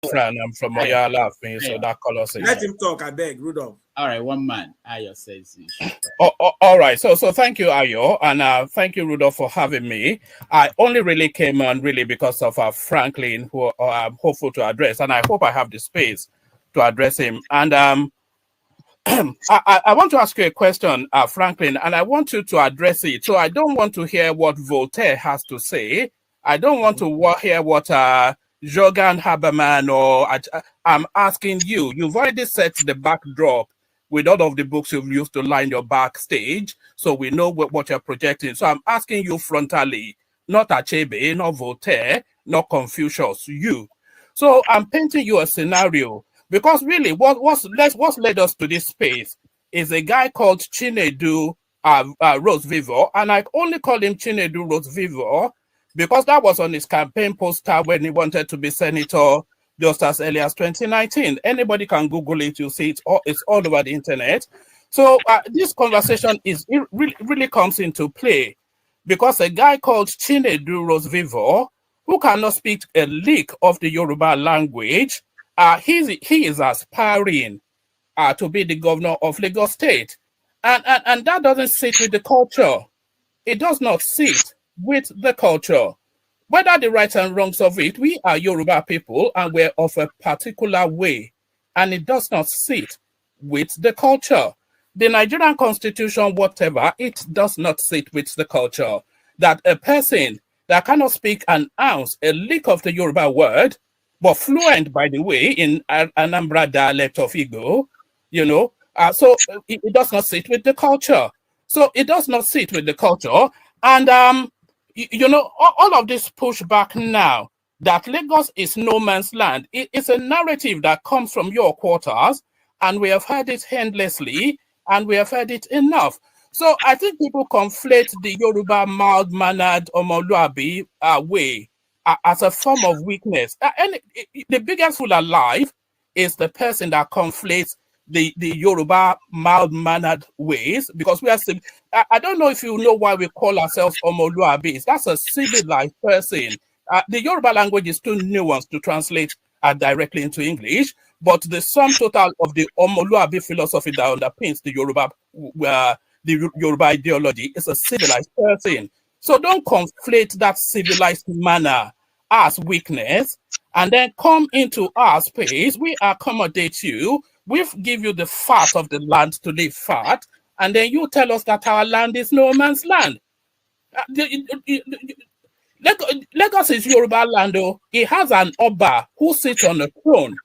Friend, I'm from Moya laughing, so that colors it. Let him talk, I beg, Rudolph. All right, one man. Ayo says all right. So thank you, Ayo, and thank you, Rudolph, for having me. I only really came on really because of Franklyne, who I'm hopeful to address, and I hope I have the space to address him. And I want to ask you a question, Franklyne, and I want you to address it. So I don't want to hear what Voltaire has to say. I don't want to hear what Jürgen Habermas or I'm asking you. You've already set the backdrop with all of the books you've used to line your backstage, so we know what you're projecting. So I'm asking you frontally, not Achebe, not Voltaire, not Confucius, you. So I'm painting you a scenario, because really what's led us to this space is a guy called Chinedu Rosevivor, and I only call him Chinedu Rosevivor because that was on his campaign poster when he wanted to be senator just as early as 2019. Anybody can Google it, you'll see it. It's all over the internet. So this conversation really comes into play because a guy called Chinedu Rosevivor, who cannot speak a lick of the Yoruba language, he is aspiring to be the governor of Lagos State. And that doesn't sit with the culture. It does not sit with the culture. Whether the rights and wrongs of it, we are Yoruba people and we're of a particular way, and it does not sit with the culture. The Nigerian constitution, whatever, it does not sit with the culture. That a person that cannot speak an ounce, a lick of the Yoruba word, but fluent, by the way, in Anambra dialect of Igbo, so it does not sit with the culture. So it does not sit with the culture. And, all of this pushback now that Lagos is no man's land, it's a narrative that comes from your quarters, and we have heard it endlessly, and we have heard it enough. So I think people conflate the Yoruba mild-mannered Omoluabi way as a form of weakness. And the biggest fool alive is the person that conflates the Yoruba mild-mannered ways, because we are. I don't know if you know why we call ourselves Omoluabis. That's a civilized person. The Yoruba language is too nuanced to translate directly into English, but the sum total of the Omoluabi philosophy that underpins the Yoruba ideology is a civilized person. So don't conflate that civilized manner as weakness and then come into our space. We accommodate you. We give you the fat of the land to live fat, and then you tell us that our land is no man's land. Lagos is Yoruba land, though. It has an Oba who sits on a throne.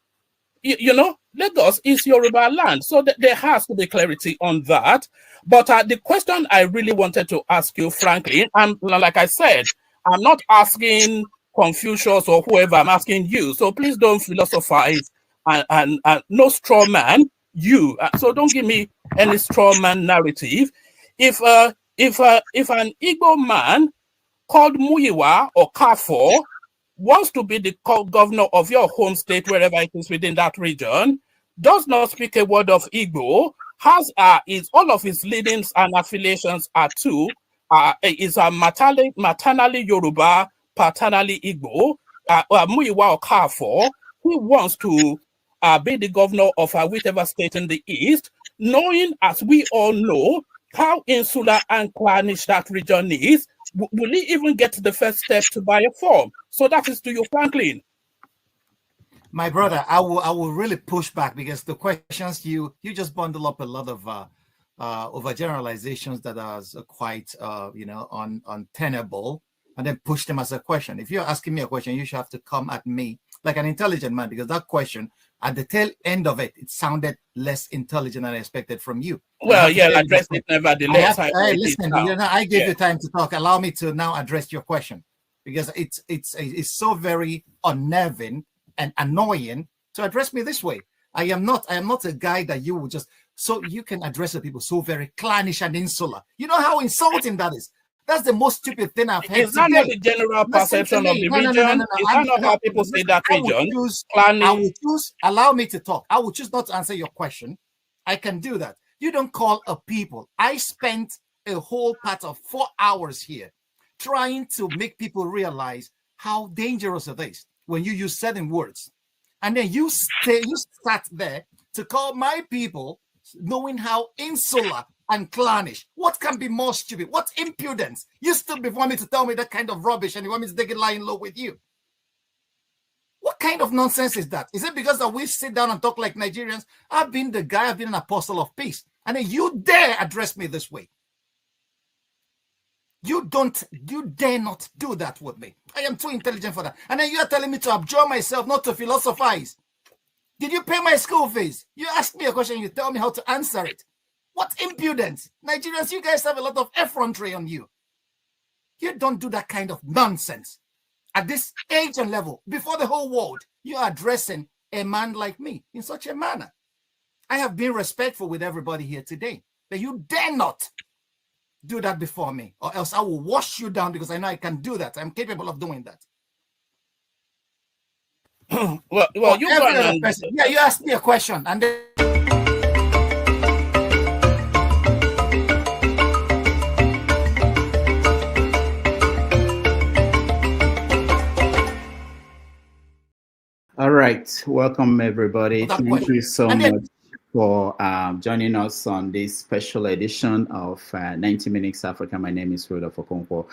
Lagos is Yoruba land, so there has to be clarity on that. But the question I really wanted to ask you, frankly, and like I said, I'm not asking Confucius or whoever, I'm asking you. So please don't philosophize and no straw man. So don't give me any straw man narrative. If an Igbo man called Muyiwa or Kafo wants to be the governor of your home state, wherever it is within that region, does not speak a word of Igbo, has all of his leanings and affiliations are is maternally Yoruba, paternally Igbo, Muyiwa or Kafo, who wants to be the governor of whichever state in the east, knowing, as we all know, how insular and clannish that region is. Will he even get to the first step to buy a form? So that is to you, Franklyne. My brother, I will really push back, because the questions you just bundle up a lot of overgeneralizations that are quite untenable, and then push them as a question. If you're asking me a question, you should have to come at me like an intelligent man, because that question, at the tail end of it, it sounded less intelligent than I expected from you. Well, yeah, address it nevertheless. Listen, I gave you time to talk. Allow me to now address your question, because it's so very unnerving and annoying to address me this way. I am not a guy that you will just, so you can address the people so very clannish and insular. You know how insulting that is. That's the most stupid thing I've heard. Is that not the general perception of the region? No. Is that not how people say that region? I will choose, allow me to talk. I will choose not to answer your question. I can do that. You don't call a people. I spent a whole part of 4 hours here trying to make people realize how dangerous it is when you use certain words. And then you sat there to call my people, knowing how insular and clannish. What can be more stupid? What impudence? You stood before me to tell me that kind of rubbish, and you want me to take it lying low with you. What kind of nonsense is that? Is it because that we sit down and talk like Nigerians? I've been the guy, I've been an apostle of peace. And then you dare address me this way. You dare not do that with me. I am too intelligent for that. And then you are telling me to abjure myself, not to philosophize. Did you pay my school fees? You ask me a question, you tell me how to answer it. What impudence. Nigerians, you guys have a lot of effrontery on you. You don't do that kind of nonsense. At this age and level, before the whole world, you are addressing a man like me in such a manner. I have been respectful with everybody here today, but you dare not do that before me, or else I will wash you down, because I know I can do that. I'm capable of doing that. well, you yeah, you asked me a question, and then All right, welcome everybody. Thank you so much for joining us on this special edition of 90 Minutes Africa. My name is Rudolph Okonkwo.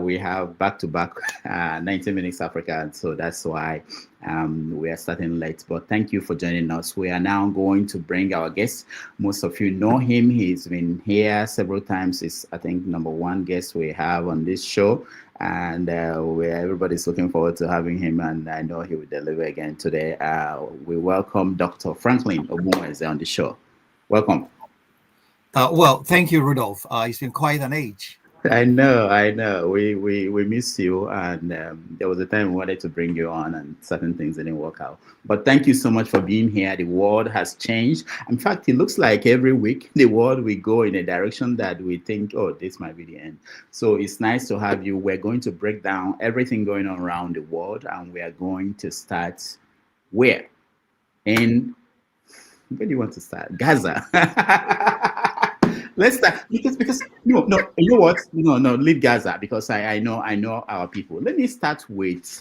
We have back-to-back 90 Minutes Africa, and so that's why we are starting late. But thank you for joining us. We are now going to bring our guest. Most of you know him. He's been here several times. He's, I think, #1 guest we have on this show. And everybody's looking forward to having him, and I know he will deliver again today. We welcome Dr. Franklyne Ogbunwezeh on the show. Welcome. Well, thank you, Rudolph. It's been quite an age. I know. We miss you, and there was a time we wanted to bring you on, and certain things didn't work out. But thank you so much for being here. The world has changed. In fact, it looks like every week the world will go in a direction that we think, oh, this might be the end. So it's nice to have you. We're going to break down everything going on around the world, and we are going to start where? Where do you want to start? Gaza. Let's start because no, you know what? No, leave Gaza, because I know our people. Let me start with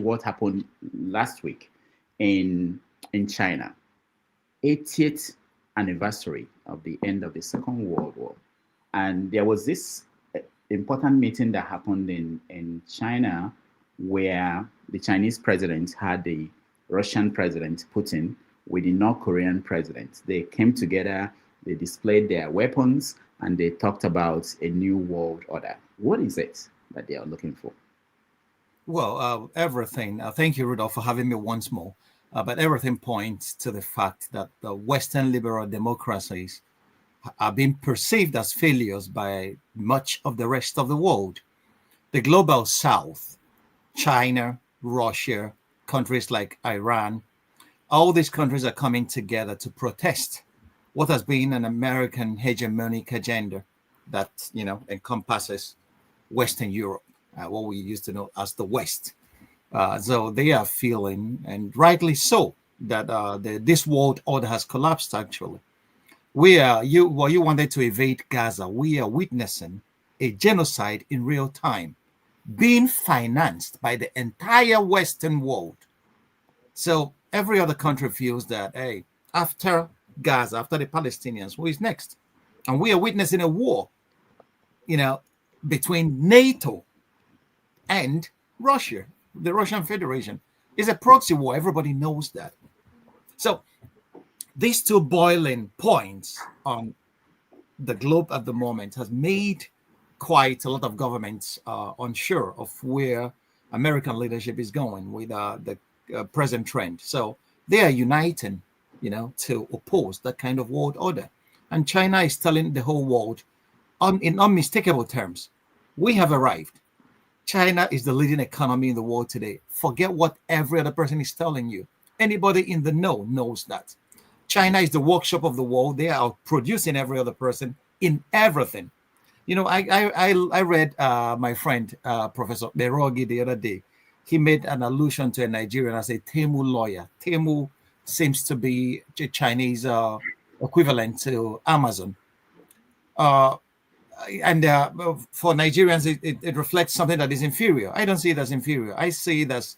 what happened last week in China. 80th anniversary of the end of the Second World War, and there was this important meeting that happened in China, where the Chinese president had the Russian president Putin with the North Korean president. They came together. They displayed their weapons, and they talked about a new world order. What is it that they are looking for? Well, everything. Thank you, Rudolph, for having me once more. But everything points to the fact that the Western liberal democracies are being perceived as failures by much of the rest of the world. The global South, China, Russia, countries like Iran, all these countries are coming together to protest what has been an American hegemonic agenda that, encompasses Western Europe, what we used to know as the West. So they are feeling, and rightly so, that this world order has collapsed. Actually, you wanted to evade Gaza. We are witnessing a genocide in real time, being financed by the entire Western world. So every other country feels that, hey, after Gaza, after the Palestinians, who is next? And we are witnessing a war, between NATO and Russia. The Russian Federation is a proxy war. Everybody knows that. So these two boiling points on the globe at the moment has made quite a lot of governments unsure of where American leadership is going with the present trend. So they are uniting, to oppose that kind of world order. And China is telling the whole world in unmistakable terms, we have arrived. China is the leading economy in the world today. Forget what every other person is telling you. Anybody in the know knows that. China is the workshop of the world. They are producing every other person in everything. I read my friend, Professor Berogi, the other day. He made an allusion to a Nigerian as a Temu lawyer. Temu seems to be a Chinese equivalent to Amazon. And for Nigerians, it reflects something that is inferior. I don't see it as inferior. I see it as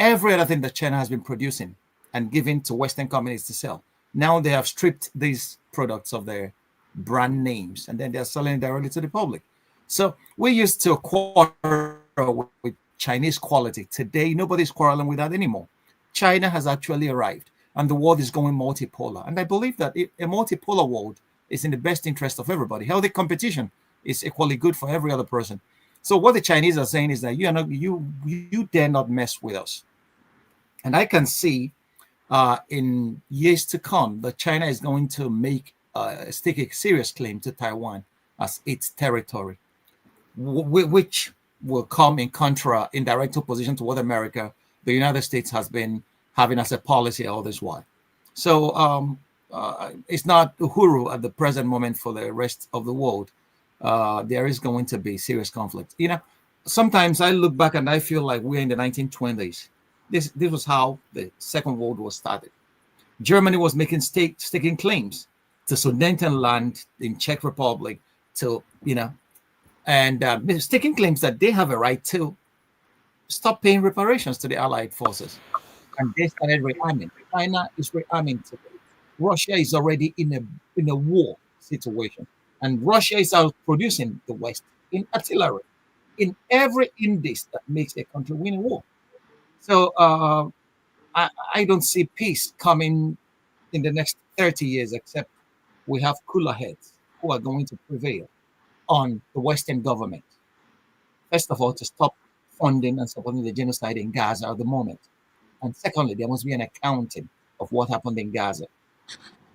every other thing that China has been producing and giving to Western companies to sell. Now they have stripped these products of their brand names, and then they're selling it directly to the public. So we used to quarrel with Chinese quality. Today, nobody's quarreling with that anymore. China has actually arrived, and the world is going multipolar. And I believe that a multipolar world is in the best interest of everybody. Healthy competition is equally good for every other person. So what the Chinese are saying is that you dare not mess with us. And I can see in years to come that China is going to stake a serious claim to Taiwan as its territory, which will come in direct opposition to what the United States has been having as a policy all this while. So it's not Uhuru at the present moment for the rest of the world. There is going to be serious conflict. Sometimes I look back and I feel like we're in the 1920s. This was how the Second World War started. Germany was making staking claims to Sudetenland in Czech Republic, and staking claims that they have a right to stop paying reparations to the Allied forces. And they started rearming. China is rearming today. Russia is already in a war situation. And Russia is out producing the West in artillery, in every index that makes a country win a war. So I don't see peace coming in the next 30 years, except we have cooler heads who are going to prevail on the Western government. First of all, to stop funding and supporting the genocide in Gaza at the moment. And secondly, there must be an accounting of what happened in Gaza.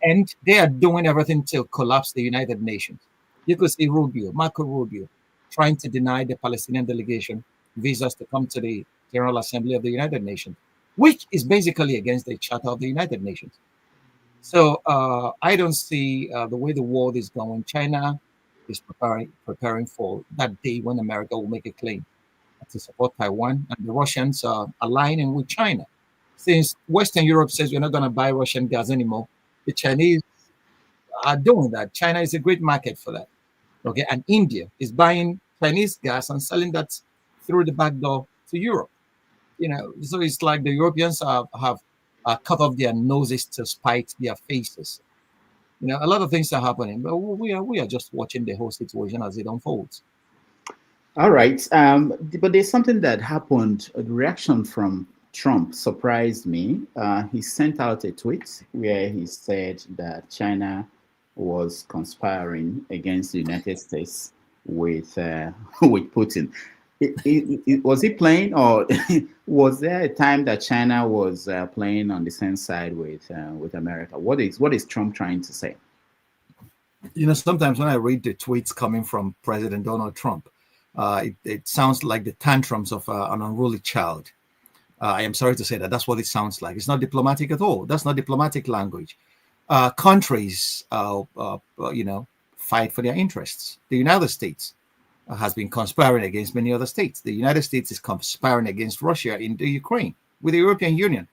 And they are doing everything to collapse the United Nations. You could see Marco Rubio, trying to deny the Palestinian delegation visas to come to the General Assembly of the United Nations, which is basically against the Charter of the United Nations. So I don't see the way the world is going. China is preparing for that day when America will make a claim to support Taiwan, and the Russians are aligning with China. Since Western Europe says we're not going to buy Russian gas anymore, the Chinese are doing that. China is a great market for that. Okay, and India is buying Chinese gas and selling that through the back door to Europe. So it's like the Europeans have cut off their noses to spite their faces. A lot of things are happening, but we are just watching the whole situation as it unfolds. All right, but there's something that happened. A reaction from Trump surprised me. He sent out a tweet where he said that China was conspiring against the United States with Putin. Was he playing, or was there a time that China was playing on the same side with America? What is Trump trying to say? Sometimes when I read the tweets coming from President Donald Trump, it sounds like the tantrums of an unruly child. I am sorry to say that that's what it sounds like. It's not diplomatic at all. That's not diplomatic language. Countries, fight for their interests. The United States has been conspiring against many other states. The United States is conspiring against Russia in the Ukraine with the European Union.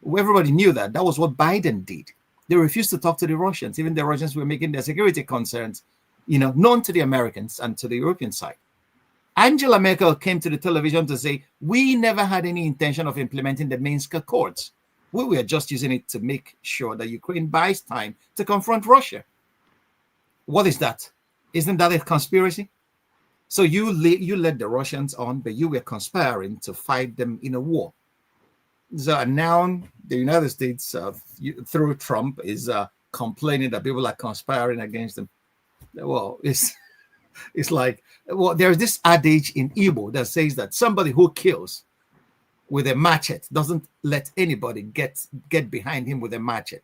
Everybody knew that. That was what Biden did. They refused to talk to the Russians. Even the Russians were making their security concerns, known to the Americans and to the European side. Angela Merkel came to the television to say, we never had any intention of implementing the Minsk Accords. We were just using it to make sure that Ukraine buys time to confront Russia. What is that? Isn't that a conspiracy? So you led the Russians on, but you were conspiring to fight them in a war. So now the United States, through Trump, is complaining that people are conspiring against them. Well, it's like, there's this adage in Igbo that says that somebody who kills with a machete doesn't let anybody get behind him with a machete.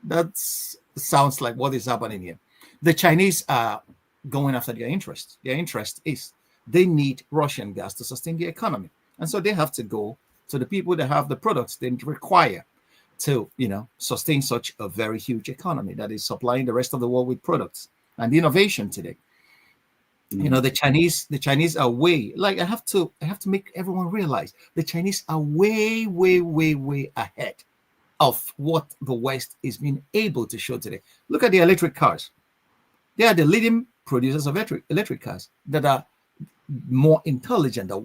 That sounds like what is happening here. The Chinese are going after their interest. Their interest is they need Russian gas to sustain the economy. And so they have to go to the people that have the products they require to, sustain such a very huge economy that is supplying the rest of the world with products and innovation today. The Chinese are way, like I have to make everyone realize the Chinese are way, way, way, way ahead of what the West is being able to show today. Look at the electric cars. They are the leading producers of electric cars that are more intelligent than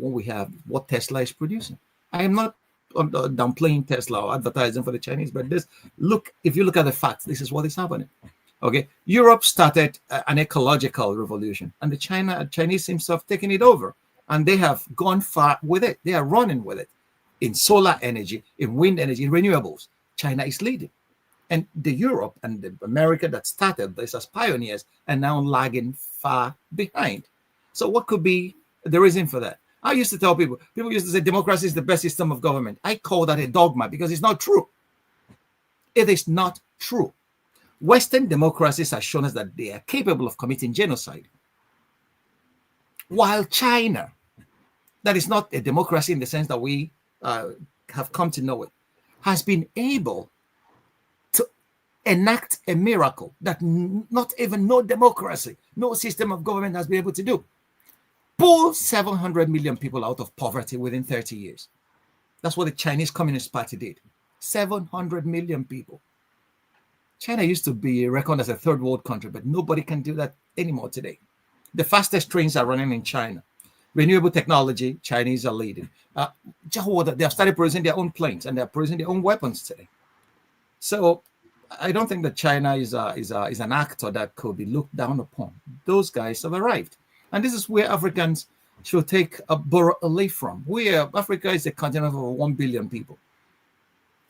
what Tesla is producing. I am not downplaying Tesla or advertising for the Chinese, but if you look at the facts, this is what is happening. Okay, Europe started an ecological revolution, and the Chinese seems to have taken it over, and they have gone far with it. They are running with it in solar energy, in wind energy, in renewables. China is leading, and the Europe and the America that started this as pioneers are now lagging far behind. So, what could be the reason for that? I used to tell people used to say democracy is the best system of government. I call that a dogma because it's not true. It is not true. Western democracies have shown us that they are capable of committing genocide. While China, that is not a democracy in the sense that we have come to know it, has been able to enact a miracle that not even no democracy, no system of government has been able to do. Pull 700 million people out of poverty within 30 years. That's what the Chinese Communist Party did. 700 million people. China used to be reckoned as a third world country, but nobody can do that anymore today. The fastest trains are running in China. Renewable technology, Chinese are leading. They have started producing their own planes and they're producing their own weapons today. So I don't think that China is an actor that could be looked down upon. Those guys have arrived. And this is where Africans should take a leaf from. Africa is a continent of over 1 billion people.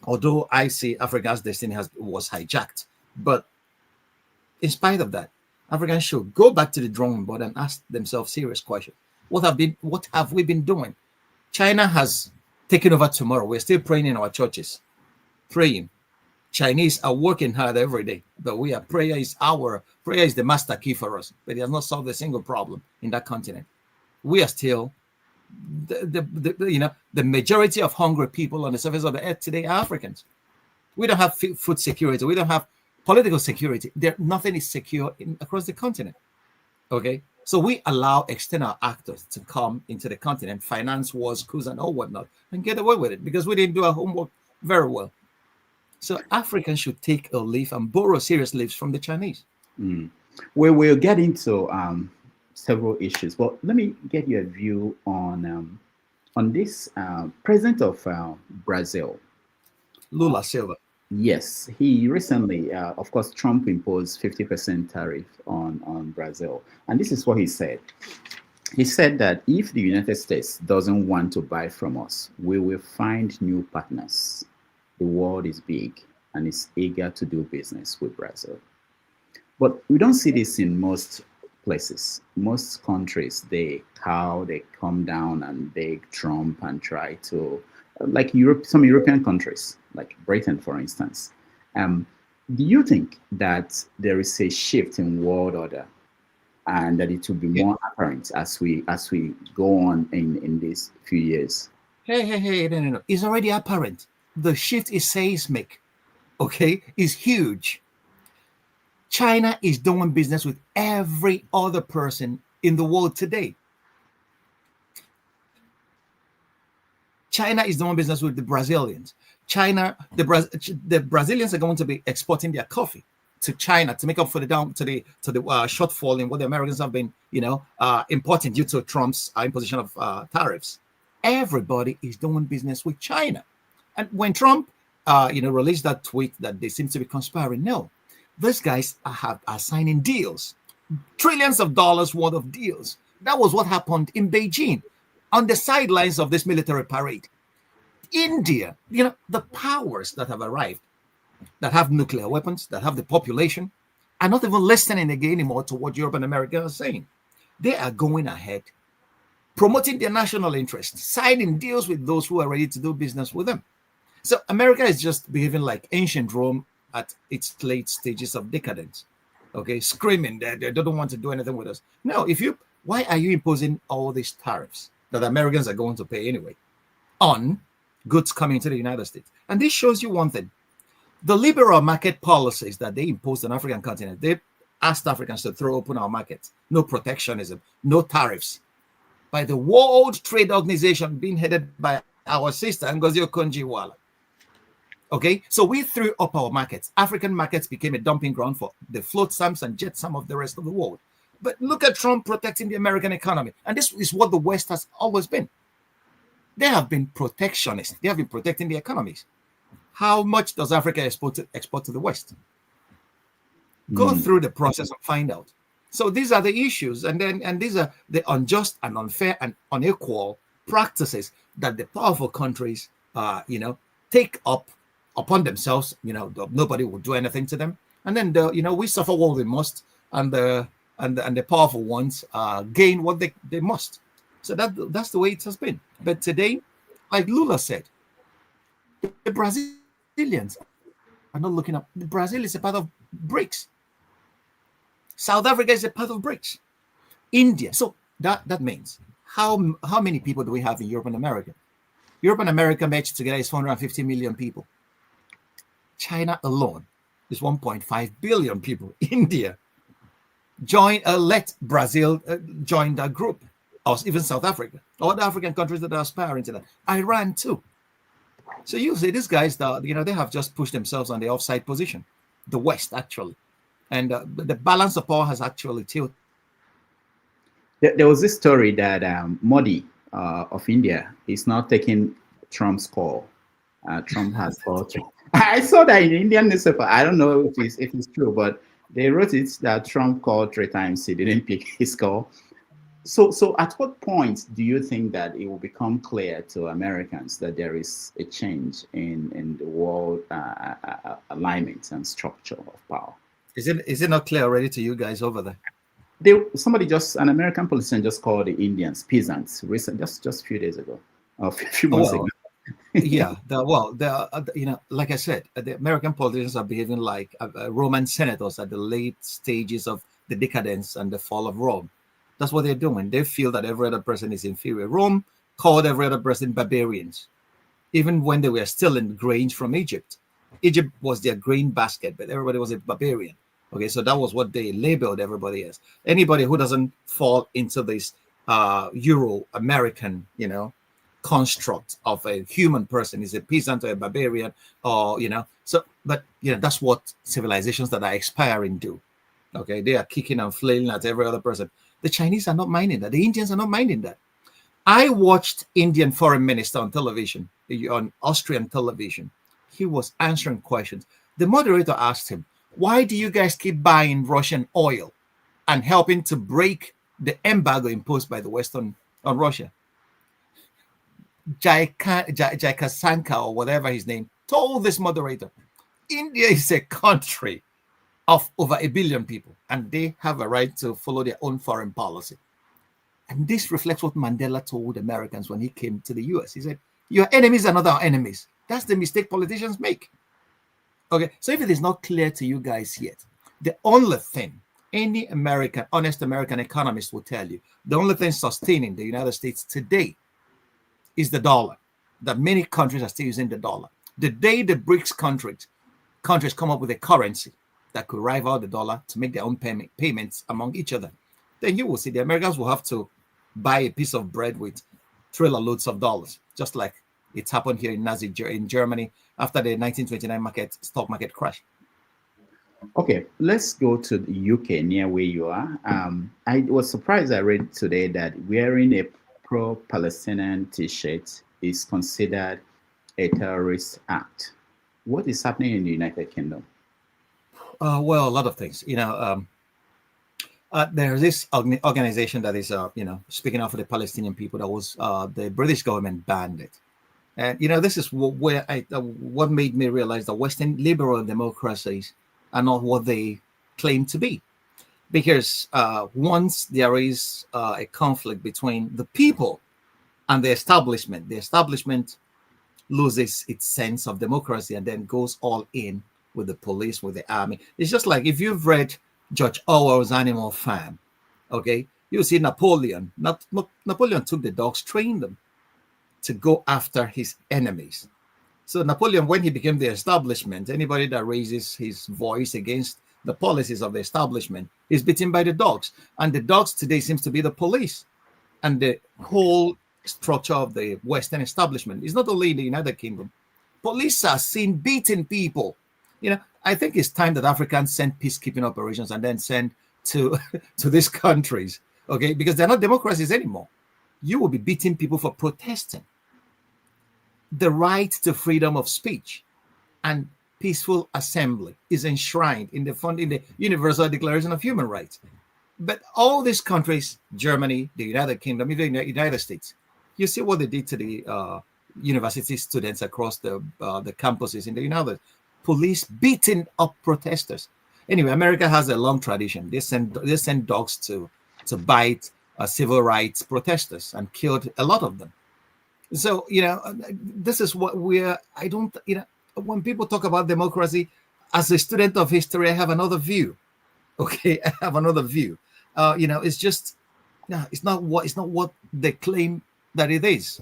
Although I see Africa's destiny was hijacked. But in spite of that, Africans should go back to the drawing board and ask themselves serious questions. What have we been doing? China has taken over tomorrow. We're still praying in our churches. Praying. Chinese are working hard every day. But prayer is the master key for us. But it has not solved a single problem in that continent. We are still the majority of hungry people on the surface of the earth today are Africans. We don't have food security. We don't have political security. Nothing is secure across the continent. Okay, so we allow external actors to come into the continent, finance wars, coups, and all whatnot, and get away with it because we didn't do our homework very well. So Africans should take a leaf and borrow serious leaves from the Chinese. We'll get into several issues, but let me get your view on this president of Brazil, Lula Silva. Yes, he recently, of course, Trump imposed 50% tariff on Brazil, and this is what he said. He said that if the United States doesn't want to buy from us, we will find new partners. The world is big and is eager to do business with Brazil. But we don't see this in most places. Most countries, they come down and beg Trump and try to, like some European countries, like Britain, for instance. Do you think that there is a shift in world order and that it will be more apparent as we go on in these few years? Hey, no. It's already apparent. The shift is seismic, okay? It's huge. China is doing business with every other person in the world today. China is doing business with the Brazilians. The Brazilians are going to be exporting their coffee to China to make up for the shortfall in what the Americans have been, importing due to Trump's imposition of tariffs. Everybody is doing business with China. And when Trump, released that tweet that they seem to be conspiring, no, these guys are signing deals, trillions of dollars worth of deals. That was what happened in Beijing on the sidelines of this military parade. India, the powers that have arrived, that have nuclear weapons, that have the population, are not even listening again anymore to what Europe and America are saying. They are going ahead, promoting their national interests, signing deals with those who are ready to do business with them. So America is just behaving like ancient Rome at its late stages of decadence, okay, screaming that they don't want to do anything with us. No, why are you imposing all these tariffs that Americans are going to pay anyway on goods coming to the United States? And this shows you one thing. The liberal market policies that they imposed on the African continent, they asked Africans to throw open our markets, no protectionism, no tariffs. By the World Trade Organization being headed by our sister, Ngozi Okonjo-Iweala. Okay, so we threw up our markets. African markets became a dumping ground for the flotsams and jetsam of the rest of the world. But look at Trump protecting the American economy. And this is what the West has always been. They have been protectionist. They have been protecting the economies. How much does Africa export to the West? Go through the process and find out. So these are the issues, and these are the unjust and unfair and unequal practices that the powerful countries, take up upon themselves. Nobody will do anything to them, and then we suffer what we must, and the powerful ones gain what they must. So that's the way it has been. But today, like Lula said, the Brazilians are not looking up. Brazil is a part of BRICS. South Africa is a part of BRICS. India. So that means how many people do we have in Europe and America? Europe and America matched together is 450 million people. China alone is 1.5 billion people. India let Brazil join that group, or even South Africa, or the African countries that are aspiring to that. Iran too. So you see, these guys, they have just pushed themselves on the offside position. The West, actually. And the balance of power has actually tilted. There was this story that Modi of India is now taking Trump's call. Trump has called. I saw that in Indian newspaper. I don't know if it's true, but they wrote it that Trump called 3 times. He didn't pick his call. So at what point do you think that it will become clear to Americans that there is a change in the world alignment and structure of power? Is it not clear already to you guys over there? An American politician just called the Indians peasants recently, just a few days ago, a few months ago. Yeah, like I said, the American politicians are behaving like Roman senators at the late stages of the decadence and the fall of Rome. That's what they're doing. They feel that every other person is inferior. Rome called every other person barbarians, even when they were still in grains from Egypt. Egypt was their grain basket, but everybody was a barbarian. Okay, so that was what they labeled everybody as. Anybody who doesn't fall into this Euro-American, construct of a human person is a peasant or a barbarian, or that's what civilizations that are expiring do. Okay, they are kicking and flailing at every other person. The Chinese are not minding that. The Indians are not minding that. I watched Indian foreign minister on television, on Austrian television. He was answering questions. The moderator asked him, "Why do you guys keep buying Russian oil and helping to break the embargo imposed by the West on Russia?" Jayakasanka, or whatever his name, told this moderator, India is a country of over 1 billion people, and they have a right to follow their own foreign policy. And this reflects what Mandela told Americans when he came to the US. He said, "Your enemies are not our enemies." That's the mistake politicians make. Okay, so if it is not clear to you guys yet, the only thing any honest American economist will tell you, the only thing sustaining the United States today is the dollar, that many countries are still using the dollar. The day the BRICS countries come up with a currency that could rival the dollar to make their own payments among each other, then you will see the Americans will have to buy a piece of bread with trailer loads of dollars, just like it's happened here in Germany after the 1929 stock market crash. Okay, let's go to the UK, near where you are. I was surprised I read today that wearing a pro-Palestinian t-shirt is considered a terrorist act. What is happening in the United Kingdom? Well, a lot of things. There's this organization that is, speaking out for the Palestinian people. That was the British government banned it, and this is what made me realize that Western liberal democracies are not what they claim to be, because once there is a conflict between the people and the establishment loses its sense of democracy and then goes all in with the police, with the army. It's just like if you've read George Orwell's Animal Farm, okay, you see Napoleon. Napoleon took the dogs, trained them to go after his enemies. So Napoleon, when he became the establishment, anybody that raises his voice against the policies of the establishment is beaten by the dogs. And the dogs today seems to be the police. And the whole structure of the Western establishment is not only in the United Kingdom. Police are seen beating people. I think it's time that Africans send peacekeeping operations and then send to these countries, okay? Because they're not democracies anymore. You will be beating people for protesting. the right to freedom of speech and peaceful assembly is enshrined in the Universal Declaration of Human Rights. But all these countries, Germany, the United Kingdom, even the United States, you see what they did to the university students across the campuses in the United States. Police beating up protesters. Anyway, America has a long tradition. They send dogs to bite civil rights protesters and killed a lot of them. So, this is what I don't, when people talk about democracy, as a student of history, I have another view. Okay, I have another view. It's just, it's not what they claim that it is.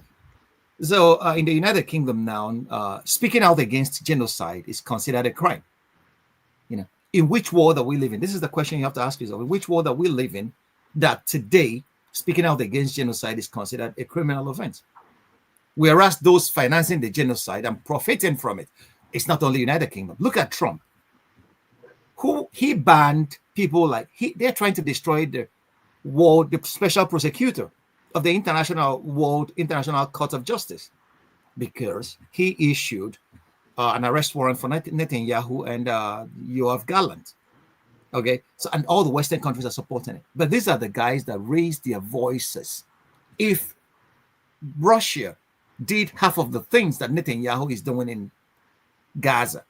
So in the United Kingdom now, speaking out against genocide is considered a crime. In which world are we living? This is the question you have to ask yourself. In which world are we living that today speaking out against genocide is considered a criminal offense? Whereas those financing the genocide and profiting from it, it's not only United Kingdom. Look at Trump, who he banned people like they're trying to destroy the special prosecutor of the International Court of Justice, because he issued an arrest warrant for Netanyahu and Yoav Gallant. Okay, so and all the Western countries are supporting it. But these are the guys that raise their voices. If Russia did half of the things that Netanyahu is doing in Gaza,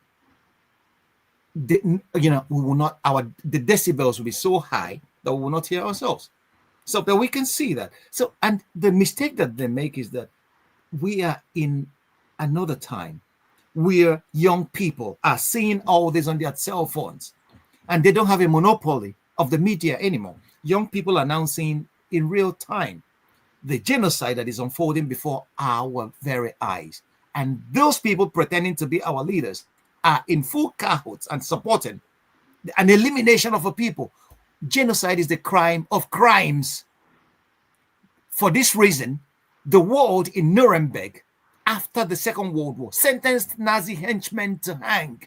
we will not. The decibels will be so high that we will not hear ourselves. So that we can see that. So, and the mistake that they make is that we are in another time where young people are seeing all this on their cell phones, and they don't have a monopoly of the media anymore. Young people are now seeing in real time the genocide that is unfolding before our very eyes. And those people pretending to be our leaders are in full cahoots and supporting an elimination of a people. Genocide is the crime of crimes. For this reason, the world in Nuremberg, after the Second World War, sentenced Nazi henchmen to hang.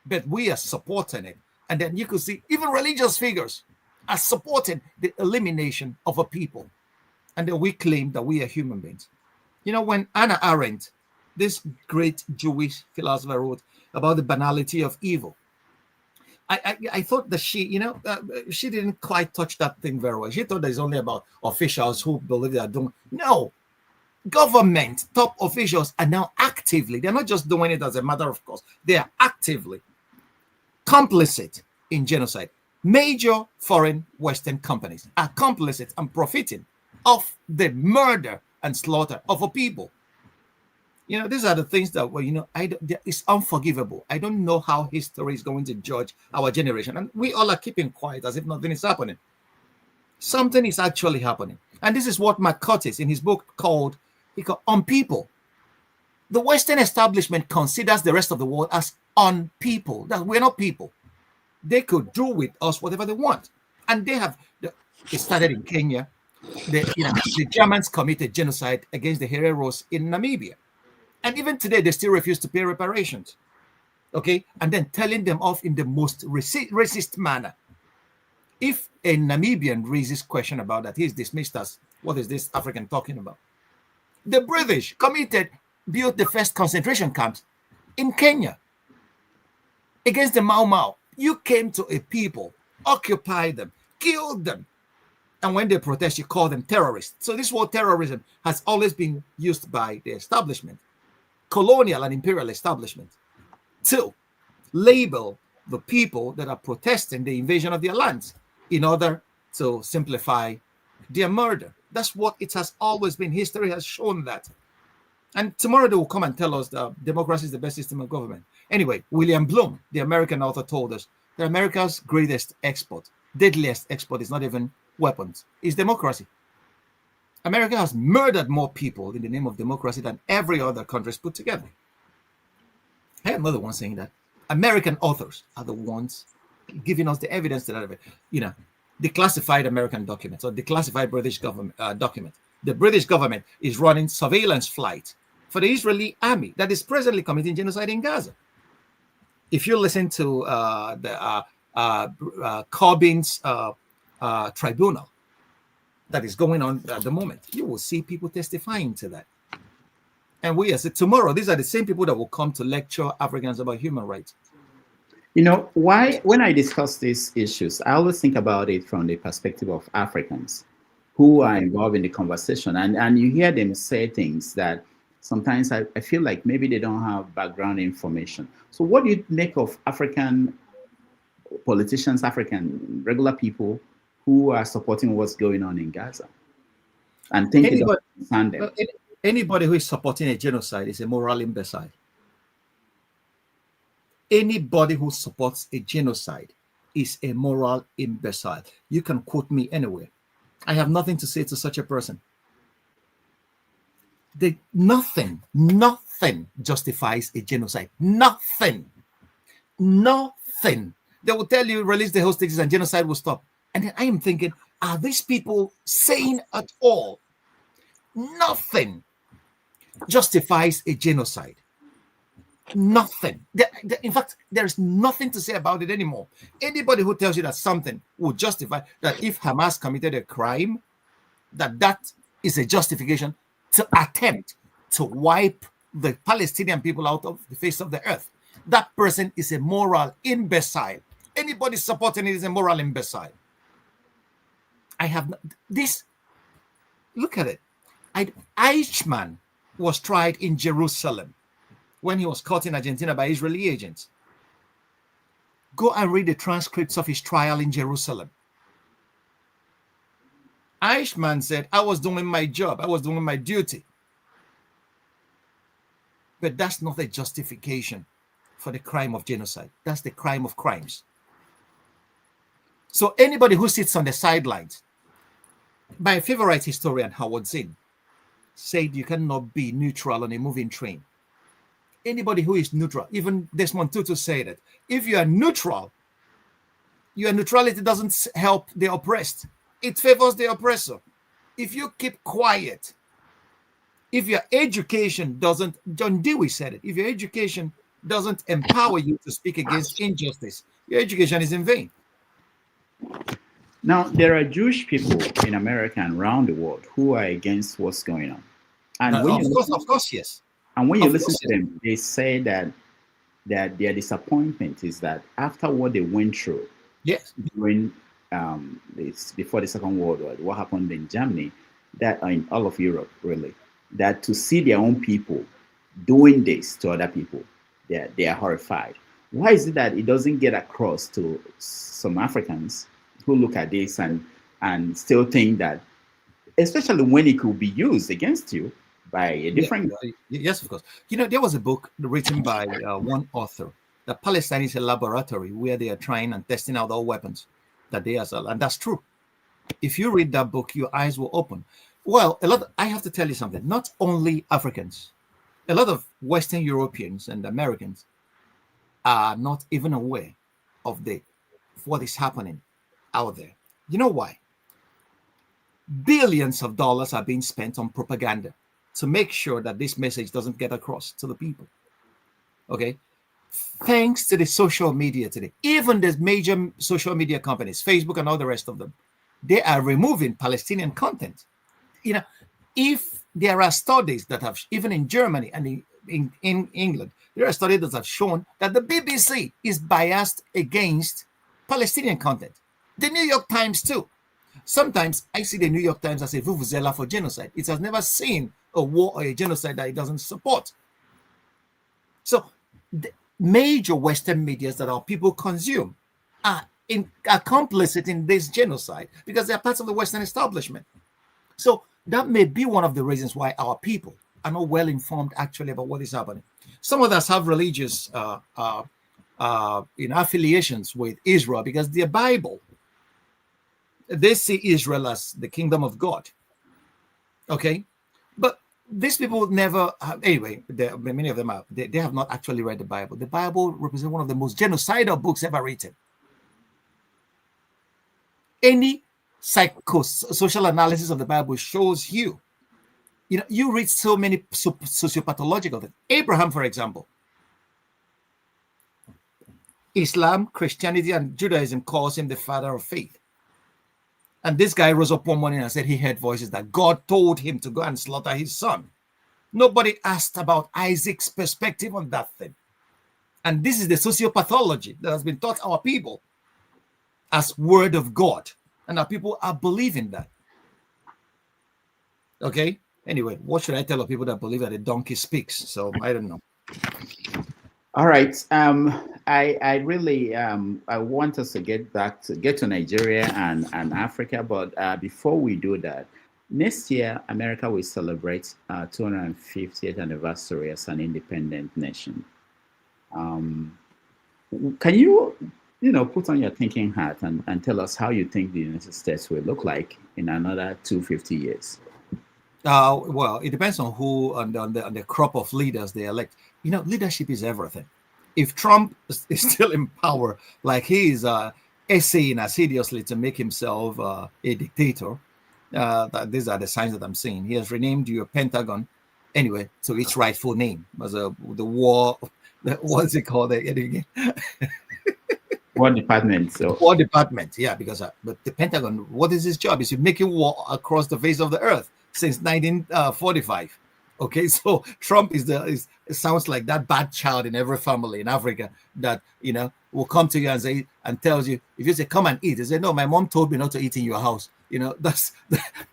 But we are supporting it. And then you could see even religious figures are supporting the elimination of a people. And then we claim that we are human beings. When Hannah Arendt, this great Jewish philosopher, wrote about the banality of evil, I thought that she didn't quite touch that thing very well. She thought that it's only about officials who believe they are doing. No, government top officials are now actively, they're not just doing it as a matter of course, they are actively complicit in genocide. Major foreign Western companies are complicit and profiting of the murder and slaughter of a people. These are the things that it's unforgivable. I don't know how history is going to judge our generation. And we all are keeping quiet as if nothing is happening. Something is actually happening. And this is what McCurtis in his book called On People. The Western establishment considers the rest of the world as on people, that we're not people. They could do with us whatever they want. And they have, it started in Kenya. The Germans committed genocide against the Hereros in Namibia. And even today, they still refuse to pay reparations. Okay? And then telling them off in the most racist manner. If a Namibian raises question about that, he's dismissed as, what is this African talking about? The British built the first concentration camps in Kenya against the Mau Mau. You came to a people, occupied them, killed them. And when they protest, you call them terrorists. So this word terrorism has always been used by the establishment, colonial and imperial establishment, to label the people that are protesting the invasion of their lands in order to simplify their murder. That's what it has always been. History has shown that. And tomorrow they will come and tell us that democracy is the best system of government. Anyway, William Bloom, the American author, told us that America's greatest export, deadliest export, is not even weapons, is democracy. America has murdered more people in the name of democracy than every other country put together. I am not the one saying that. American authors are the ones giving us the evidence to that. The classified American documents or the classified British government document. The British government is running surveillance flight for the Israeli army that is presently committing genocide in Gaza. If you listen to Corbyn's tribunal that is going on at the moment, you will see people testifying to that. And we as tomorrow, these are the same people that will come to lecture Africans about human rights. You know, why, when I discuss these issues, I always think about it from the perspective of Africans who are involved in the conversation. And you hear them say things that sometimes I feel like maybe they don't have background information. So what do you make of African politicians, African regular people who are supporting what's going on in Gaza? And think anybody who is supporting a genocide is a moral imbecile. Anybody who supports a genocide is a moral imbecile. You can quote me anywhere. I have nothing to say to such a person. Nothing justifies a genocide. Nothing. They will tell you, release the hostages and genocide will stop. And then I am thinking, are these people sane at all? Nothing justifies a genocide. Nothing. In fact, there's nothing to say about it anymore. Anybody who tells you that something will justify that if Hamas committed a crime, that is a justification to attempt to wipe the Palestinian people out of the face of the earth, that person is a moral imbecile. Anybody supporting it is a moral imbecile. I have this. Look at it. Eichmann was tried in Jerusalem when he was caught in Argentina by Israeli agents. Go and read the transcripts of his trial in Jerusalem. Eichmann said, I was doing my job. I was doing my duty. But that's not a justification for the crime of genocide. That's the crime of crimes. So anybody who sits on the sidelines, my favorite historian, Howard Zinn, said you cannot be neutral on a moving train. Anybody who is neutral, even Desmond Tutu said it, if you are neutral, your neutrality doesn't help the oppressed. It favors the oppressor. If you keep quiet, if your education doesn't, John Dewey said it, if your education doesn't empower you to speak against injustice, your education is in vain. Now, there are Jewish people in America and around the world who are against what's going on. And of course, yes. And when you listen to them, they say that their disappointment is that after what they went through, yes, during before the Second World War, what happened in Germany, that in all of Europe, really, that to see their own people doing this to other people, they are horrified. Why is it that it doesn't get across to some Africans who look at this and still think that, especially when it could be used against you by a different... Yes, of course. You know, there was a book written by one author, that Palestine is a laboratory where they are trying and testing out all weapons that they are, and that's true. If you read that book, your eyes will open. Well, I have to tell you something. Not only Africans, a lot of Western Europeans and Americans are not even aware of what is happening out there. You know why? Billions of dollars are being spent on propaganda to make sure that this message doesn't get across to the people. Okay? Thanks to the social media today, even the major social media companies, Facebook and all the rest of them, they are removing Palestinian content. You know, if there are studies that have, even in Germany and in England, there are studies that have shown that the BBC is biased against Palestinian content. The New York Times too. Sometimes I see the New York Times as a vuvuzela for genocide. It has never seen a war or a genocide that it doesn't support. So the major Western medias that our people consume are complicit in this genocide because they are parts of the Western establishment. So that may be one of the reasons why our people are not well informed actually about what is happening. Some of us have religious affiliations with Israel because their Bible, they see Israel as the kingdom of God. Okay, but these people never anyway, many of them they have not actually read the Bible. The Bible represents one of the most genocidal books ever written. Any psychosocial analysis of the Bible shows you know, you read so many sociopathological things. Abraham, for example, Islam, Christianity, and Judaism calls him the father of faith. And this guy rose up one morning and said he heard voices that God told him to go and slaughter his son. Nobody asked about Isaac's perspective on that thing. And this is the sociopathology that has been taught our people as word of God. And our people are believing that. Okay? Anyway, what should I tell people that believe that a donkey speaks? So I don't know. All right. I really I want us to get to Nigeria and Africa, but before we do that, next year America will celebrate 250th anniversary as an independent nation. Can you put on your thinking hat and tell us how you think the United States will look like in another 250 years? Well, it depends on who on the crop of leaders they elect. Leadership is everything. If Trump is still in power, like he is essaying assiduously to make himself a dictator, these are the signs that I'm seeing. He has renamed your Pentagon, anyway, to its rightful name, as the war. What's it called again? War Department. So War Department, yeah, because but the Pentagon, what is his job? Is to make war across the face of the earth since 1945. Okay, so Trump it sounds like that bad child in every family in Africa that will come to you and say and tells you, if you say come and eat, they say no, my mom told me not to eat in your house. That's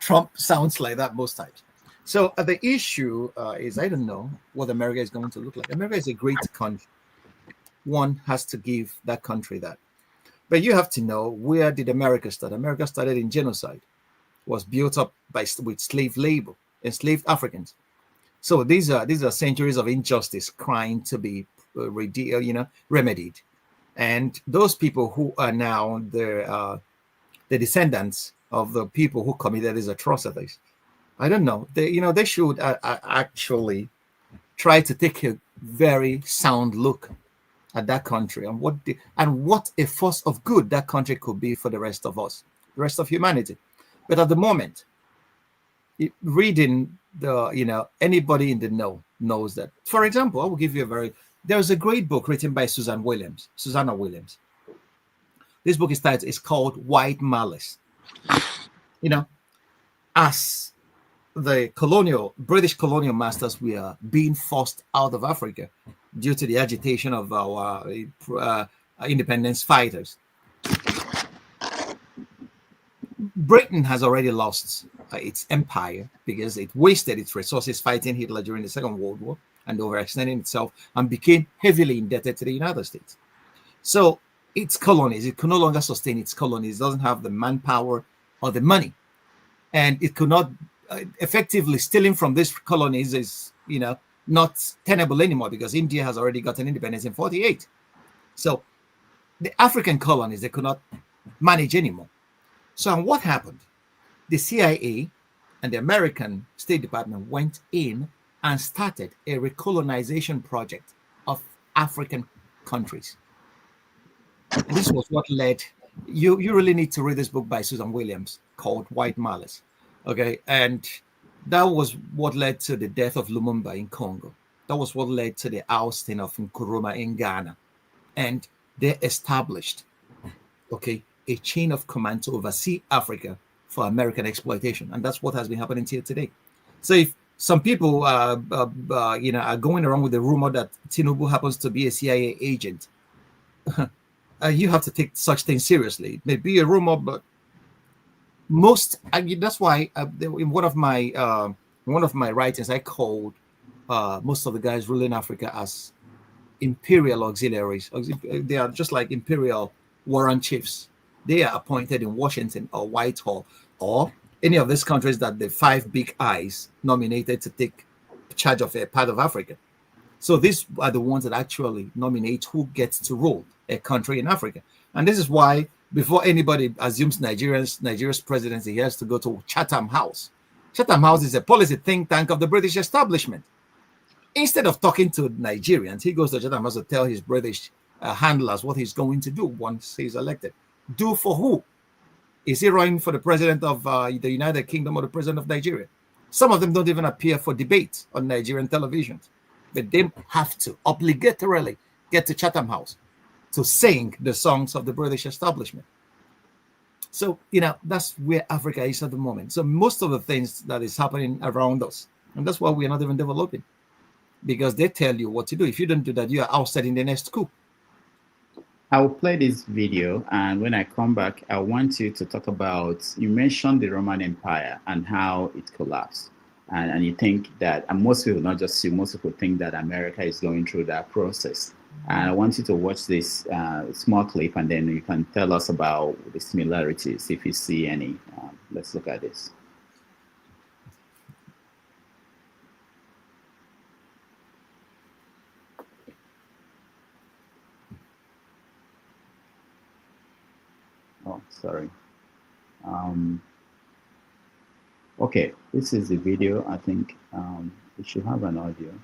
Trump sounds like that most times. So the issue is, I don't know what America is going to look like. America is a great country. One has to give that country that. But you have to know, where did America start? America started in genocide, was built up with slave labor, enslaved Africans. So these are centuries of injustice trying to be remedied. And those people who are now the descendants of the people who committed these atrocities, I don't know. They should actually try to take a very sound look at that country and what a force of good that country could be for the rest of us, the rest of humanity. But at the moment, reading anybody in the know knows that. For example, I will give you there's a great book written by Susanna Williams. This book is called White Malice. As the British colonial masters were being forced out of Africa due to the agitation of our independence fighters. Britain has already lost its empire because it wasted its resources fighting Hitler during the Second World War and overextending itself, and became heavily indebted to the United States. So its colonies, it could no longer sustain its colonies. It doesn't have the manpower or the money, and it could not effectively stealing from these colonies is not tenable anymore, because India has already gotten independence in 1948. So the African colonies, they could not manage anymore. So what happened? The CIA and the American State Department went in and started a recolonization project of African countries. And this was what led, you really need to read this book by Susan Williams called White Malice. Okay, and that was what led to the death of Lumumba in Congo. That was what led to the ousting of Nkrumah in Ghana. And they established, a chain of command to oversee Africa for American exploitation. And that's what has been happening here today. So if some people are going around with the rumor that Tinubu happens to be a CIA agent, you have to take such things seriously. It may be a rumor, but that's why in one of my writings, I called most of the guys ruling Africa as imperial auxiliaries. They are just like imperial warrant chiefs. They are appointed in Washington or Whitehall or any of these countries that the five big eyes nominated to take charge of a part of Africa. So these are the ones that actually nominate who gets to rule a country in Africa. And this is why, before anybody assumes Nigeria's presidency, he has to go to Chatham House. Chatham House is a policy think tank of the British establishment. Instead of talking to Nigerians, he goes to Chatham House to tell his British handlers what he's going to do once he's elected. Do for who? Is he running for the president of the United Kingdom or the president of Nigeria? Some of them don't even appear for debate on Nigerian television. But they have to obligatorily get to Chatham House to sing the songs of the British establishment. So, that's where Africa is at the moment. So most of the things that is happening around us And that's why we're not even developing, because they tell you what to do. If you don't do that, you are outside in the next coup. I will play this video, and when I come back, I want you to talk about, you mentioned the Roman Empire and how it collapsed. And you think that, and most people, not just you, most people think that America is going through that process. And I want you to watch this small clip, and then you can tell us about the similarities, if you see any. Let's look at this. Oh, sorry. Okay, this is the video. I think it should have an audio.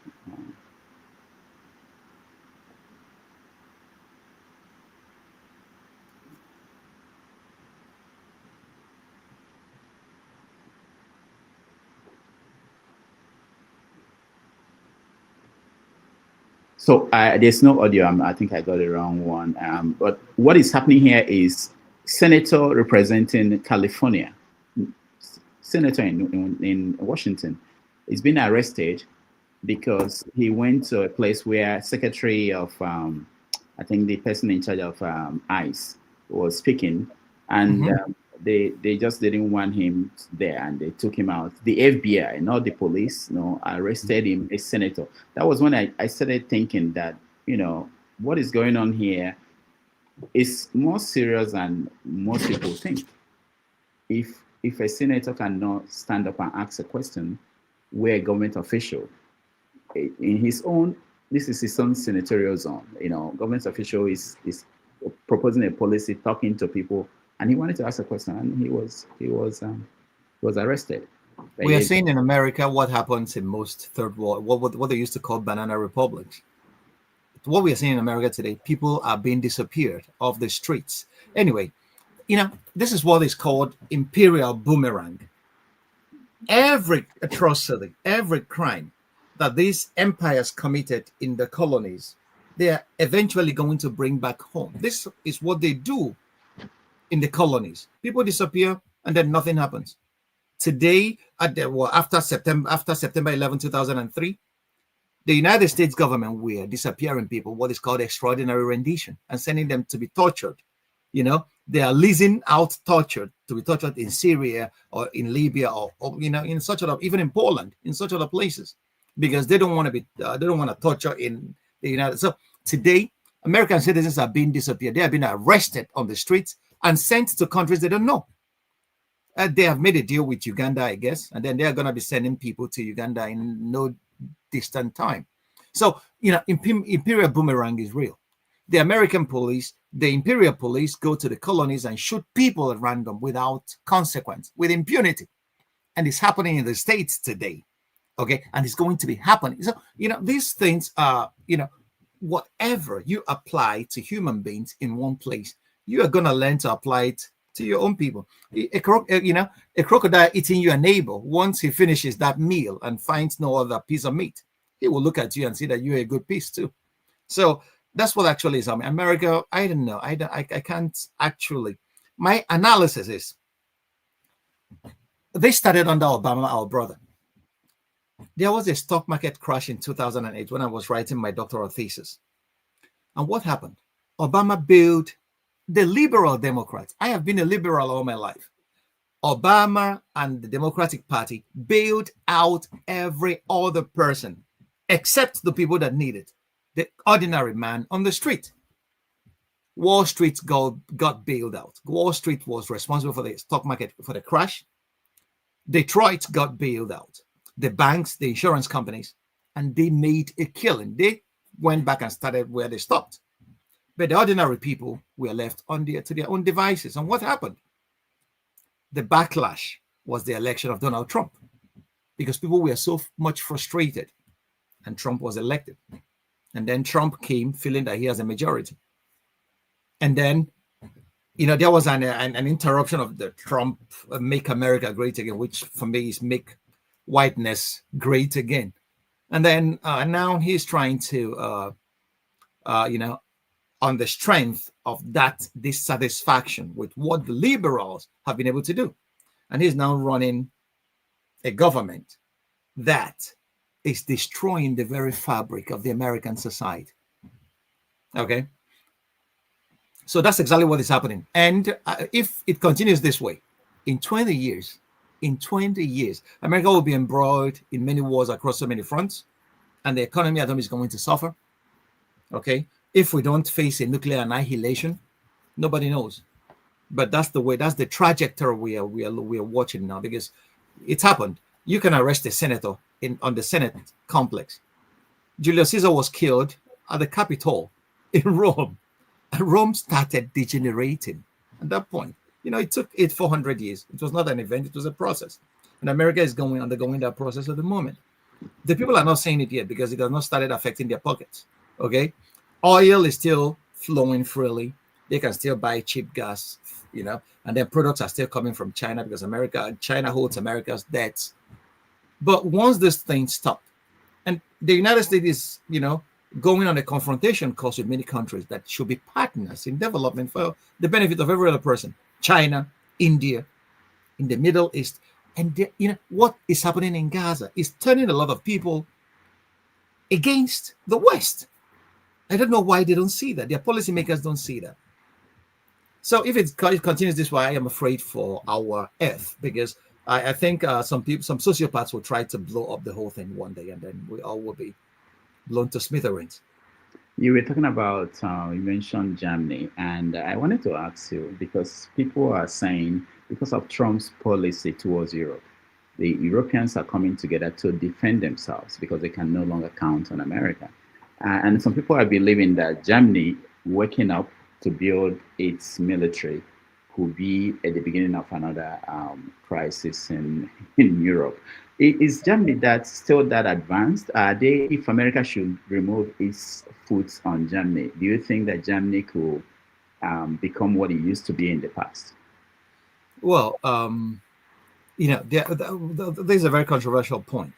So there's no audio. I think I got the wrong one. But what is happening here is senator representing California, senator in Washington, is being arrested because he went to a place where secretary of, I think the person in charge of ICE was speaking, and they just didn't want him there, and they took him out. The FBI, not the police, arrested him, a senator. That was when I started thinking that, what is going on here is more serious than most people think. If a senator cannot stand up and ask a question, where a government official, in his own, this is his own senatorial zone, government official is proposing a policy, talking to people, and he wanted to ask a question, and he was arrested. We are seeing in America what happens in most third world, what they used to call banana republics. What we are seeing in America today, people are being disappeared off the streets. Anyway, this is what is called imperial boomerang. Every atrocity, every crime that these empires committed in the colonies, they are eventually going to bring back home. This is what they do in the colonies. People disappear and then nothing happens. Today, after September 11, 2003, the United States government were disappearing people, what is called extraordinary rendition, and sending them to be tortured. They are leasing out to be tortured in Syria or in Libya or in such other, even in Poland, in such other places, because they don't want to torture in the United States. So today, American citizens are being disappeared. They are being arrested on the streets and sent to countries they don't know. They have made a deal with Uganda, I guess, and then they are going to be sending people to Uganda in no distant time. So, imperial boomerang is real. The American police, the imperial police, go to the colonies and shoot people at random without consequence, with impunity. And it's happening in the States today. Okay. And it's going to be happening. So, these things are, whatever you apply to human beings in one place, you are going to learn to apply it to your own people. A crocodile eating your neighbor, once he finishes that meal and finds no other piece of meat, he will look at you and see that you're a good piece too. So that's what actually is. America, I don't know. I can't actually. My analysis is, they started under Obama, our brother. There was a stock market crash in 2008 when I was writing my doctoral thesis. And what happened? Obama bailed the liberal Democrats. I have been a liberal all my life. Obama and the Democratic Party bailed out every other person except the people that need it. The ordinary man on the street. Wall Street got bailed out. Wall Street was responsible for the stock market, for the crash. Detroit got bailed out. The banks, the insurance companies, and they made a killing. They went back and started where they stopped. But the ordinary people were left to their own devices. And what happened? The backlash was the election of Donald Trump, because people were so much frustrated, and Trump was elected. And then Trump came feeling that he has a majority. And then, there was an interruption of the Trump Make America Great Again, which for me is make whiteness great again. And then now he's trying to, on the strength of that dissatisfaction with what the liberals have been able to do. And he's now running a government that is destroying the very fabric of the American society. Okay? So that's exactly what is happening. And if it continues this way, in 20 years, America will be embroiled in many wars across so many fronts, and the economy at home is going to suffer. Okay? If we don't face a nuclear annihilation, nobody knows. But that's the way, that's the trajectory we are watching now, because it's happened. You can arrest a senator on the Senate complex. Julius Caesar was killed at the Capitol in Rome. And Rome started degenerating at that point. It took 400 years. It was not an event, it was a process. And America is undergoing that process at the moment. The people are not saying it yet because it has not started affecting their pockets. Okay? Oil is still flowing freely. They can still buy cheap gas, and their products are still coming from China because China holds America's debts. But once this thing stopped, and the United States is, going on a confrontation course with many countries that should be partners in development for the benefit of every other person. China, India, in the Middle East. And what is happening in Gaza is turning a lot of people against the West. I don't know why they don't see that. Their policymakers don't see that. So if it continues this way, I am afraid for our Earth, because I think some sociopaths will try to blow up the whole thing one day, and then we all will be blown to smithereens. You were talking about, you mentioned Germany, and I wanted to ask you, because people are saying, because of Trump's policy towards Europe, the Europeans are coming together to defend themselves because they can no longer count on America. And some people are believing that Germany waking up to build its military could be at the beginning of another crisis in Europe. Is Germany still that advanced? If America should remove its foot on Germany, do you think that Germany could become what it used to be in the past? Well, there's a very controversial point.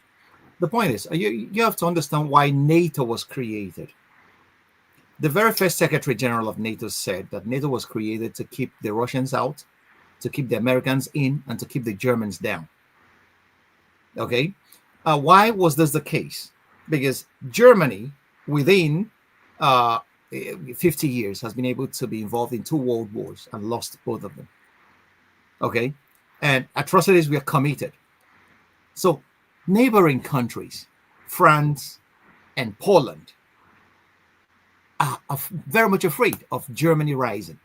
The point is, you have to understand why NATO was created. The very first Secretary General of NATO said that NATO was created to keep the Russians out, to keep the Americans in, and to keep the Germans down. Okay? Why was this the case? Because Germany, within 50 years, has been able to be involved in 2 world wars and lost both of them. Okay? And atrocities were committed. So, neighboring countries, France and Poland, are very much afraid of Germany rising.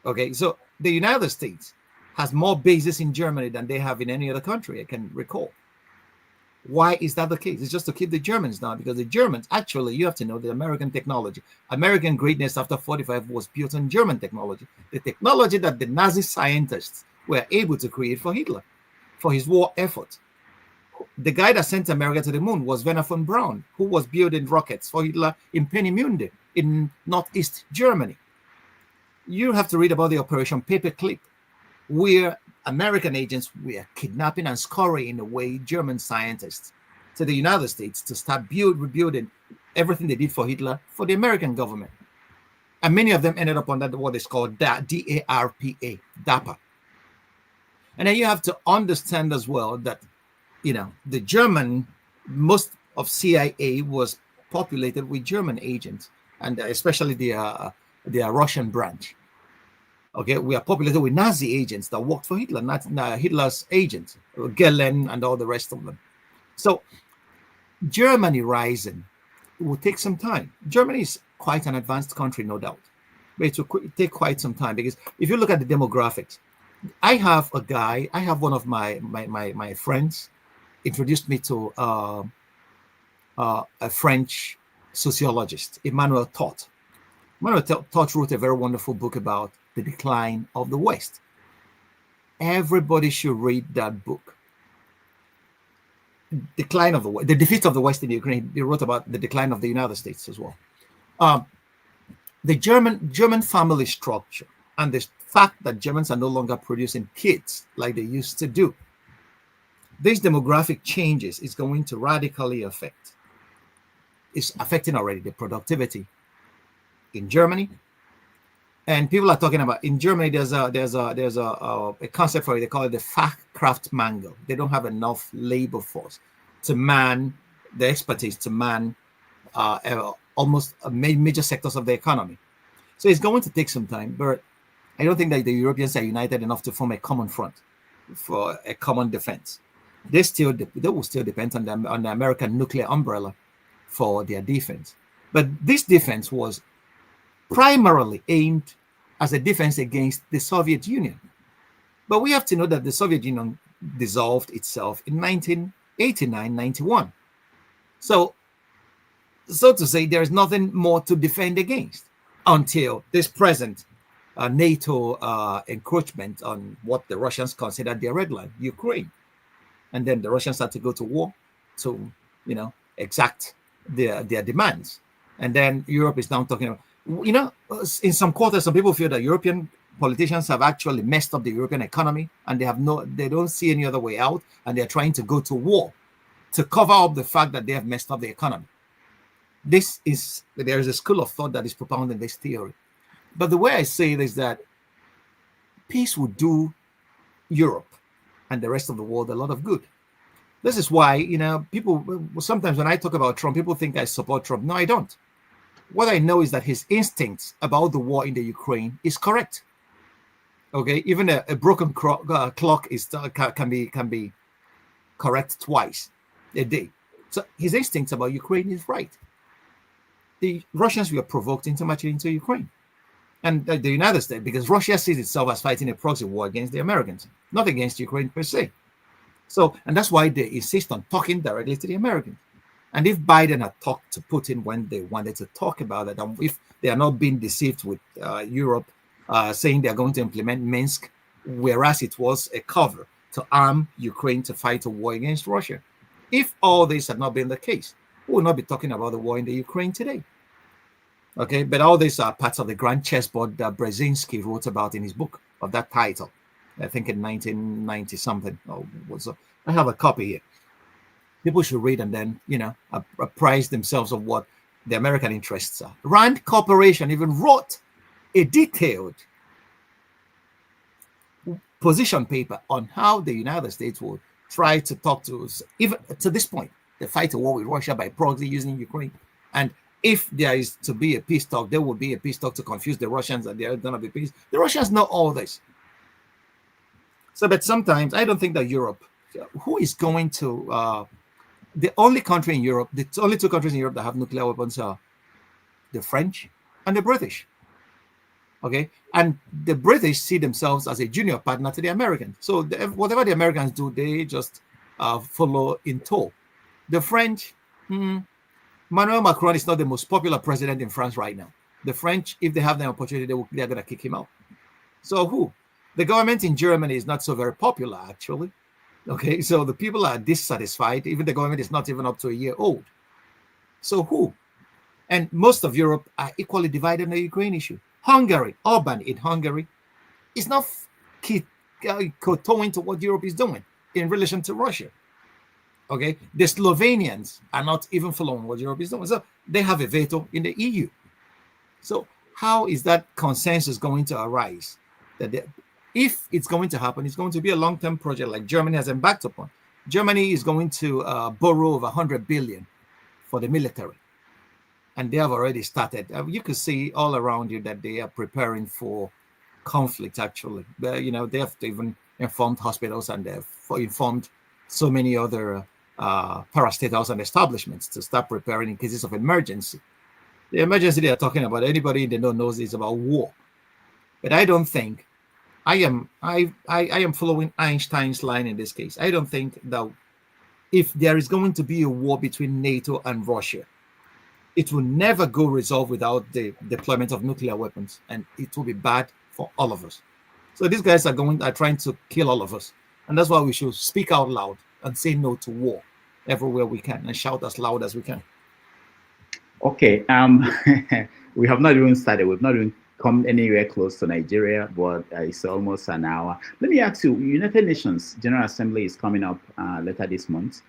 Okay, so the United States has more bases in Germany than they have in any other country I can recall. Why is that the case? It's just to keep the Germans down, because the Germans, actually, you have to know the American technology. American greatness after 45 was built on German technology. The technology that the Nazi scientists were able to create for Hitler, for his war effort. The guy that sent America to the moon was Werner von Braun, who was building rockets for Hitler in Peenemünde in northeast Germany. You have to read about the Operation Paperclip, where American agents were kidnapping and scurrying away German scientists to the United States to start rebuilding everything they did for Hitler for the American government. And many of them ended up under what is called DARPA, DAPA. And then you have to understand as well that the German, most of CIA was populated with German agents, and especially the Russian branch. Okay, we are populated with Nazi agents that worked for Hitler, not Hitler's agents, Gehlen and all the rest of them. So Germany rising will take some time. Germany is quite an advanced country, no doubt, but it will take quite some time, because if you look at the demographics, I have one of my friends introduced me to a French sociologist, Emmanuel Todt. Emmanuel Todt wrote a very wonderful book about the decline of the West. Everybody should read that book. Decline of the West, the defeat of the West in the Ukraine. He wrote about the decline of the United States as well. The German family structure and the fact that Germans are no longer producing kids like they used to do. These demographic changes is going to radically affect. It's affecting already the productivity in Germany. And people are talking about, in Germany, there's a concept for it. They call it the Fachkraftmangel. They don't have enough labor force. to man, the expertise to man almost major sectors of the economy. So it's going to take some time, but I don't think that the Europeans are united enough to form a common front for a common defense. They will still depend on the American nuclear umbrella for their defense. But this defense was primarily aimed as a defense against the Soviet Union. But we have to know that the Soviet Union dissolved itself in 1989-91. So to say, there is nothing more to defend against until this present NATO encroachment on what the Russians considered their red line, Ukraine. And then the Russians had to go to war to, exact their demands. And then Europe is now talking about, in some quarters, some people feel that European politicians have actually messed up the European economy, and they don't see any other way out, and they're trying to go to war to cover up the fact that they have messed up the economy. There is a school of thought that is propounding this theory. But the way I say it is that peace would do Europe and the rest of the world a lot of good. This is why, people, sometimes when I talk about Trump, people think I support Trump. No, I don't. What I know is that his instincts about the war in the Ukraine is correct. Okay, even a broken clock can be correct twice a day. So his instincts about Ukraine is right. The Russians were provoked into marching into Ukraine. And the United States, because Russia sees itself as fighting a proxy war against the Americans, not against Ukraine per se. So, and that's why they insist on talking directly to the Americans. And if Biden had talked to Putin when they wanted to talk about it, and if they are not being deceived with Europe saying they are going to implement Minsk, whereas it was a cover to arm Ukraine to fight a war against Russia. If all this had not been the case, we would not be talking about the war in the Ukraine today. Okay, but all these are parts of the grand chessboard that Brzezinski wrote about in his book of that title, I think in 1990 something. I have a copy here. People should read and then, apprise themselves of what the American interests are. Rand Corporation even wrote a detailed position paper on how the United States would try to talk to us, even to this point, they fight a war with Russia by proxy using Ukraine. And if there is to be a peace talk, there will be a peace talk to confuse the Russians that there are going to be peace. The Russians know all this. So, but sometimes I don't think that Europe, who is going to, the only country in Europe, the only two countries in Europe that have nuclear weapons are the French and the British. Okay, and the British see themselves as a junior partner to the Americans. So whatever the Americans do, they just follow in tow. The French, Emmanuel Macron is not the most popular president in France right now. The French, if they have the opportunity, they're going to kick him out. So who? The government in Germany is not so very popular, actually. Okay, so the people are dissatisfied. Even the government is not even up to a year old. So who? And most of Europe are equally divided on the Ukraine issue. Hungary, Orban in Hungary, is not kowtowing to what Europe is doing in relation to Russia. Okay, the Slovenians are not even following what Europe is doing. So they have a veto in the EU. So how is that consensus going to arise? That if it's going to happen, it's going to be a long-term project like Germany has embarked upon. Germany is going to borrow over 100 billion for the military. And they have already started. You could see all around you that they are preparing for conflict, actually. They have even informed hospitals, and they've informed so many other parastatals and establishments to start preparing in cases of emergency. The emergency they are talking about, anybody in the know knows, is about war. But I don't think, I am following Einstein's line in this case. I don't think that if there is going to be a war between NATO and Russia, it will never go resolved without the deployment of nuclear weapons, and it will be bad for all of us. So these guys are trying to kill all of us, and that's why we should speak out loud and say no to war everywhere we can, and shout as loud as we can. Okay, we have not even started. We've not even come anywhere close to Nigeria, but it's almost an hour. Let me ask you: United Nations General Assembly is coming up later this month.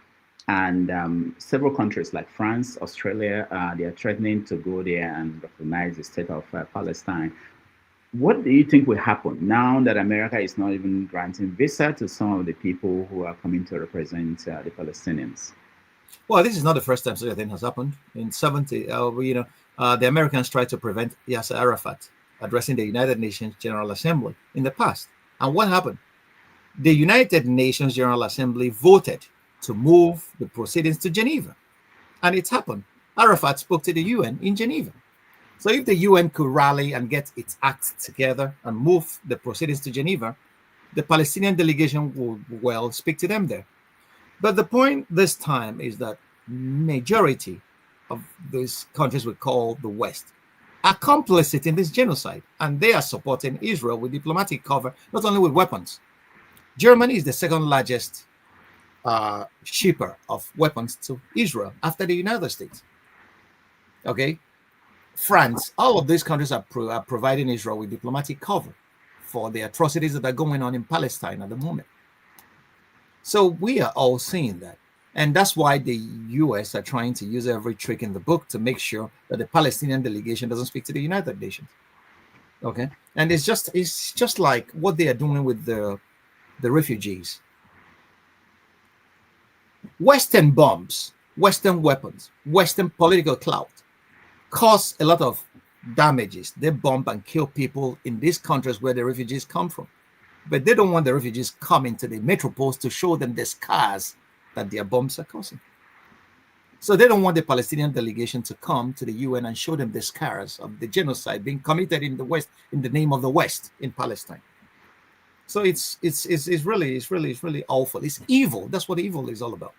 And several countries like France, Australia, they are threatening to go there and recognize the state of Palestine. What do you think will happen now that America is not even granting visa to some of the people who are coming to represent the Palestinians? Well, this is not the first time such a thing has happened. In 70, the Americans tried to prevent Yasser Arafat addressing the United Nations General Assembly in the past. And what happened? The United Nations General Assembly voted to move the proceedings to Geneva. And it happened. Arafat spoke to the UN in Geneva. So if the UN could rally and get its act together and move the proceedings to Geneva, the Palestinian delegation would, well, speak to them there. But the point this time is that majority of these countries we call the West are complicit in this genocide, and they are supporting Israel with diplomatic cover, not only with weapons. Germany is the second largest shipper of weapons to Israel after the United States. Okay, France, all of these countries are providing Israel with diplomatic cover for the atrocities that are going on in Palestine at the moment. So we are all seeing that. And that's why the US are trying to use every trick in the book to make sure that the Palestinian delegation doesn't speak to the United Nations. Okay. And it's just like what they are doing with the refugees. Western bombs, Western weapons, Western political clout cause a lot of damages. They bomb and kill people in these countries where the refugees come from. But they don't want the refugees coming to the metropoles to show them the scars that their bombs are causing. So they don't want the Palestinian delegation to come to the UN and show them the scars of the genocide being committed in the West, in the name of the West in Palestine. So it's really awful. It's evil. That's what evil is all about.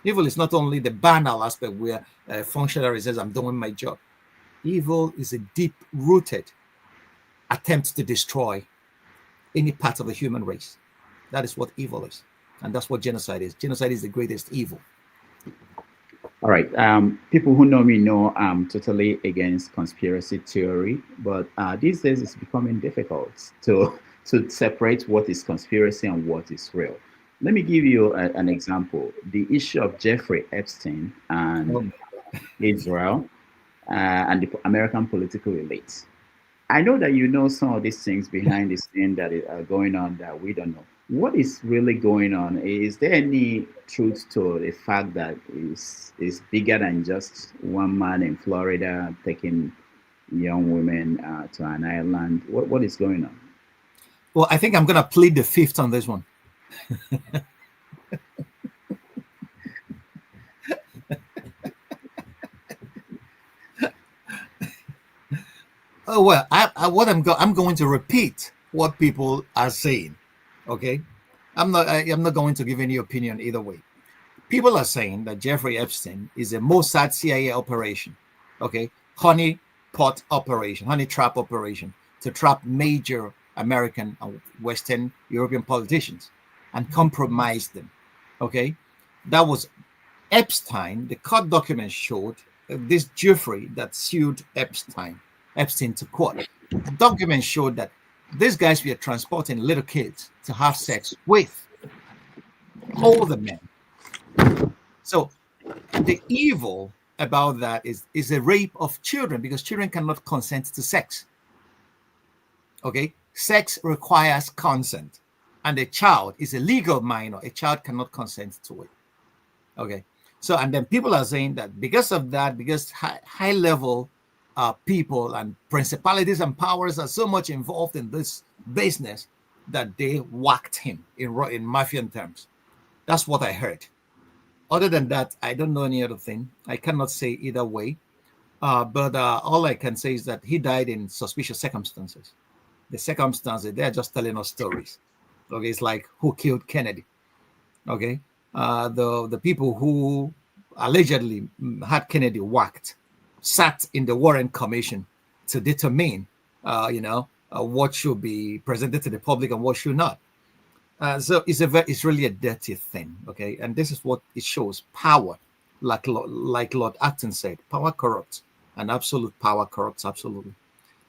Evil is not only the banal aspect where a functionary says, I'm doing my job. Evil is a deep-rooted attempt to destroy any part of the human race. That is what evil is. And that's what genocide is. Genocide is the greatest evil. All right. People who know me know I'm totally against conspiracy theory, but these days it's becoming difficult to separate what is conspiracy and what is real. Let me give you an example. The issue of Jeffrey Epstein and Israel and the American political elite. I know that you know some of these things behind the scene that are going on that we don't know. What is really going on? Is there any truth to the fact that it's bigger than just one man in Florida taking young women to an island? What is going on? Well, I think I'm going to plead the fifth on this one. Oh well, I'm going to repeat what people are saying. Okay, I'm not going to give any opinion either way. People are saying that Jeffrey Epstein is a Mossad CIA operation. Okay, honey pot operation, honey trap operation to trap major American and Western European politicians and compromise them. Okay, that was Epstein. The court documents showed this Jeffrey that sued Epstein to court. The documents showed that these guys were transporting little kids to have sex with older men. So the evil about that is a rape of children because children cannot consent to sex. Okay, sex requires consent, and a child is a legal minor. A child cannot consent to it. Okay, so and then people are saying that because of that, because high level people and principalities and powers are so much involved in this business that they whacked him in mafian terms. That's what I heard. Other than that, I don't know any other thing. I cannot say either way. But all I can say is that he died in suspicious circumstances. The circumstances, they're just telling us stories. Okay, it's like who killed Kennedy. Okay, the people who allegedly had Kennedy whacked sat in the Warren Commission to determine, what should be presented to the public and what should not. So it's really a dirty thing, okay? And this is what it shows: power, like Lord Acton said, power corrupts, and absolute power corrupts absolutely.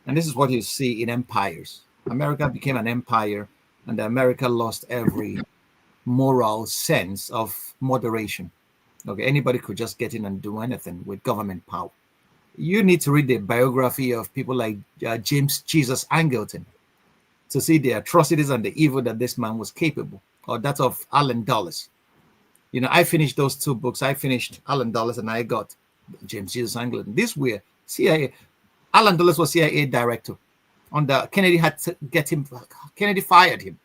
And this is what you see in empires. America became an empire, and America lost every moral sense of moderation. Okay, anybody could just get in and do anything with government power. You need to read the biography of people like James Jesus Angleton to see the atrocities and the evil that this man was capable, or that of Allen Dulles. I finished those 2 books. I finished Alan Dulles and I got James Jesus Anglin. These were CIA. Alan Dulles was CIA director. Kennedy had to get him. Kennedy fired him,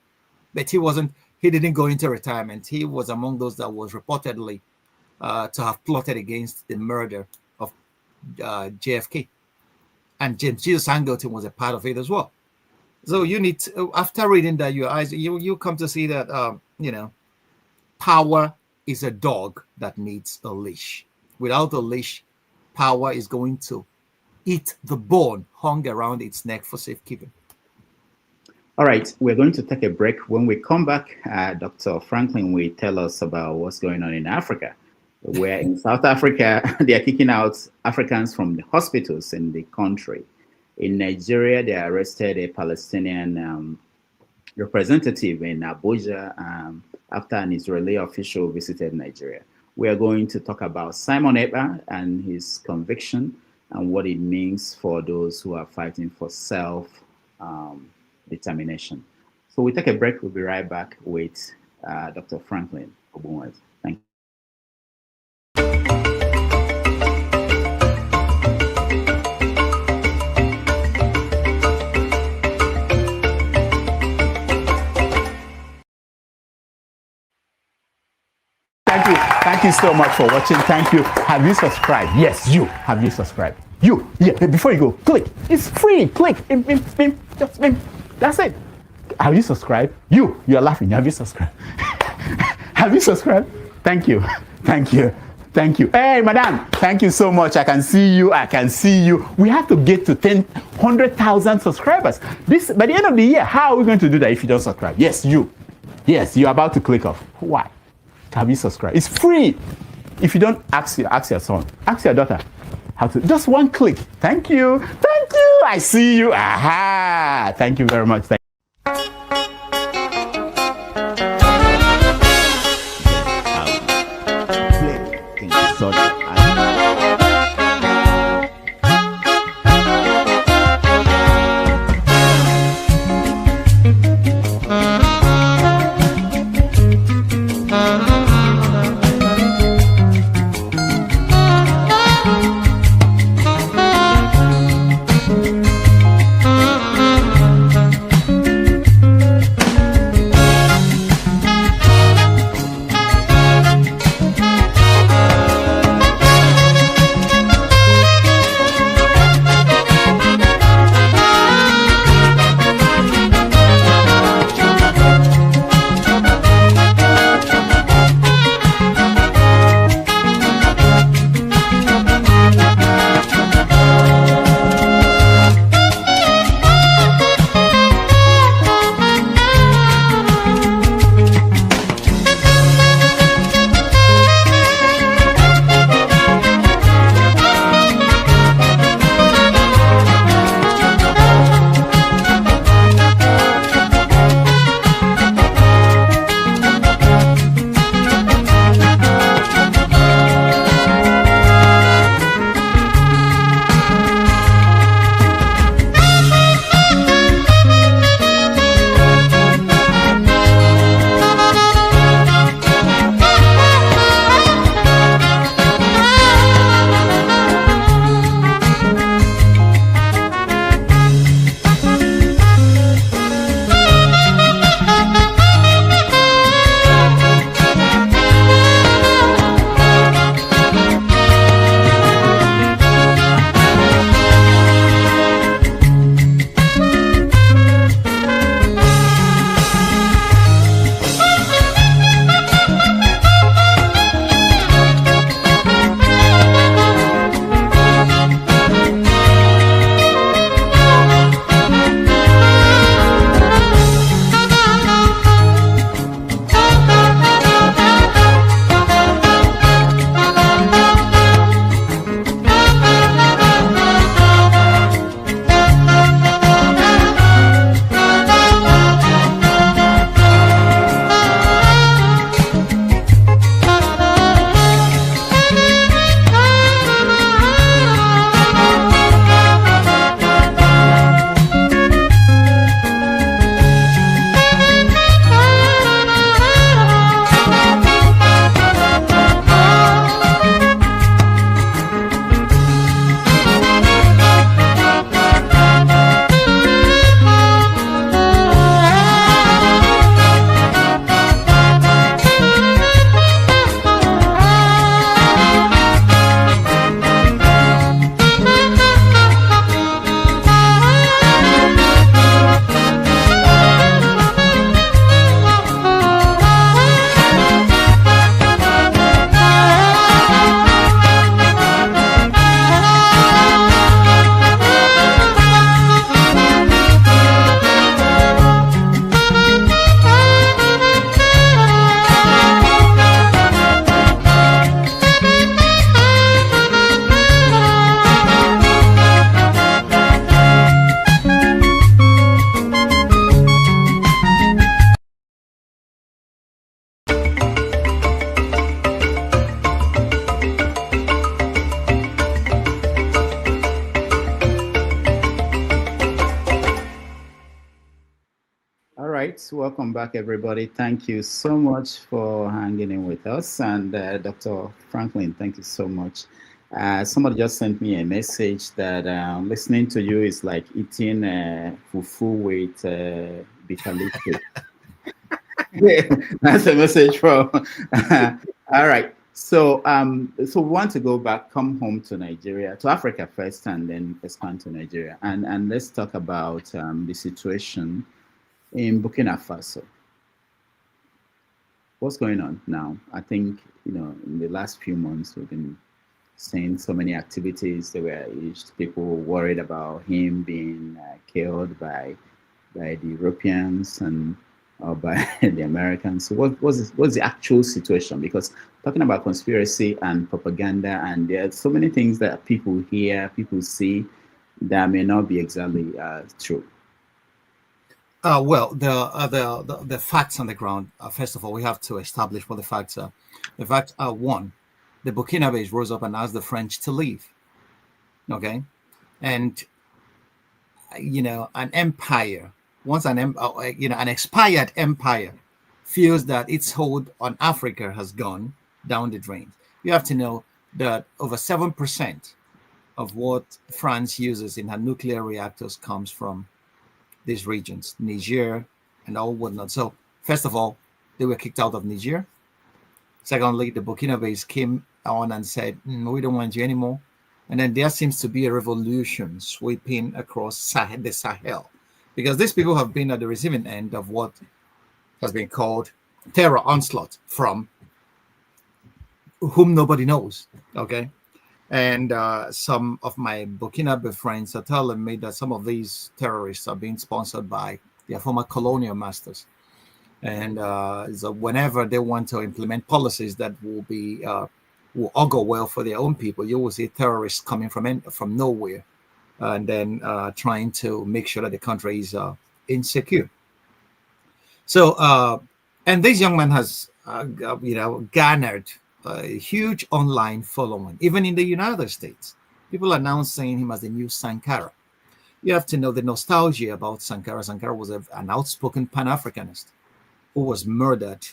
but he didn't go into retirement. He was among those that was reportedly to have plotted against the murder of JFK. And James Jesus Angleton was a part of it as well. So you need to, after reading that, you come to see that power is a dog that needs a leash. Without a leash, power is going to eat the bone hung around its neck for safekeeping. All right, we're going to take a break. When we come back, Dr. Franklyne will tell us about what's going on in Africa. Where in South Africa, they are kicking out Africans from the hospitals in the country. In Nigeria, they arrested a Palestinian representative in Abuja after an Israeli official visited Nigeria. We are going to talk about Simon Ekpa and his conviction and what it means for those who are fighting for self-determination. So we take a break. We'll be right back with Dr. Franklyne Ogbunwezeh. Thank you. Thank you so much for watching. Thank you. Have you subscribed? Yes, you. Have you subscribed? You. Yeah, before you go, click. It's free. Click. Just that's it. Have you subscribed? You're laughing. Have you subscribed? Have you subscribed? Thank you. Thank you. Thank you. Hey, madam. Thank you so much. I can see you. We have to get to 100,000 subscribers. By the end of the year, how are we going to do that if you don't subscribe? Yes, you. Yes, you're about to click off. Why? Have you subscribed? It's free. If you don't, ask your son, ask your daughter how to. Just one click. Thank you. Thank you. I see you. Aha. Thank you very much. right, welcome back, everybody. Thank you so much for hanging in with us. And Dr. Franklyne, thank you so much. Somebody just sent me a message that listening to you is like eating fufu with bitter leaf. That's a message from. All right. So, so we want to go back, come home to Nigeria, to Africa first, and then expand to Nigeria. And let's talk about the situation in Burkina Faso. What's going on now? I think, in the last few months, we've been seeing so many activities. There were people worried about him being killed by the Europeans and by the Americans. So what's the actual situation? Because talking about conspiracy and propaganda, and there are so many things that people hear, people see, that may not be exactly true. Well, the facts on the ground. First of all, we have to establish what the facts are. The facts are: one, the Burkinabes rose up and asked the French to leave. Okay, and an empire, once an expired empire, feels that its hold on Africa has gone down the drain. You have to know that over 7% of what France uses in her nuclear reactors comes from these regions, Niger and all whatnot. So first of all, they were kicked out of Niger. Secondly, the Burkinabes came on and said, we don't want you anymore. And then there seems to be a revolution sweeping across the Sahel, because these people have been at the receiving end of what has been called terror onslaught from whom nobody knows. Okay. And some of my Burkina friends are telling me that some of these terrorists are being sponsored by their former colonial masters. And so whenever they want to implement policies that will augur well for their own people, you will see terrorists coming from nowhere and then trying to make sure that the country is insecure. So, and this young man has, garnered a huge online following, even in the United States. People are now saying him as the new Sankara. You have to know the nostalgia about Sankara. Sankara was an outspoken Pan-Africanist who was murdered,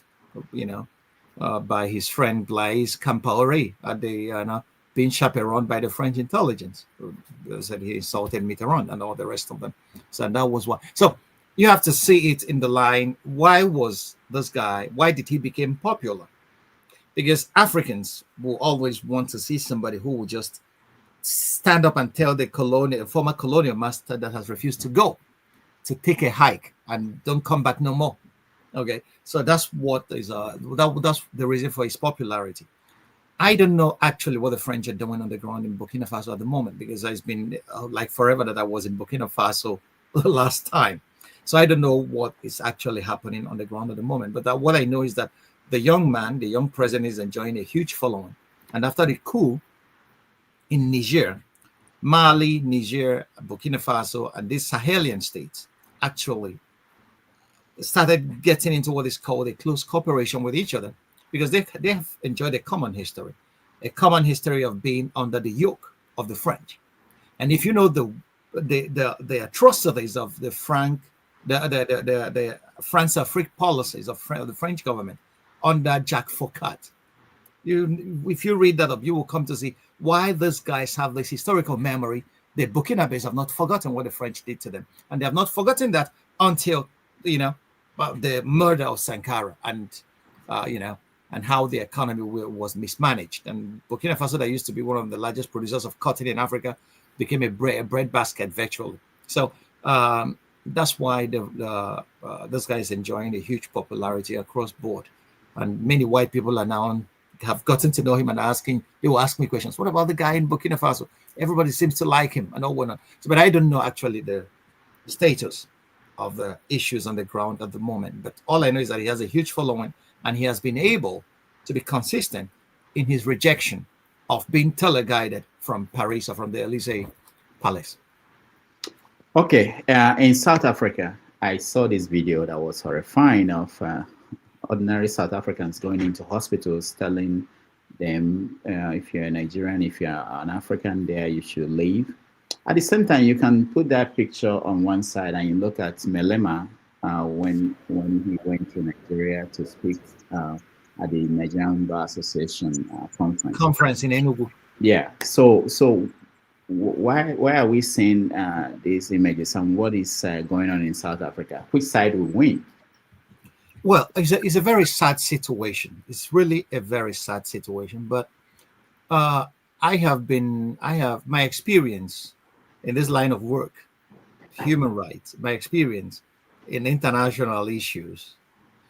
by his friend Blaise Compaoré at the being chaperoned by the French intelligence. Who said he insulted Mitterrand and all the rest of them. So that was why. So you have to see it in the line. Why did he become popular? Because Africans will always want to see somebody who will just stand up and tell the former colonial master that has refused to go, to take a hike and don't come back no more. Okay, so that's what is that's the reason for his popularity. I don't know actually what the French are doing on the ground in Burkina Faso at the moment, because it's been like forever that I was in Burkina Faso the last time. So I don't know what is actually happening on the ground at the moment. But what I know is that the young president is enjoying a huge following. And after the coup in Niger, Mali, Niger, Burkina Faso, and these Sahelian states actually started getting into what is called a close cooperation with each other, because they have enjoyed a common history of being under the yoke of the French. And if you know the atrocities of the France-Afrique policies of the French government under Jacques Foucault, if you read that up, you will come to see why these guys have this historical memory. The Burkinabes have not forgotten what the French did to them, and they have not forgotten that until the murder of Sankara and and how the economy was mismanaged. And Burkina Faso, that used to be one of the largest producers of cotton in Africa, became a bread basket virtually. So that's why this guy is enjoying a huge popularity across board. And many white people are now have gotten to know him and they will ask me questions. What about the guy in Burkina Faso? Everybody seems to like him and all whatnot. So, but I don't know actually the status of the issues on the ground at the moment. But all I know is that he has a huge following, and he has been able to be consistent in his rejection of being teleguided from Paris or from the Elysee Palace. Okay, in South Africa, I saw this video that was horrifying of ordinary South Africans going into hospitals telling them, if you're a Nigerian, if you're an African there, you should leave. At the same time, you can put that picture on one side and you look at Malema when he went to Nigeria to speak at the Nigerian Bar Association conference in Enugu. Yeah. So why are we seeing these images, and what is going on in South Africa? Which side will win? Well, it's a very sad situation. It's really a very sad situation. But I have my experience in this line of work, human rights, my experience in international issues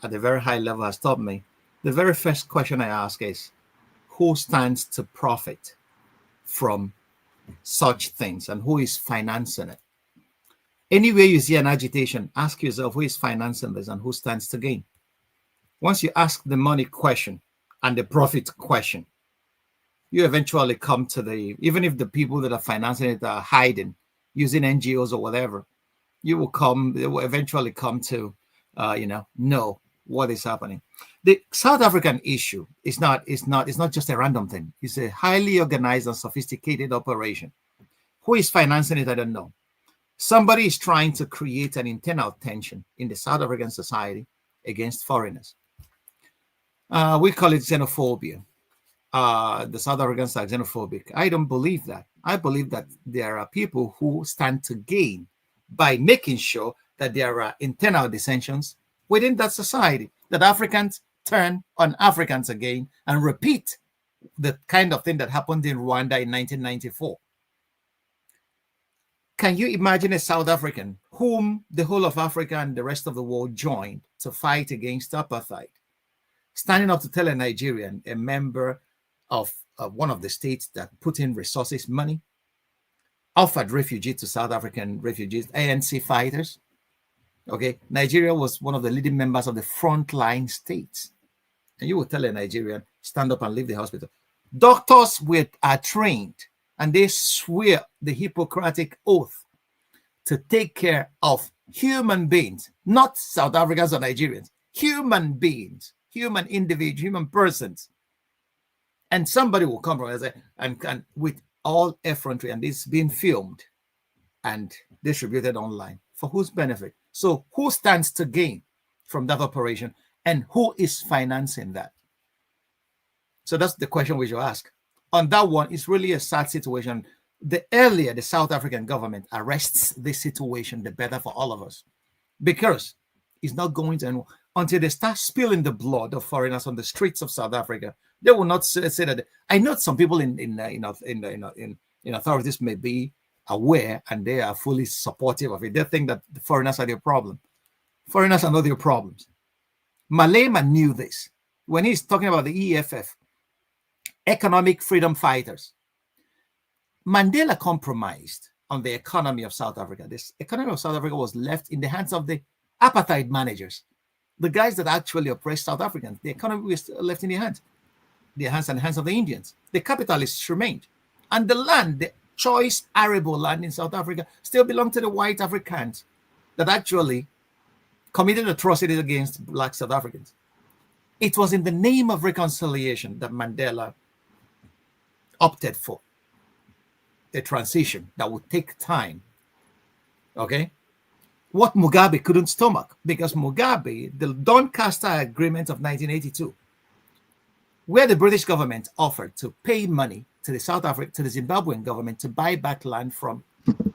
at a very high level has taught me the very first question I ask is, who stands to profit from such things and who is financing it? Anywhere you see an agitation, ask yourself who is financing this and who stands to gain. Once you ask the money question and the profit question, you eventually come to even if the people that are financing it are hiding, using NGOs or whatever, they will eventually come to, know what is happening. The South African issue is not just a random thing. It's a highly organized and sophisticated operation. Who is financing it? I don't know. Somebody is trying to create an internal tension in the South African society against foreigners. We call it xenophobia. The South Africans are xenophobic. I don't believe that. I believe that there are people who stand to gain by making sure that there are internal dissensions within that society, that Africans turn on Africans again and repeat the kind of thing that happened in Rwanda in 1994. Can you imagine a South African whom the whole of Africa and the rest of the world joined to fight against apartheid, standing up to tell a Nigerian, a member of one of the states that put in resources, money, offered refugee to South African refugees, ANC fighters? Okay, Nigeria was one of the leading members of the Franklyne states. And you will tell a Nigerian, stand up and leave the hospital. Doctors are trained and they swear the Hippocratic oath to take care of human beings, not South Africans or Nigerians, human beings, human individuals, human persons. And somebody will come and with all effrontery, and it's being filmed and distributed online. For whose benefit? So who stands to gain from that operation, and who is financing that? So that's the question we should ask. On that one, it's really a sad situation. The earlier the South African government arrests this situation, the better for all of us, because it's not going to end until they start spilling the blood of foreigners on the streets of South Africa. They will not say that. I know some people in authorities may be aware and they are fully supportive of it. They think that the foreigners are their problem. Foreigners are not their problems. Malema knew this when he's talking about the EFF, economic freedom fighters. Mandela compromised on the economy of South Africa. This economy of South Africa was left in the hands of the apartheid managers, the guys that actually oppressed South Africans. The economy was left in their hands and the hands of the Indians. The capitalists remained. And the land, the choice arable land in South Africa, still belonged to the white Africans that actually committed atrocities against black South Africans. It was in the name of reconciliation that Mandela opted for a transition that would take time. Okay? What Mugabe couldn't stomach, because Mugabe, the Doncaster Agreement of 1982, where the British government offered to pay money to the Zimbabwean government to buy back land from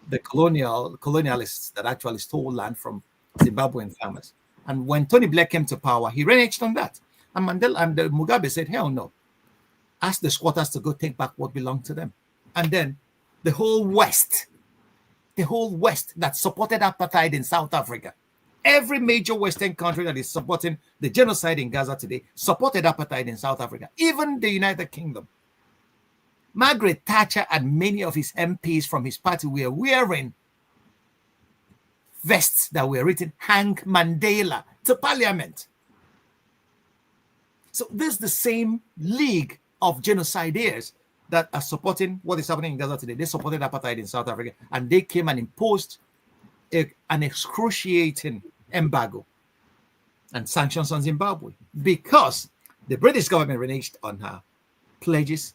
the colonialists that actually stole land from Zimbabwean farmers. And when Tony Blair came to power, he reneged on that. And Mugabe said, hell no. Ask the squatters to go take back what belonged to them. And then the whole West that supported apartheid in South Africa, every major Western country that is supporting the genocide in Gaza today supported apartheid in South Africa, even the United Kingdom. Margaret Thatcher and many of his MPs from his party were wearing vests that were written "Hang Mandela" to Parliament. So this is the same league of genocidaires that are supporting what is happening in Gaza today. They supported apartheid in South Africa, and they came and imposed an excruciating embargo and sanctions on Zimbabwe because the British government reneged on her pledges.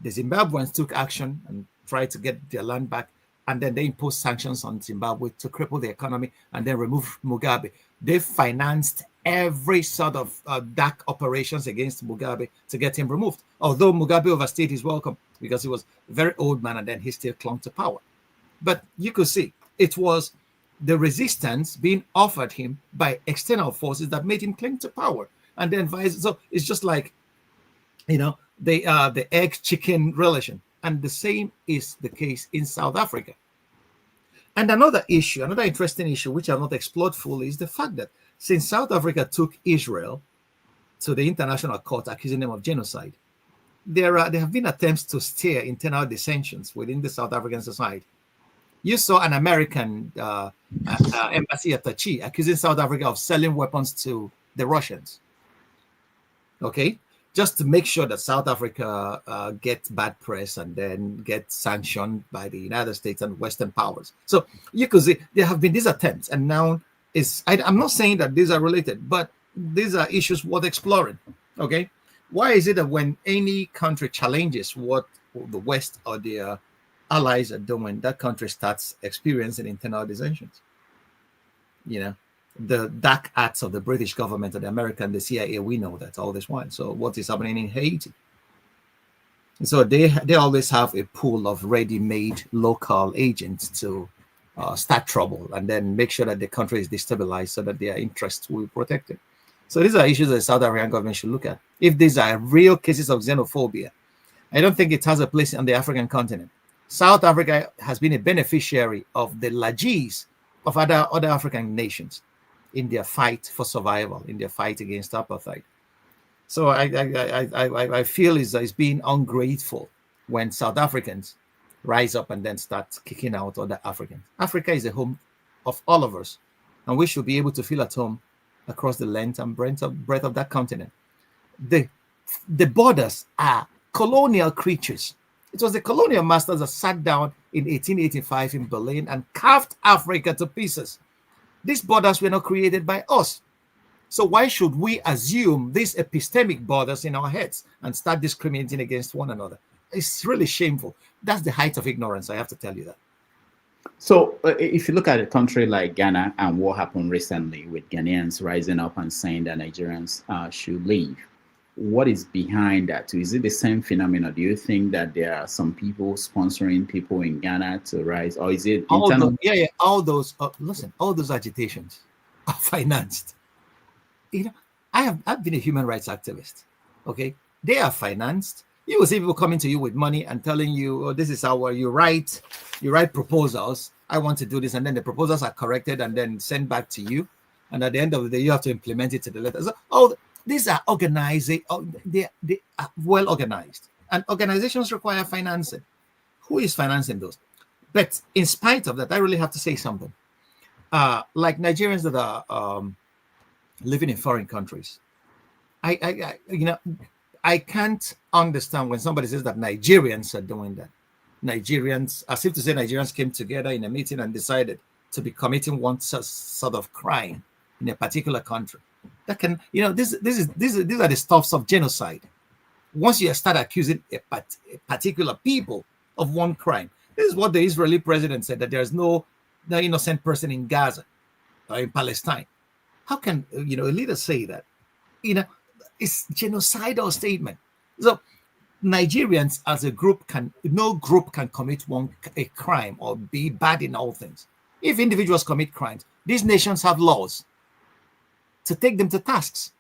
The Zimbabweans took action and tried to get their land back. and then they imposed sanctions on Zimbabwe to cripple the economy and then remove Mugabe. They financed every sort of dark operations against Mugabe to get him removed. Although Mugabe overstayed his welcome because he was a very old man and then he still clung to power. But you could see it was the resistance being offered him by external forces that made him cling to power. And then vice. So it's just like, the egg-chicken relation. And the same is the case in South Africa. And another interesting issue, which I've not explored fully, is the fact that since South Africa took Israel to the International Court accusing them of genocide, there have been attempts to steer internal dissensions within the South African society. You saw an American embassy at Tachi accusing South Africa of selling weapons to the Russians. Okay? Just to make sure that South Africa gets bad press and then gets sanctioned by the United States and Western powers. So you could see there have been these attempts, and now I'm not saying that these are related, but these are issues worth exploring. Okay, why is it that when any country challenges what the West or their allies are doing, that country starts experiencing internal dissensions? The dark acts of the British government and the American, the CIA, we know that all this while. So what is happening in Haiti? So they always have a pool of ready-made local agents to start trouble and then make sure that the country is destabilized so that their interests will be protected. So these are issues that the South African government should look at. If these are real cases of xenophobia, I don't think it has a place on the African continent. South Africa has been a beneficiary of the lages of other African nations in their fight for survival, in their fight against apartheid. So I feel it's being ungrateful when South Africans rise up and then start kicking out other Africans. Africa is a home of all of us, and we should be able to feel at home across the length and breadth of that continent. The borders are colonial creatures. It was the colonial masters that sat down in 1885 in Berlin and carved Africa to pieces. These borders were not created by us. So why should we assume these epistemic borders in our heads and start discriminating against one another? It's really shameful. That's the height of ignorance, I have to tell you that. So if you look at a country like Ghana and what happened recently with Ghanaians rising up and saying that Nigerians should leave, what is behind that? Is it the same phenomenon? Do you think that there are some people sponsoring people in Ghana to rise, or is it internal? All those agitations are financed. I've been a human rights activist. Okay, they are financed. You will see people coming to you with money and telling you, "Oh, this is how you write proposals. I want to do this," and then the proposals are corrected and then sent back to you. And at the end of the day, you have to implement it to the letter. So, these are organized. They are well organized, and organizations require financing. Who is financing those? But in spite of that, I really have to say something. Like Nigerians that are living in foreign countries, I can't understand when somebody says that Nigerians are doing that. Nigerians, as if to say Nigerians came together in a meeting and decided to be committing one sort of crime in a particular country. That can, these are the stuffs of genocide. Once you start accusing a particular people of one crime, this is what the Israeli president said, that there is no innocent person in Gaza or in Palestine. How can a leader say that? It's genocidal statement. So Nigerians as a group no group can commit a crime or be bad in all things. If individuals commit crimes, these nations have laws to take them to tasks.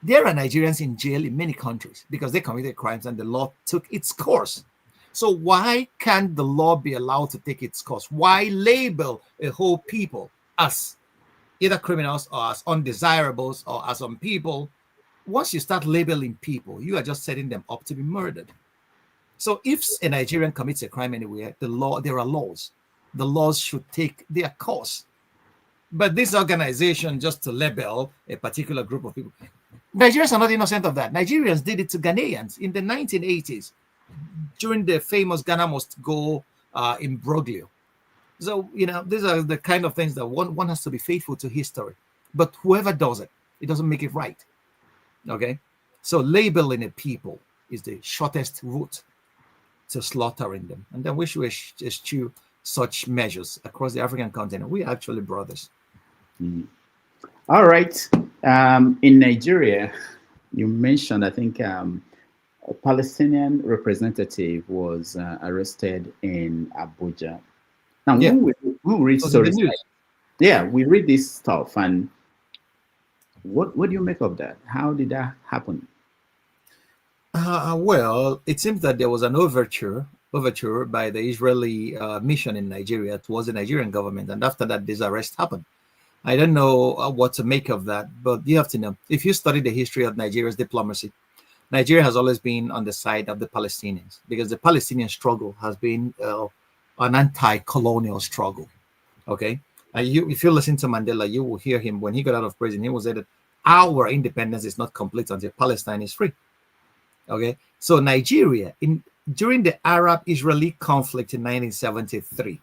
There are Nigerians in jail in many countries because they committed crimes and the law took its course. So why can't the law be allowed to take its course? Why label a whole people as either criminals or as undesirables or as people? Once you start labeling people, you are just setting them up to be murdered. So if a Nigerian commits a crime anywhere, there are laws. The laws should take their course. But this organization, just to label a particular group of people, Nigerians are not innocent of that. Nigerians did it to Ghanaians in the 1980s during the famous Ghana Must Go imbroglio. So, these are the kind of things that one has to be faithful to history. But whoever does it, it doesn't make it right. Okay? So labeling a people is the shortest route to slaughtering them. And then we should eschew such measures across the African continent. We are actually brothers. All right. In Nigeria, you mentioned, I think, a Palestinian representative was arrested in Abuja. Now, we read stories like, we read this stuff, and what do you make of that? How did that happen? Well, it seems that there was an overture by the Israeli mission in Nigeria towards the Nigerian government, and after that, this arrest happened. I don't know what to make of that, but you have to know, if you study the history of Nigeria's diplomacy, Nigeria has always been on the side of the Palestinians, because the Palestinian struggle has been an anti-colonial struggle. Okay, if you listen to Mandela, you will hear him when he got out of prison. He will say that our independence is not complete until Palestine is free. Okay, so Nigeria, during the Arab-Israeli conflict in 1973,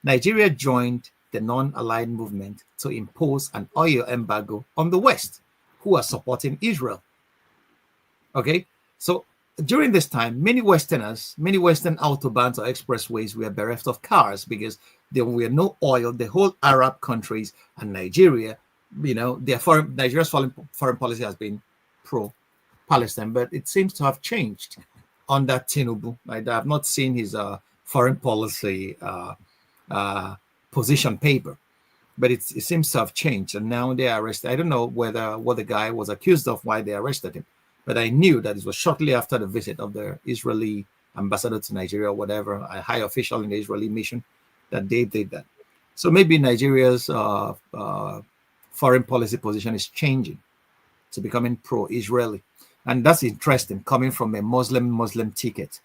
Nigeria joined the non-aligned movement to impose an oil embargo on the West, who are supporting Israel. Okay, so during this time, many Western autobahns or expressways were bereft of cars because there were no oil. The whole Arab countries and Nigeria, Nigeria's foreign policy has been pro-Palestine, but it seems to have changed under Tinubu. I have not seen his foreign policy position paper, but it seems to have changed, and now they are arrested. I don't know what the guy was accused of, why they arrested him, but I knew that it was shortly after the visit of the Israeli ambassador to Nigeria, or whatever, a high official in the Israeli mission, that they did that. So maybe Nigeria's foreign policy position is changing to becoming pro-Israeli, and that's interesting, coming from a Muslim ticket,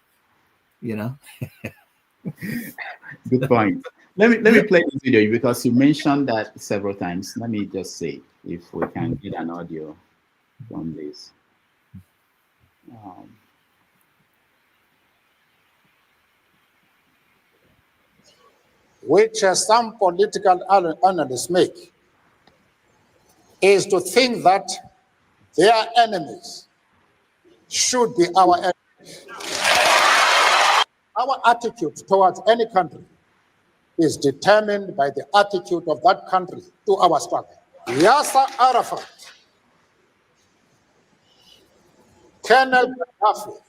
Good point. Let me play this video because you mentioned that several times. Let me just see if we can get an audio from this. Which some political analysts make is to think that their enemies should be our enemies. Our attitude towards any country is determined by the attitude of that country to our struggle. Yasser Arafat, Colonel Gaddafi,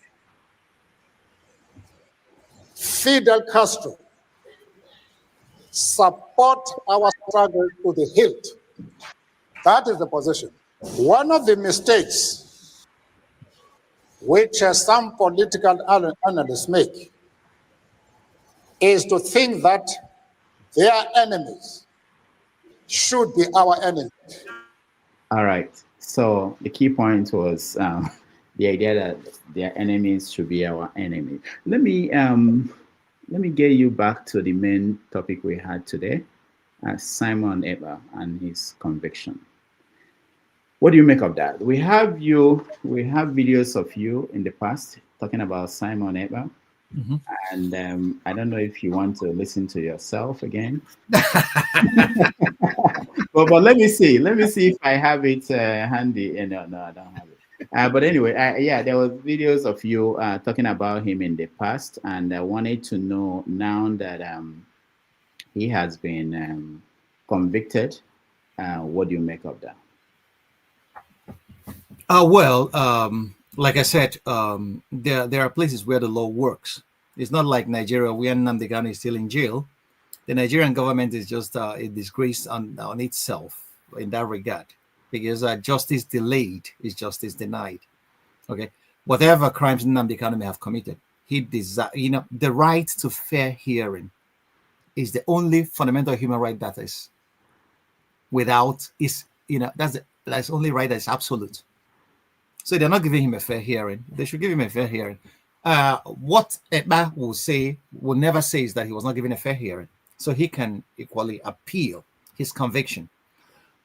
Fidel Castro support our struggle to the hilt. That is the position. One of the mistakes which some political analysts make is to think that their enemies should be our enemies. All right. So the key point was the idea that their enemies should be our enemy. Let me get you back to the main topic we had today, Simon Ekpa and his conviction. What do you make of that? We have videos of you in the past talking about Simon Ekpa. Mm-hmm. And I don't know if you want to listen to yourself again. but let me see if I have it handy. No, I don't have it. But anyway, there were videos of you talking about him in the past, and I wanted to know now that he has been convicted. What do you make of that? Like I said, there are places where the law works. It's not like Nigeria, where Nnamdi Kanu is still in jail. The Nigerian government is just a disgrace on itself in that regard, because justice delayed is justice denied. Okay, whatever crimes Nnamdi Kanu may have committed, the right to fair hearing is the only fundamental human right that is that's only right that is absolute. So they're not giving him a fair hearing. They should give him a fair hearing. What Ekpa will never say is that he was not given a fair hearing. So he can equally appeal his conviction.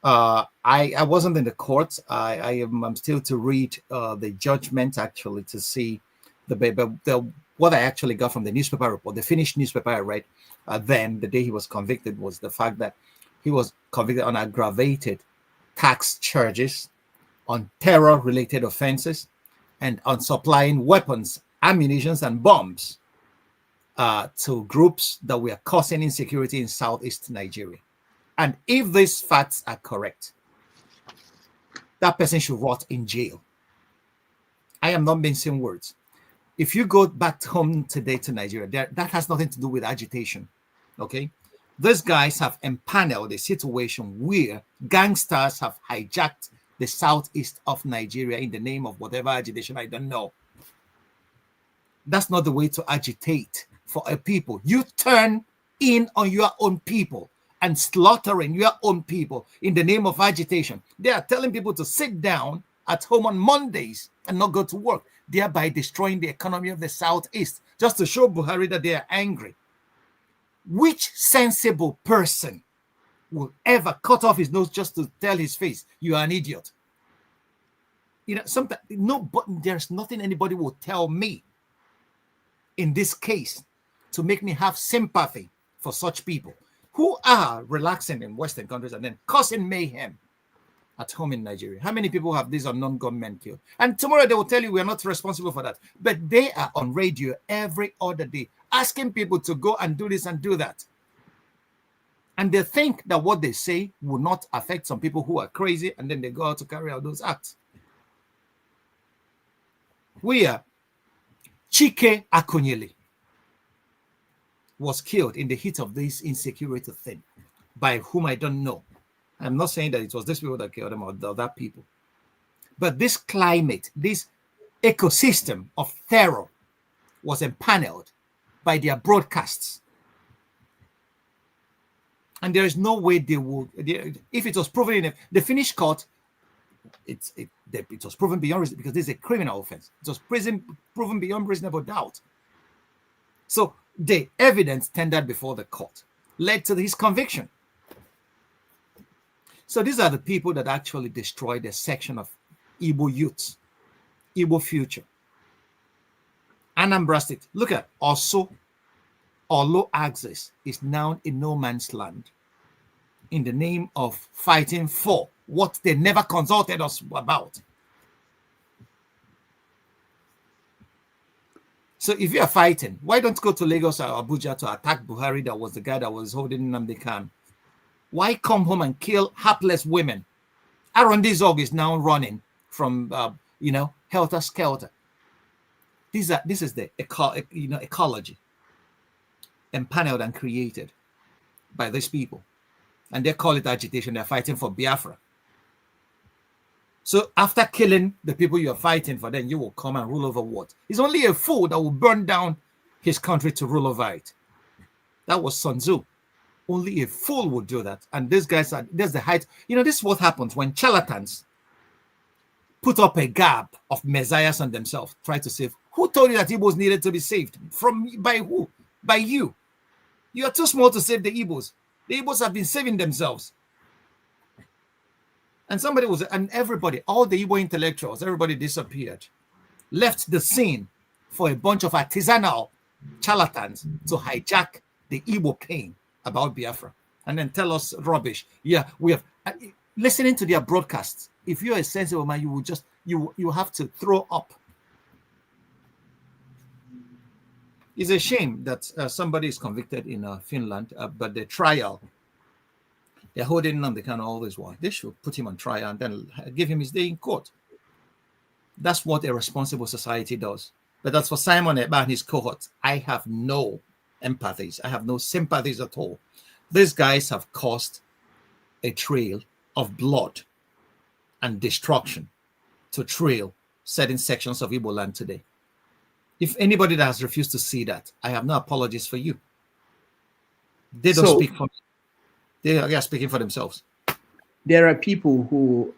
I wasn't in the court. I'm still to read the judgment, actually, to see what I actually got from the newspaper report. The Finnish newspaper I read then, the day he was convicted, was the fact that he was convicted on aggravated tax charges, on terror-related offenses, and on supplying weapons, ammunition, and bombs to groups that were causing insecurity in Southeast Nigeria. And if these facts are correct, that person should rot in jail. I am not mincing words. If you go back home today to Nigeria, that has nothing to do with agitation. Okay? These guys have empaneled a situation where gangsters have hijacked the southeast of Nigeria in the name of whatever agitation, I don't know. That's not the way to agitate for a people. You turn in on your own people and slaughtering your own people in the name of agitation. They are telling people to sit down at home on Mondays and not go to work, thereby destroying the economy of the Southeast, just to show Buhari that they are angry. Which sensible person will ever cut off his nose just to tell his face, you are an idiot? You know, sometimes but there's nothing anybody will tell me in this case to make me have sympathy for such people who are relaxing in Western countries and then causing mayhem at home in Nigeria. How many people have these unknown gunmen killed? And tomorrow they will tell you we are not responsible for that. But they are on radio every other day asking people to go and do this and do that. And they think that what they say will not affect some people who are crazy, and then they go out to carry out those acts. We are Chike Akunyele was killed in the heat of this insecurity thing, by whom I don't know. I'm not saying that it was these people that killed him or the other people. But this climate, this ecosystem of terror was empaneled by their broadcasts. And there is no way they would, if it was proven in the Finnish court, it was proven beyond reason, because this is a criminal offense. It was proven beyond reasonable doubt. So the evidence tendered before the court led to his conviction. So these are the people that actually destroyed a section of Igbo youths, Igbo future. Anambra State, look at also Olo Axis is now in no man's land in the name of fighting for what they never consulted us about. So if you are fighting, why don't you go to Lagos or Abuja to attack Buhari, that was the guy that was holding Nnamdi Kanu? Why come home and kill hapless women? Aaron Dizog is now running from, helter skelter. This is the ecology empaneled and created by these people. And they call it agitation. They're fighting for Biafra. So after killing the people you're fighting for, then you will come and rule over what? It's only a fool that will burn down his country to rule over it. That was Sun Tzu. Only a fool would do that. And these guys there's the height. This is what happens when charlatans put up a gab of messiahs on themselves, try to save. Who told you that Igbos needed to be saved? By who? By you. You are too small to save the Igbos. The Igbos have been saving themselves. And everybody, all the Igbo intellectuals, everybody disappeared, left the scene for a bunch of artisanal charlatans to hijack the Igbo pain about Biafra and then tell us rubbish. Yeah, we have listening to their broadcasts. If you're a sensible man, you will just you have to throw up. It's a shame that somebody is convicted in Finland, but the trial, they're holding Nnamdi Kanu all this while. They should put him on trial and then give him his day in court. That's what a responsible society does. But that's for Simon Ekpa and his cohort. I have no empathies. I have no sympathies at all. These guys have caused a trail of blood and destruction to trail certain sections of Igbo land today. If anybody that has refused to see that, I have no apologies for you. They don't speak for me. They are speaking for themselves. There are people who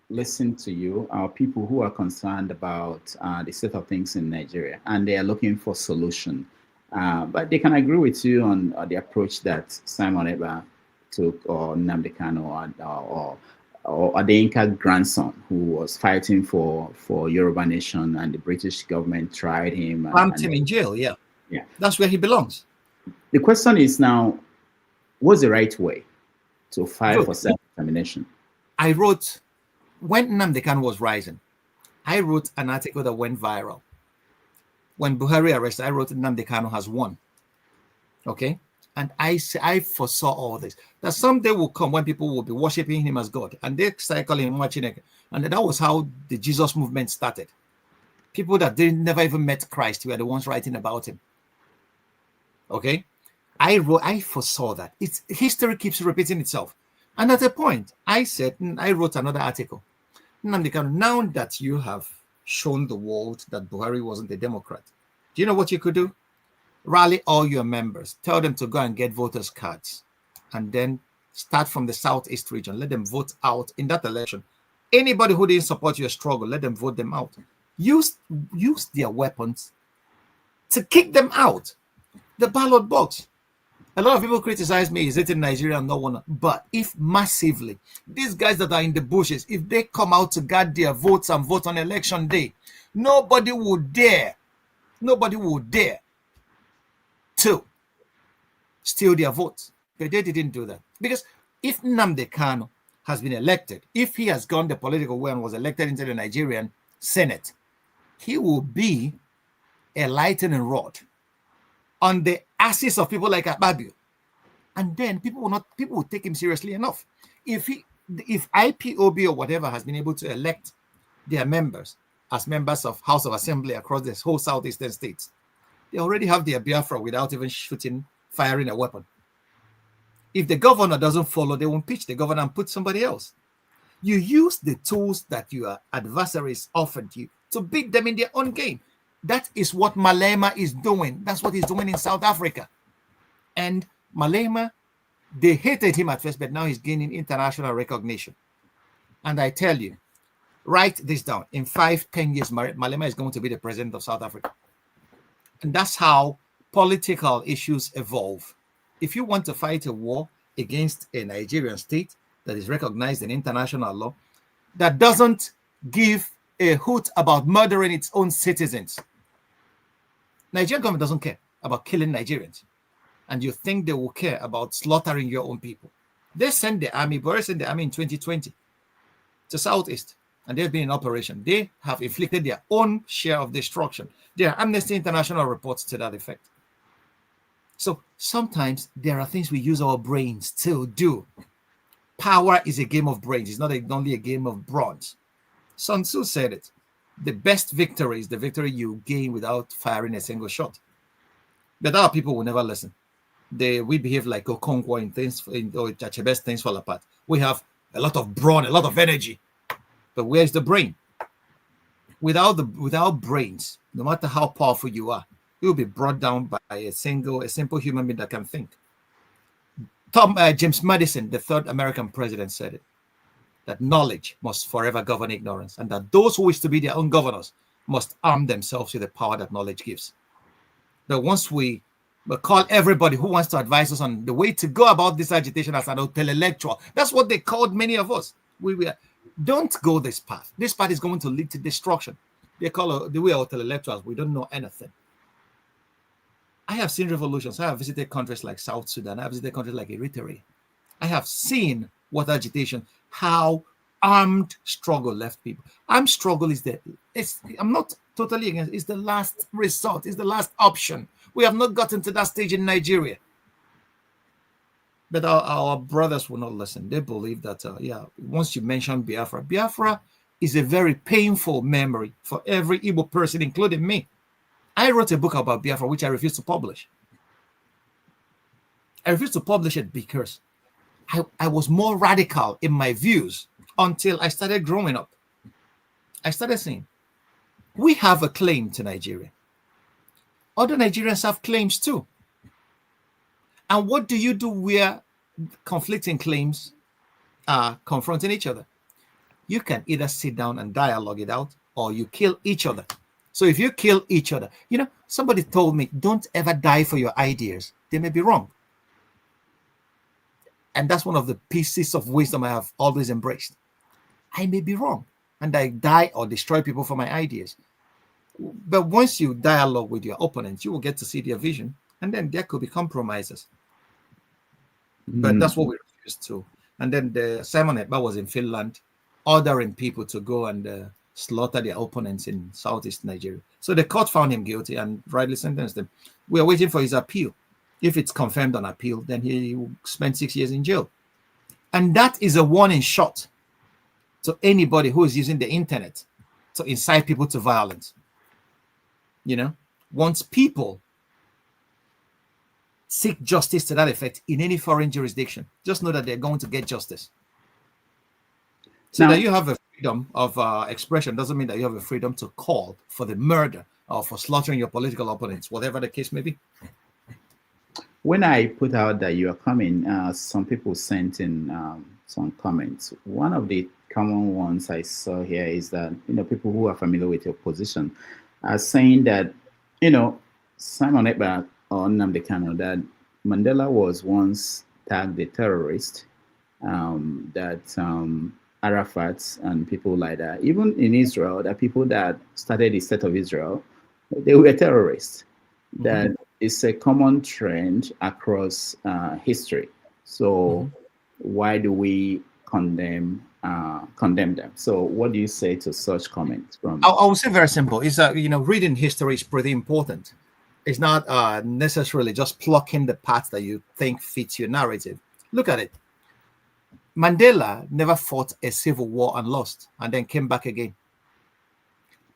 listen to you, people who are concerned about the state of things in Nigeria, and they are looking for solution. But they can agree with you on the approach that Simon Ekpa took, or Nnamdi Kanu, or Adeyinka grandson, who was fighting for Yoruba nation, and the British government tried him. Pumped him in jail, yeah. That's where he belongs. The question is now, what's the right way to fight for self-determination? I wrote, when Nnamdi Kanu was rising, I wrote an article that went viral. when Buhari arrested, I wrote Nnamdi Kanu has won. Okay? And I foresaw all this. That someday will come when people will be worshiping him as God. And they started calling him Machineke. And that was how the Jesus movement started. People that never even met Christ were the ones writing about him. Okay? I foresaw that. History keeps repeating itself. And at a point, I wrote another article. Nnamdi Kanu, now that you have shown the world that Buhari wasn't a Democrat, do you know what you could do? Rally all your members, tell them to go and get voters' cards, and then start from the Southeast region. Let them vote out in that election. Anybody who didn't support your struggle, let them vote them out. Use their weapons to kick them out. The ballot box. A lot of people criticize me, is it in Nigeria? No one. But if massively, these guys that are in the bushes, if they come out to guard their votes and vote on election day, nobody would dare to steal their votes. But they didn't do that. Because if Nnamdi Kanu has been elected, if he has gone the political way and was elected into the Nigerian Senate, he will be a lightning rod on the asses of people like Akpabio. And then people will take him seriously enough. If IPOB or whatever has been able to elect their members as members of House of Assembly across this whole southeastern states, they already have their Biafra without even firing a weapon. If the governor doesn't follow, they will impeach the governor and put somebody else. You use the tools that your adversaries offered you to beat them in their own game. That is what Malema is doing. That's what he's doing in South Africa. And Malema, they hated him at first, but now he's gaining international recognition. And I tell you, write this down. In 5-10 years, Malema is going to be the president of South Africa. And that's how political issues evolve. If you want to fight a war against a Nigerian state that is recognized in international law, that doesn't give a hoot about murdering its own citizens. Nigerian government doesn't care about killing Nigerians. And you think they will care about slaughtering your own people. They sent the army, Buhari sent the army in 2020 to Southeast, and they've been in operation. They have inflicted their own share of destruction. There are Amnesty International reports to that effect. So sometimes there are things we use our brains to do. Power is a game of brains. It's not only a game of bronze. Sun Tzu said it. The best victory is the victory you gain without firing a single shot. But our people will never listen. We behave like Okonkwo in Achebes, things fall apart. We have a lot of brawn, a lot of energy. But where's the brain? Without brains, no matter how powerful you are, you will be brought down by a simple human being that can think. James Madison, the third American president, said it, that knowledge must forever govern ignorance, and that those who wish to be their own governors must arm themselves with the power that knowledge gives. But once we call everybody who wants to advise us on the way to go about this agitation as an intellectual, that's what they called many of us. Don't go this path. This path is going to lead to destruction. They call the way of intellectuals. We don't know anything. I have seen revolutions. I have visited countries like South Sudan. I have visited countries like Eritrea. I have seen what agitation, how armed struggle left people. Armed struggle I'm not totally against, it's the last resort, it's the last option. We have not gotten to that stage in Nigeria. But our brothers will not listen. They believe that, once you mention Biafra is a very painful memory for every Igbo person, including me. I wrote a book about Biafra, which I refused to publish. I refused to publish it because I was more radical in my views until I started growing up. I started saying, we have a claim to Nigeria. Other Nigerians have claims too. And what do you do where conflicting claims are confronting each other? You can either sit down and dialogue it out, or you kill each other. So if you kill each other, somebody told me, don't ever die for your ideas. They may be wrong. And that's one of the pieces of wisdom I have always embraced. I may be wrong, and I die or destroy people for my ideas. But once you dialogue with your opponents, you will get to see their vision, and then there could be compromises. But that's what we refused to. And then Simon Ekpa was in Finland, ordering people to go and slaughter their opponents in southeast Nigeria. So the court found him guilty and rightly sentenced him. We are waiting for his appeal. If it's confirmed on appeal, then he will spend 6 years in jail. And that is a warning shot to anybody who is using the internet to incite people to violence. You know, once people seek justice to that effect in any foreign jurisdiction, just know that they're going to get justice. So now, that you have a freedom of expression doesn't mean that you have a freedom to call for the murder or for slaughtering your political opponents, whatever the case may be. When I put out that you are coming, some people sent in some comments. One of the common ones I saw here is that, people who are familiar with your position are saying that, Simon Ekpa or Nnamdi Kanu, that Mandela was once tagged a terrorist, that Arafat and people like that, even in Israel, that people that started the state of Israel, they were terrorists. That is a common trend across history. So why do we condemn them? So what do you say to such comments? From I would say very simple. Is that reading history is pretty important. It's not necessarily just plucking the parts that you think fits your narrative. Look at it. Mandela never fought a civil war and lost, and then came back again.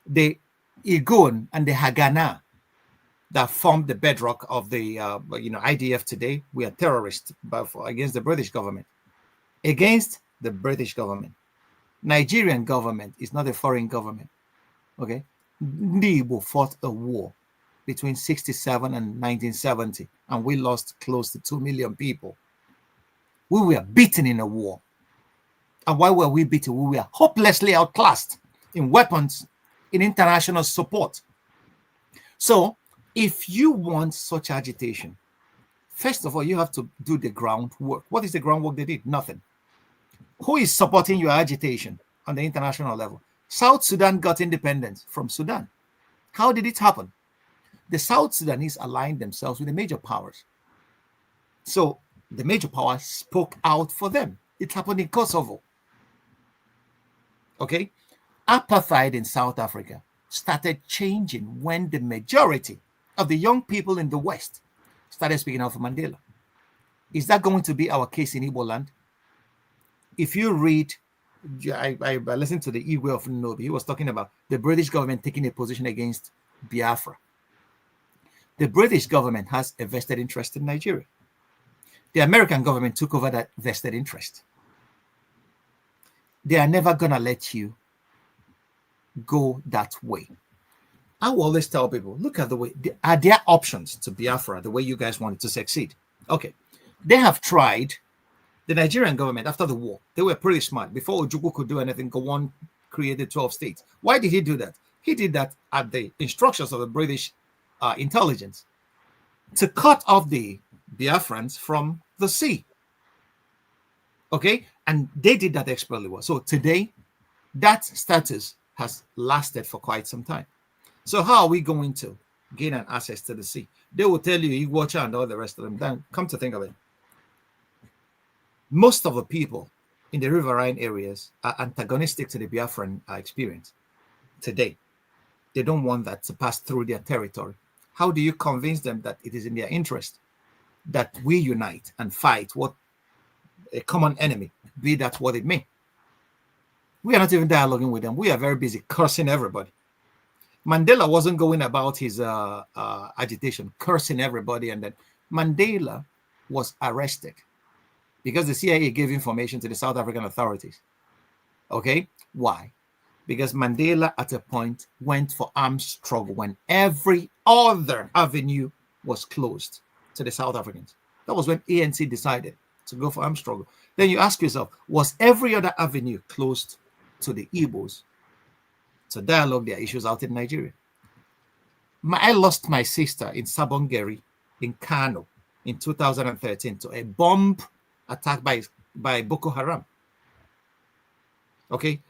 The Irgun and the Haganah that formed the bedrock of the IDF today, we are terrorists against the British government. Against the British government. Nigerian government is not a foreign government. Okay? Ndibo fought a war between 67 and 1970, and we lost close to 2 million people. We were beaten in a war. And why were we beaten? We were hopelessly outclassed in weapons, in international support. So, if you want such agitation, first of all, you have to do the groundwork. What is the groundwork they did? Nothing. Who is supporting your agitation on the international level? South Sudan got independence from Sudan. How did it happen? The South Sudanese aligned themselves with the major powers. So the major powers spoke out for them. It happened in Kosovo. Okay? Apartheid in South Africa started changing when the majority of the young people in the West started speaking out for Mandela. Is that going to be our case in Igbo land? If you read, I listened to the Igwe of Nnobi, he was talking about the British government taking a position against Biafra. The British government has a vested interest in Nigeria. The American government took over that vested interest. They are never going to let you go that way. I will always tell people, look at the way, are there options to Biafra the way you guys wanted to succeed? Okay. They have tried, the Nigerian government after the war, they were pretty smart. Before Ojukwu could do anything, Gowon created 12 states. Why did he do that? He did that at the instructions of the British intelligence to cut off the Biafrans from the sea. Okay? And they did that expertly well. So today, that status has lasted for quite some time. So how are we going to gain an access to the sea? They will tell you, Iguacha and all the rest of them. Then come to think of it, most of the people in the riverine areas are antagonistic to the Biafran experience today. They don't want that to pass through their territory. How do you convince them that it is in their interest that we unite and fight what a common enemy, be that what it may? We are not even dialoguing with them. We are very busy cursing everybody. Mandela wasn't going about his agitation, cursing everybody. And then Mandela was arrested because the CIA gave information to the South African authorities. Okay? Why? Because Mandela at a point went for armed struggle when every other avenue was closed to the South Africans. That was when ANC decided to go for armed struggle. Then you ask yourself, was every other avenue closed to the Igbos to dialogue their issues out in Nigeria? I lost my sister in Sabongeri in Kano in 2013 to a bomb attack by Boko Haram. Okay?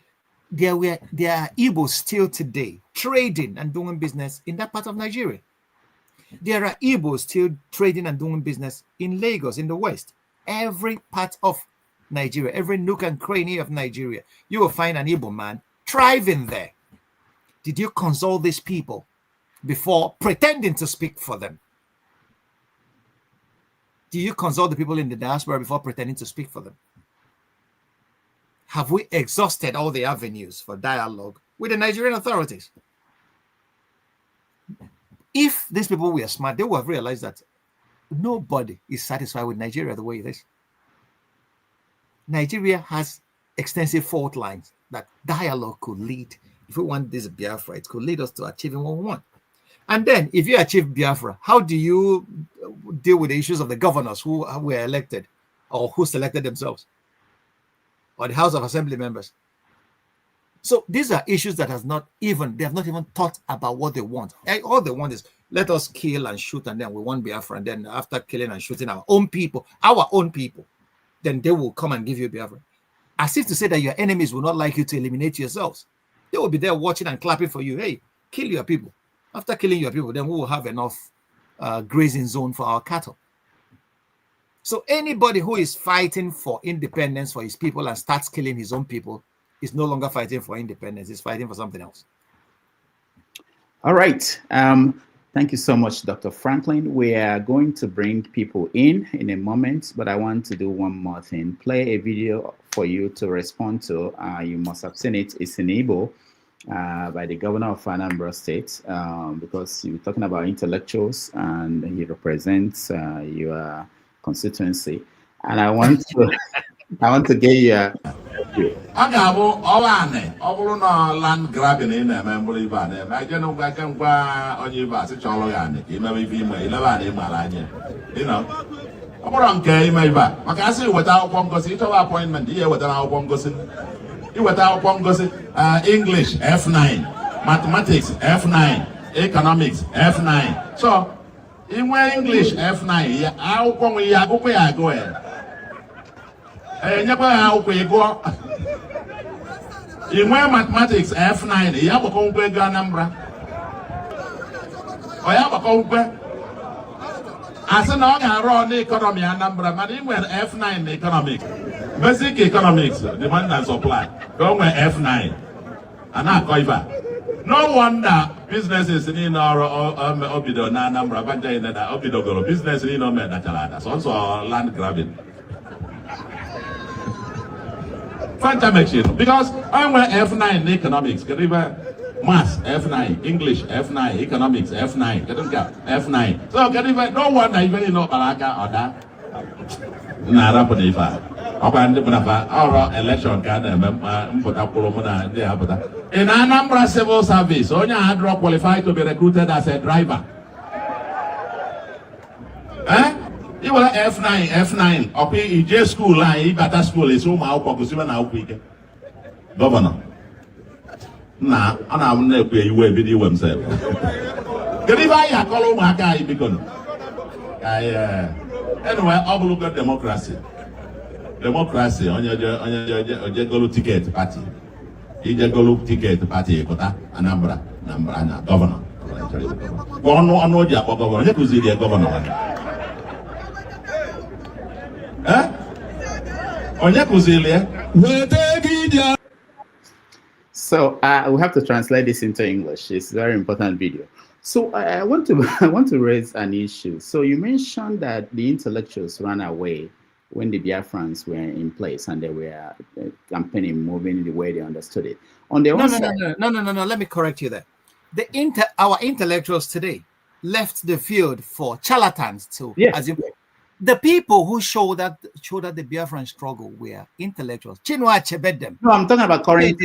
There are Igbos still today trading and doing business in that part of Nigeria. There are Igbos still trading and doing business in Lagos, in the West. Every part of Nigeria, every nook and cranny of Nigeria, you will find an Igbo man thriving there. Did you consult these people before pretending to speak for them? Do you consult the people in the diaspora before pretending to speak for them? Have we exhausted all the avenues for dialogue with the Nigerian authorities? If these people were smart, they would have realized that nobody is satisfied with Nigeria the way it is. Nigeria has extensive fault lines that dialogue could lead. If we want this Biafra, it could lead us to achieving what we want. And then if you achieve Biafra, how do you deal with the issues of the governors who were elected or who selected themselves, or the House of Assembly members? So these are issues that they have not even thought about what they want. All they want is, let us kill and shoot, and then we want Biafra. And then after killing and shooting our own people, then they will come and give you Biafra. As if to say that your enemies will not like you to eliminate yourselves. They will be there watching and clapping for you. Hey, kill your people. After killing your people, then we will have enough grazing zone for our cattle. So anybody who is fighting for independence for his people and starts killing his own people is no longer fighting for independence. He's fighting for something else. All right. Thank you so much, Dr. Franklyne. We are going to bring people in a moment, but I want to do one more thing. Play a video for you to respond to. You must have seen it. It's in Igbo by the governor of Anambra State, because you're talking about intellectuals and he represents your constituency. And I want to get you I got all on land grabbing in a memory van. I don't know back and on you, but it's all on. You may be my 11 Malanya. You know, I'm on K. Maybe. I can see without Pongos, it's our appointment here without Pongos. You without Pongos, English F9, mathematics F9, economics F9. So, in English F9, how come we are going? In mathematics F9, you have a compare Ganambra. I have a compare. As an on economy and number, but in F9 economics, basic economics, demand and supply. Go with F9. And now, no wonder businesses in our Obido, Nanambra, but they that Obido business in Omedatalada. That's also land grabbing. Because I'm F9 economics, maths F9, English F9, economics F9, F9. So no wonder even you know Balaka or that. Naraponifa. Our election can in Anambra civil service, only Andro qualified to be recruited as a driver. You were F9, up in J school line, better school is home out for governor. Nah, I'm not pay you a video himself. Get if I call my guy because anyway, I'll look at democracy. Democracy on your ticket party. You go ticket party, Anambra, governor. One governor, who's the governor? So we have to translate this into English. It's a very important video. So I want to raise an issue. So you mentioned that the intellectuals ran away when the Biafrans were in place and they were campaigning, moving the way they understood it. On the no. Let me correct you there. Our intellectuals today left the field for charlatans too. Yes. As the people who showed that the Biafran struggle were intellectuals. Chinua Achebe them. No, I'm talking about current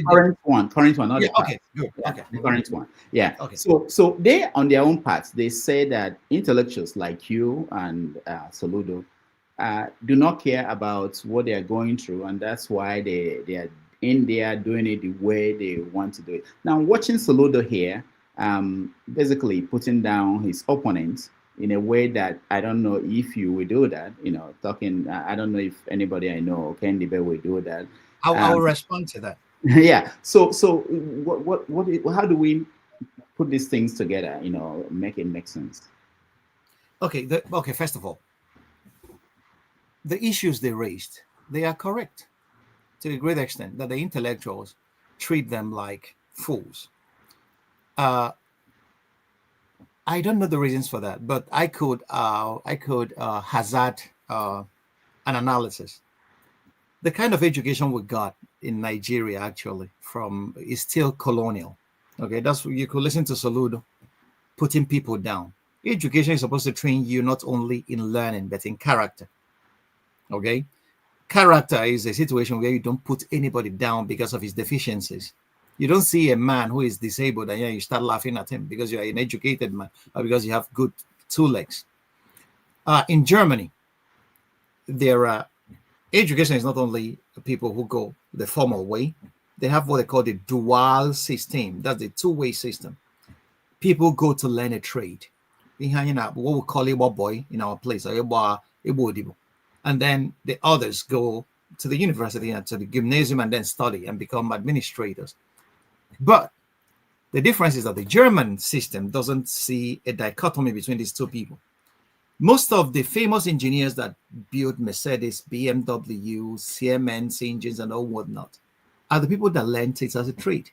one, not the past. Okay, good. Okay, the current one. Yeah. Okay. So they, on their own parts, they say that intellectuals like you and Soludo do not care about what they are going through, and that's why they are in there doing it the way they want to do it. Now, watching Soludo here, basically putting down his opponents in a way that I don't know if you will do that, talking, I don't know if anybody I know, Kendi Bear will do that. I'll respond to that. Yeah. So how do we put these things together, make it make sense? Okay. First of all, the issues they raised, they are correct to a great extent, that the intellectuals treat them like fools. I don't know the reasons for that, but I could hazard an analysis. The kind of education we got in Nigeria actually is still colonial. Okay, that's what you could listen to Soludo putting people down. Education is supposed to train you not only in learning but in character. Okay, character is a situation where you don't put anybody down because of his deficiencies. You don't see a man who is disabled and you start laughing at him because you're an educated man or because you have good two legs. In Germany, education is not only people who go the formal way. They have what they call the dual system. That's the two-way system. People go to learn a trade. What we call a boy in our place, and then the others go to the university and to the gymnasium and then study and become administrators. But the difference is that the German system doesn't see a dichotomy between these two people. Most of the famous engineers that build Mercedes, BMW, Siemens engines and all whatnot are the people that learned it as a trade.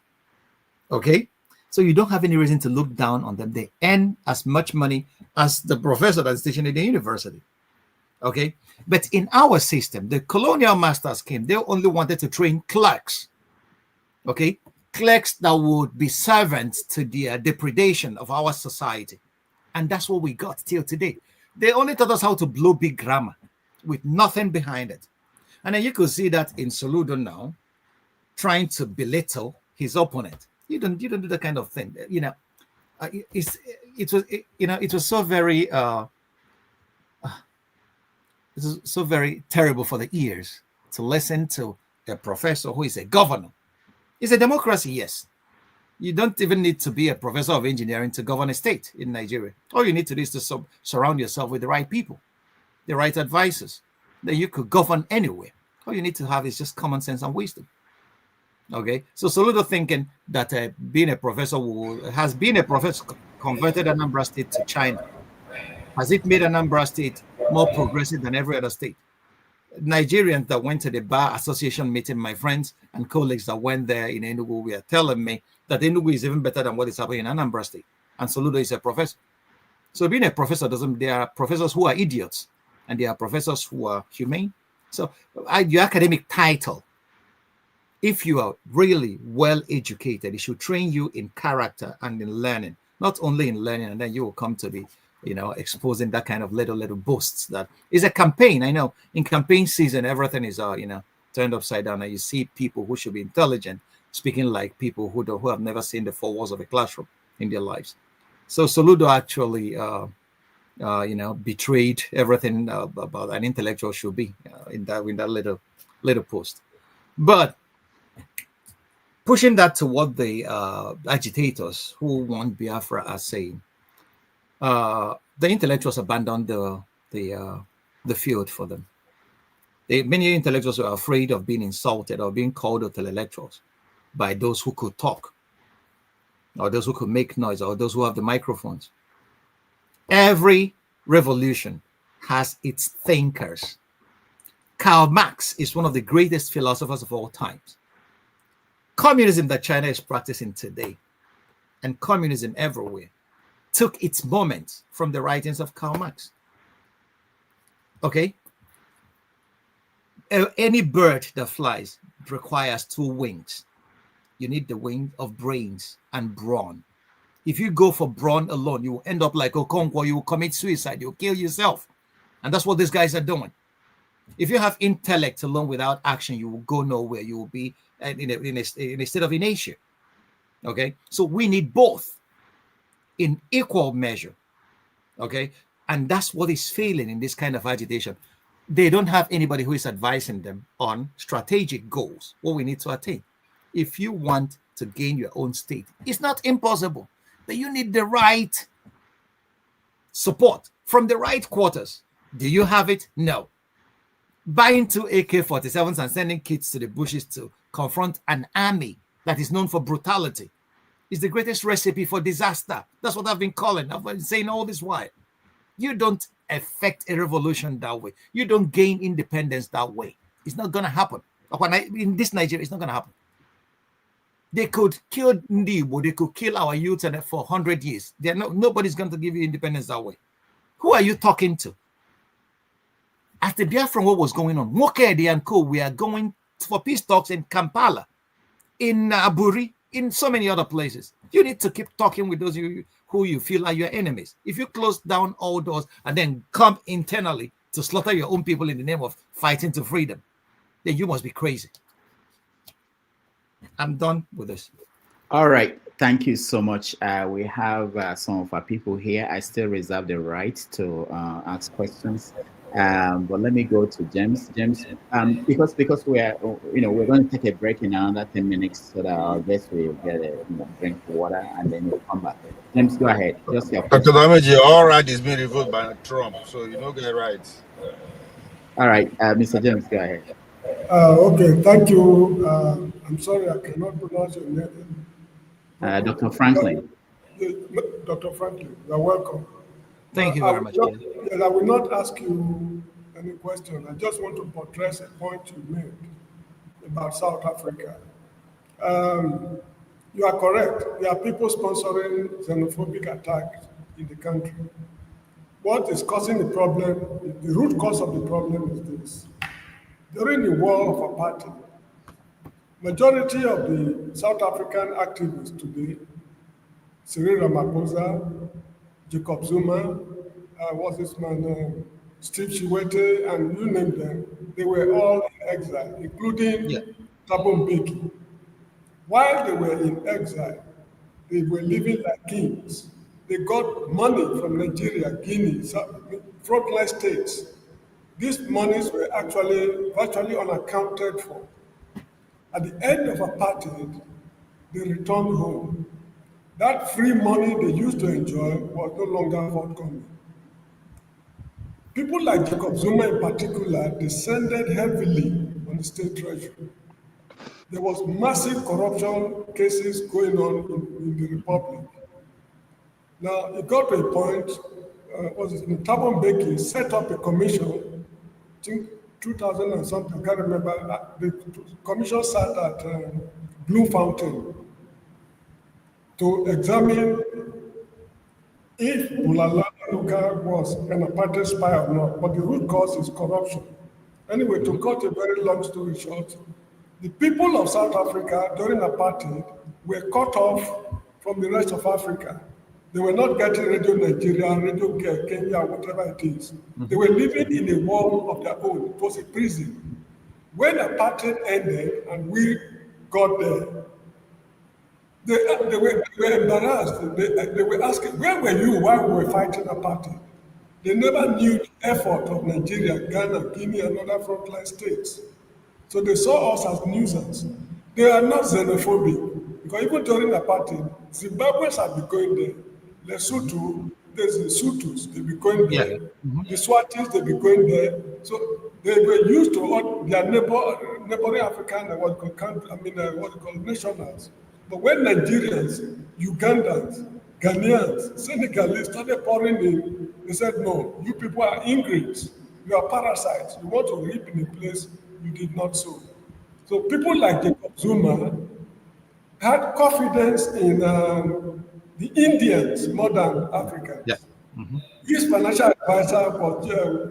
Okay? So you don't have any reason to look down on them. They earn as much money as the professor that's teaching at the university. Okay? But in our system, the colonial masters came. They only wanted to train clerks. Okay? Clerks that would be servants to the depredation of our society. And that's what we got till today. They only taught us how to blow big grammar with nothing behind it. And then you could see that in Soludo now, trying to belittle his opponent. You don't do that kind of thing. It was so very terrible for the ears to listen to a professor who is a governor. It's a democracy, yes. You don't even need to be a professor of engineering to govern a state in Nigeria. All you need to do is to surround yourself with the right people, the right advisors. Then you could govern anywhere. All you need to have is just common sense and wisdom. Okay, so Soludo thinking that being a professor has been a professor converted Anambra State to China. Has it made Anambra State more progressive than every other state? Nigerians that went to the Bar Association meeting, my friends and colleagues that went there in Enugu, were telling me that Enugu is even better than what is happening in Anambra State. And Soludo is a professor. So being a professor there are professors who are idiots and there are professors who are humane. So your academic title, if you are really well educated, it should train you in character and in learning, not only in learning, and then you will come to be, exposing that kind of little boasts. That is a campaign. I know in campaign season, everything is, turned upside down, and you see people who should be intelligent speaking like people who have never seen the four walls of a classroom in their lives. So Soludo actually, betrayed everything about an intellectual should be in that little post. But pushing that to what the agitators who want Biafra are saying, the intellectuals abandoned the field for them. Many intellectuals were afraid of being insulted or being called intellectuals by those who could talk, or those who could make noise, or those who have the microphones. Every revolution has its thinkers. Karl Marx is one of the greatest philosophers of all times. Communism that China is practicing today, and communism everywhere, took its moment from the writings of Karl Marx. Okay? Any bird that flies requires two wings. You need the wing of brains and brawn. If you go for brawn alone, you will end up like Okonkwo. You will commit suicide. You'll kill yourself. And that's what these guys are doing. If you have intellect alone without action, you will go nowhere. You will be in a state of inertia. Okay? So we need both in equal measure. Okay? And that's what is failing in this kind of agitation. They don't have anybody who is advising them on strategic goals, what we need to attain. If you want to gain your own state, it's not impossible, but you need the right support from the right quarters. Do you have it? No. Buying two AK-47s and sending kids to the bushes to confront an army that is known for brutality is the greatest recipe for disaster. That's what I've been calling. I've been saying all this while. You don't effect a revolution that way. You don't gain independence that way. It's not going to happen. In this Nigeria, it's not going to happen. They could kill Ndibo, they could kill our youth and for 100 years. Nobody's going to give you independence that way. Who are you talking to? As the Biafra war was going on, Mokedi and co, we are going for peace talks in Kampala, in Aburi, in so many other places. You need to keep talking with those who you feel are your enemies. If you close down all doors and then come internally to slaughter your own people in the name of fighting to freedom, then you must be crazy. I'm done with this. All right. Thank you so much. We have some of our people here. I still reserve the right to ask questions. But let me go to James. James, because we are, we're going to take a break in another 10 minutes so that our guests will get a drink of water and then we'll come back. James, go ahead. Just your question. Dr. Damaji, all right is being revoked by Trump, so you don't get it right. All right, Mr. James, go ahead. Okay, thank you. I'm sorry, I cannot pronounce your name. Dr. Franklyne. Dr. Franklyne, you're welcome. Thank you very much. I will not ask you any question. I just want to portray a point you made about South Africa. You are correct. There are people sponsoring xenophobic attacks in the country. What is causing the problem, the root cause of the problem is this. During the war of apartheid, majority of the South African activists today, Cyril Ramaphosa, Jacob Zuma, what's this man, Steve Chiwete, and you name them, they were all in exile, including Thabo Mbeki. While they were in exile, they were living like kings. They got money from Nigeria, Guinea, frontline states. These monies were actually virtually unaccounted for. At the end of apartheid, they returned home. That free money they used to enjoy was no longer forthcoming. People like Jacob Zuma in particular descended heavily on the state treasury. There was massive corruption cases going on in the republic. Now, it got to a point, Thabo Mbeki set up a commission, I think 2000 and something, I can't remember, the commission sat at Blue Fountain to examine if Bulala Luka was an apartheid spy or not, but the root cause is corruption. Anyway, to cut a very long story short, the people of South Africa during apartheid were cut off from the rest of Africa. They were not getting Radio Nigeria, Radio Kenya, whatever it is. They were living in a world of their own. It was a prison. When apartheid ended and we got there, they were embarrassed. They were asking, where were you while we were fighting apartheid? They never knew the effort of Nigeria, Ghana, Guinea, and other frontline states. So they saw us as nuisance. They are not xenophobic, because even during apartheid, Zimbabweans have been going there. Lesotho, there's the Sutus, they be going there. The Swatis, they be going there. So they were used to what their neighboring African, nationals. But when Nigerians, Ugandans, Ghanaians, Senegalese started pouring in, they said, no, you people are ingrates. You are parasites. You want to reap in a place you did not sow. So people like Jacob Zuma had confidence in the Indians more than Africans. Yeah. His financial advisor was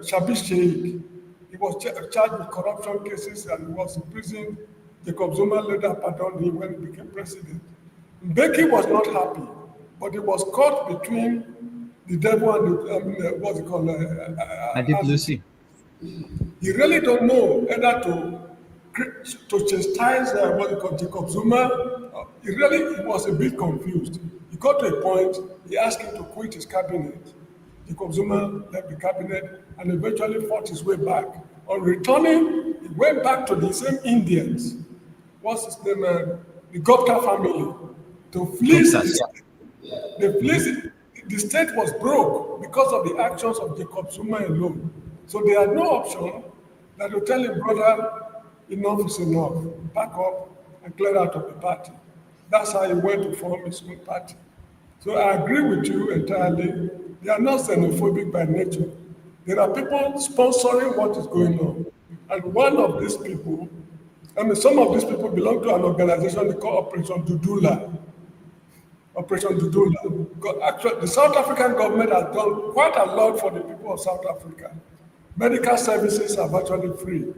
Shabi Sheikh. He was charged with corruption cases and he was in prison. Jacob Zuma later pardoned him when he became president. Mbeki was not happy, but he was caught between the devil and the, what's it called? Lucy. He really don't know either to chastise Jacob Zuma. He was a bit confused. He got to a point, he asked him to quit his cabinet. Jacob Zuma left the cabinet and eventually fought his way back. On returning, he went back to the same Indians. What's his name? The Gupta family. To fleece the state was broke because of the actions of Jacob Zuma alone. So they had no option than to tell him, brother, enough is enough. Back up and clear out of the party. That's how he went to form his own party. So I agree with you entirely. They are not xenophobic by nature. There are people sponsoring what is going on. And one of these people I mean, some of these people belong to an organization they call Operation Dudula. Operation Dudula. Because actually, the South African government has done quite a lot for the people of South Africa. Medical services are virtually free.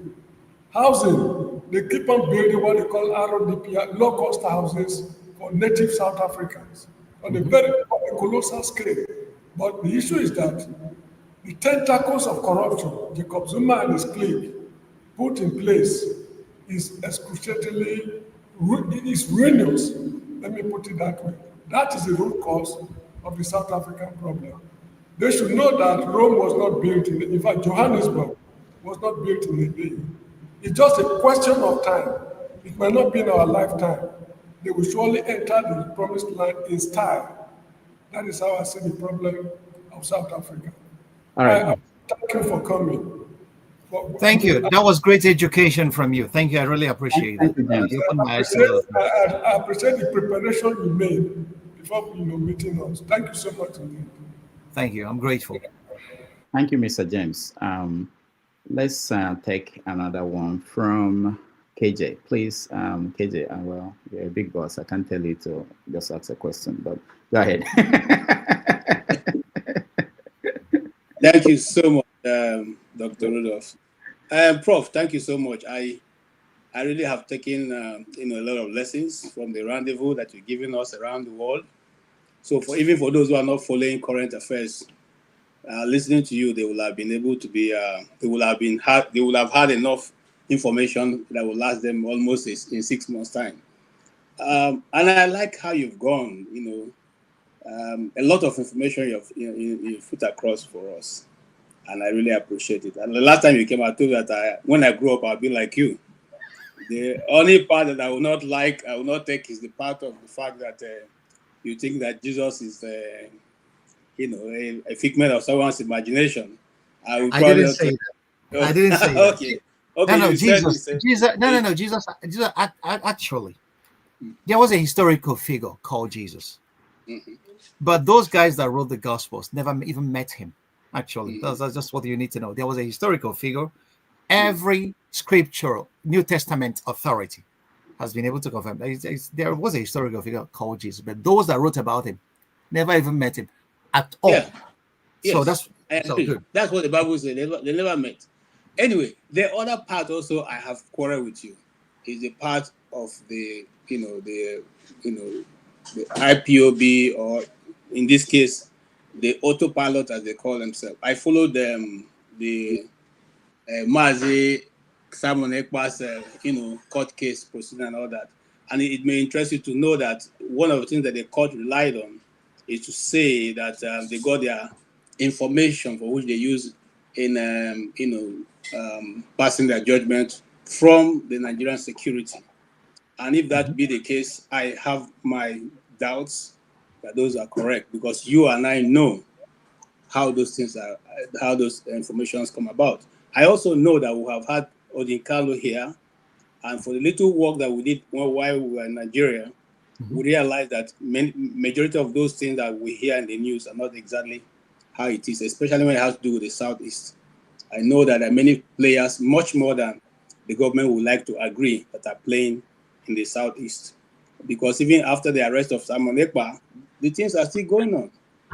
Housing, they keep on building what they call RODP, low-cost houses for native South Africans on a very colossal scale. But the issue is that the tentacles of corruption Jacob Zuma and his clique put in place is excruciatingly, is ruinous. Let me put it that way. That is the root cause of the South African problem. They should know that Rome was not built in fact, Johannesburg was not built in a day. It's just a question of time. It might not be in our lifetime. They will surely enter the promised land in style. That is how I see the problem of South Africa. All right. Thank you for coming. Thank you. That was great education from you. Thank you. I really appreciate it. I appreciate the preparation you made before meeting us. Thank you so much indeed. Thank you. I'm grateful. Thank you, Mr. James. Let's take another one from KJ. Please, KJ, well, you're a big boss. I can't tell you to just ask a question, but go ahead. Thank you so much, Dr. Rudolph. Prof, thank you so much. I really have taken a lot of lessons from the rendezvous that you're giving us around the world. So even for those who are not following current affairs, listening to you, they will have been able to be, they will have had enough information that will last them almost in 6 months' time. And I like how you've gone. A lot of information you've put across for us, and I really appreciate it. And the last time you came, I told you that when I grow up, I'll be like you. The only part that I will not take is the part of the fact that you think that Jesus is, a figment of someone's imagination. I didn't say that. I didn't say that. Okay. No, Jesus. Actually, there was a historical figure called Jesus. Mm-hmm. But those guys that wrote the Gospels never even met him. Actually, that's just what you need to know. There was a historical figure. Every scriptural New Testament authority has been able to confirm that there was a historical figure called Jesus, but those that wrote about him never even met him at all. Yeah. Yes. So that's good. That's what the Bible says. They never met. Anyway, the other part also I have quarrel with you is the part of the IPOB, or in this case, the autopilot, as they call themselves. I followed the Mazi Simon Ekpa's court case proceeding and all that, and it may interest you to know that one of the things that the court relied on is to say that they got their information for which they use in passing their judgment from the Nigerian security. And if that be the case, I have my doubts that those are correct, because you and I know how those things are, how those informations come about. I also know that we have had Odinkalo here, and for the little work that we did while we were in Nigeria, we realized that majority of those things that we hear in the news are not exactly how it is, especially when it has to do with the Southeast. I know that there are many players, much more than the government would like to agree, that are playing in the Southeast. Because even after the arrest of Simon Ekpa, the things are still going on.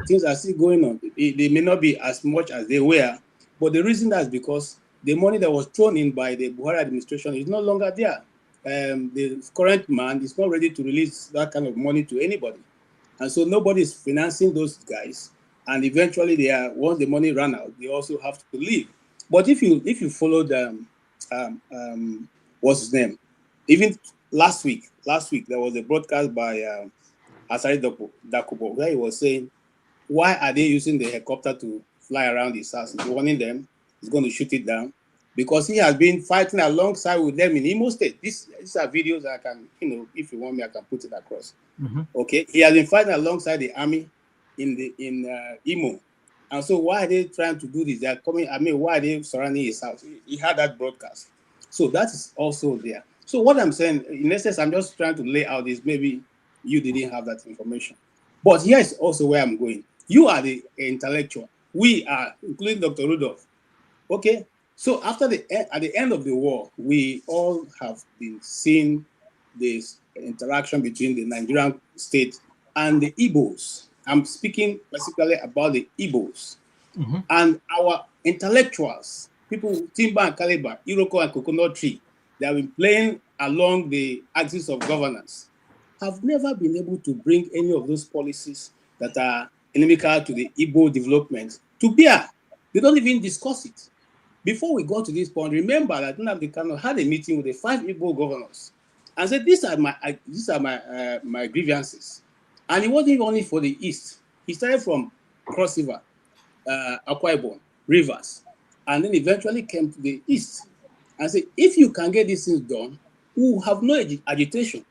Things are still going on. They may not be as much as they were, but the reason that's because the money that was thrown in by the Buhari administration is no longer there. The current man is not ready to release that kind of money to anybody. And so nobody is financing those guys. And eventually, once the money ran out, they also have to leave. But if you follow what's his name? Even last week there was a broadcast by Asari Dakubo where he was saying, why are they using the helicopter to fly around his house? He's warning them he's going to shoot it down, because he has been fighting alongside with them in Imo State. These are videos I can, if you want me, I can put it across. Okay, he has been fighting alongside the army in Imo, and so why are they trying to do this? They are coming. Why are they surrounding his house? He had that broadcast, so that is also there. So what I'm saying, in essence, I'm just trying to lay out this. Maybe you didn't have that information, but here is also where I'm going. You are the intellectual. We are, including Dr. Rudolph. Okay, So at the end of the war, we all have been seeing this interaction between the Nigerian state and the Igbos. I'm speaking specifically about the Igbos. And our intellectuals, people, Timber and Caliber, Iroko and Coconut Tree, they have been playing along the axis of governance, have never been able to bring any of those policies that are inimical to the Igbo development to bear. They don't even discuss it. Before we got to this point, remember that Nnamdi Kanu had a meeting with the 5 Igbo governors and said, these are my grievances. And it wasn't only for the East. He started from Cross River, Akwa Ibom, Rivers, and then eventually came to the East and said, if you can get these things done, we will have no agitation.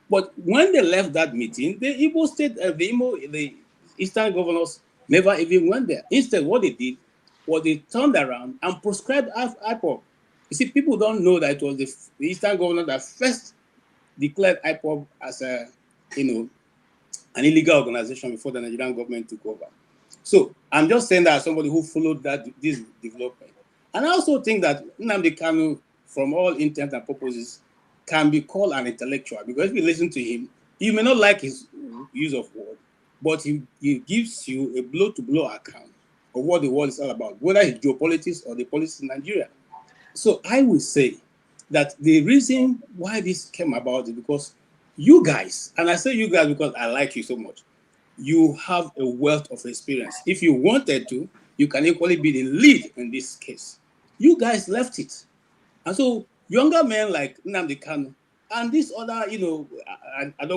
But when they left that meeting, the Igbo state, the Eastern governors never even went there. Instead, what they did was they turned around and proscribed IPOB. You see, people don't know that it was the Eastern governor that first declared IPOB as an illegal organization before the Nigerian government took over. So I'm just saying that as somebody who followed this development. And I also think that Nnamdi Kanu, from all intents and purposes, can be called an intellectual, because if you listen to him, you may not like his use of word, but he gives you a blow-to-blow account of what the world is all about, whether it's geopolitics or the politics in Nigeria. So I will say that the reason why this came about is because you guys, and I say you guys because I like you so much, you have a wealth of experience. If you wanted to, you can equally be the lead in this case. You guys left it. And so younger men like Nnamdi Kanu and this other, I don't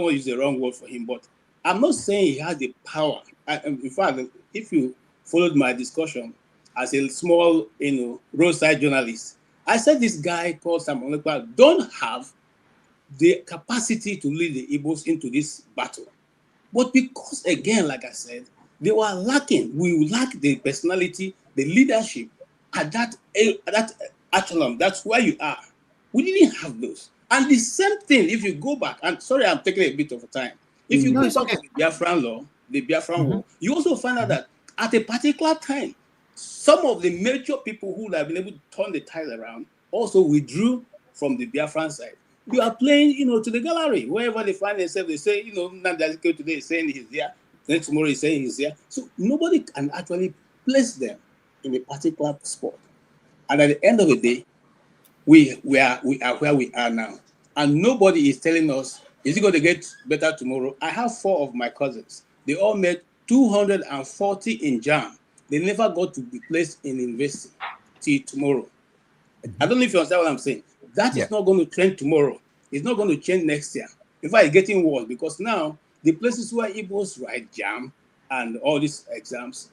want to use the wrong word for him, but I'm not saying he has the power. In fact, if you followed my discussion as a small, roadside journalist, I said this guy called Simon Ekpa don't have the capacity to lead the Igbos into this battle. But because, again, like I said, they were lacking. We lack the personality, the leadership at that echelon. That's where you are. We didn't have those. And the same thing, if you go back, and sorry, I'm taking a bit of time. If you go back to the Biafran law, the Biafran war, you also find out that at a particular time, some of the major people who have been able to turn the tide around also withdrew from the Biafran side. You are playing, to the gallery. Wherever they find themselves, they say, Nnamdi Azikiwe today is saying he's there, then tomorrow he's saying he's there. So nobody can actually place them in a particular spot. And at the end of the day, we are where we are now. And nobody is telling us, is it going to get better tomorrow? I have 4 of my cousins. They all made 240 in JAM. They never got to be placed in university till tomorrow. I don't know if you understand what I'm saying. That is not going to trend tomorrow. It's not going to change next year. In fact, it's getting worse because now the places where Igbos write JAM and all these exams,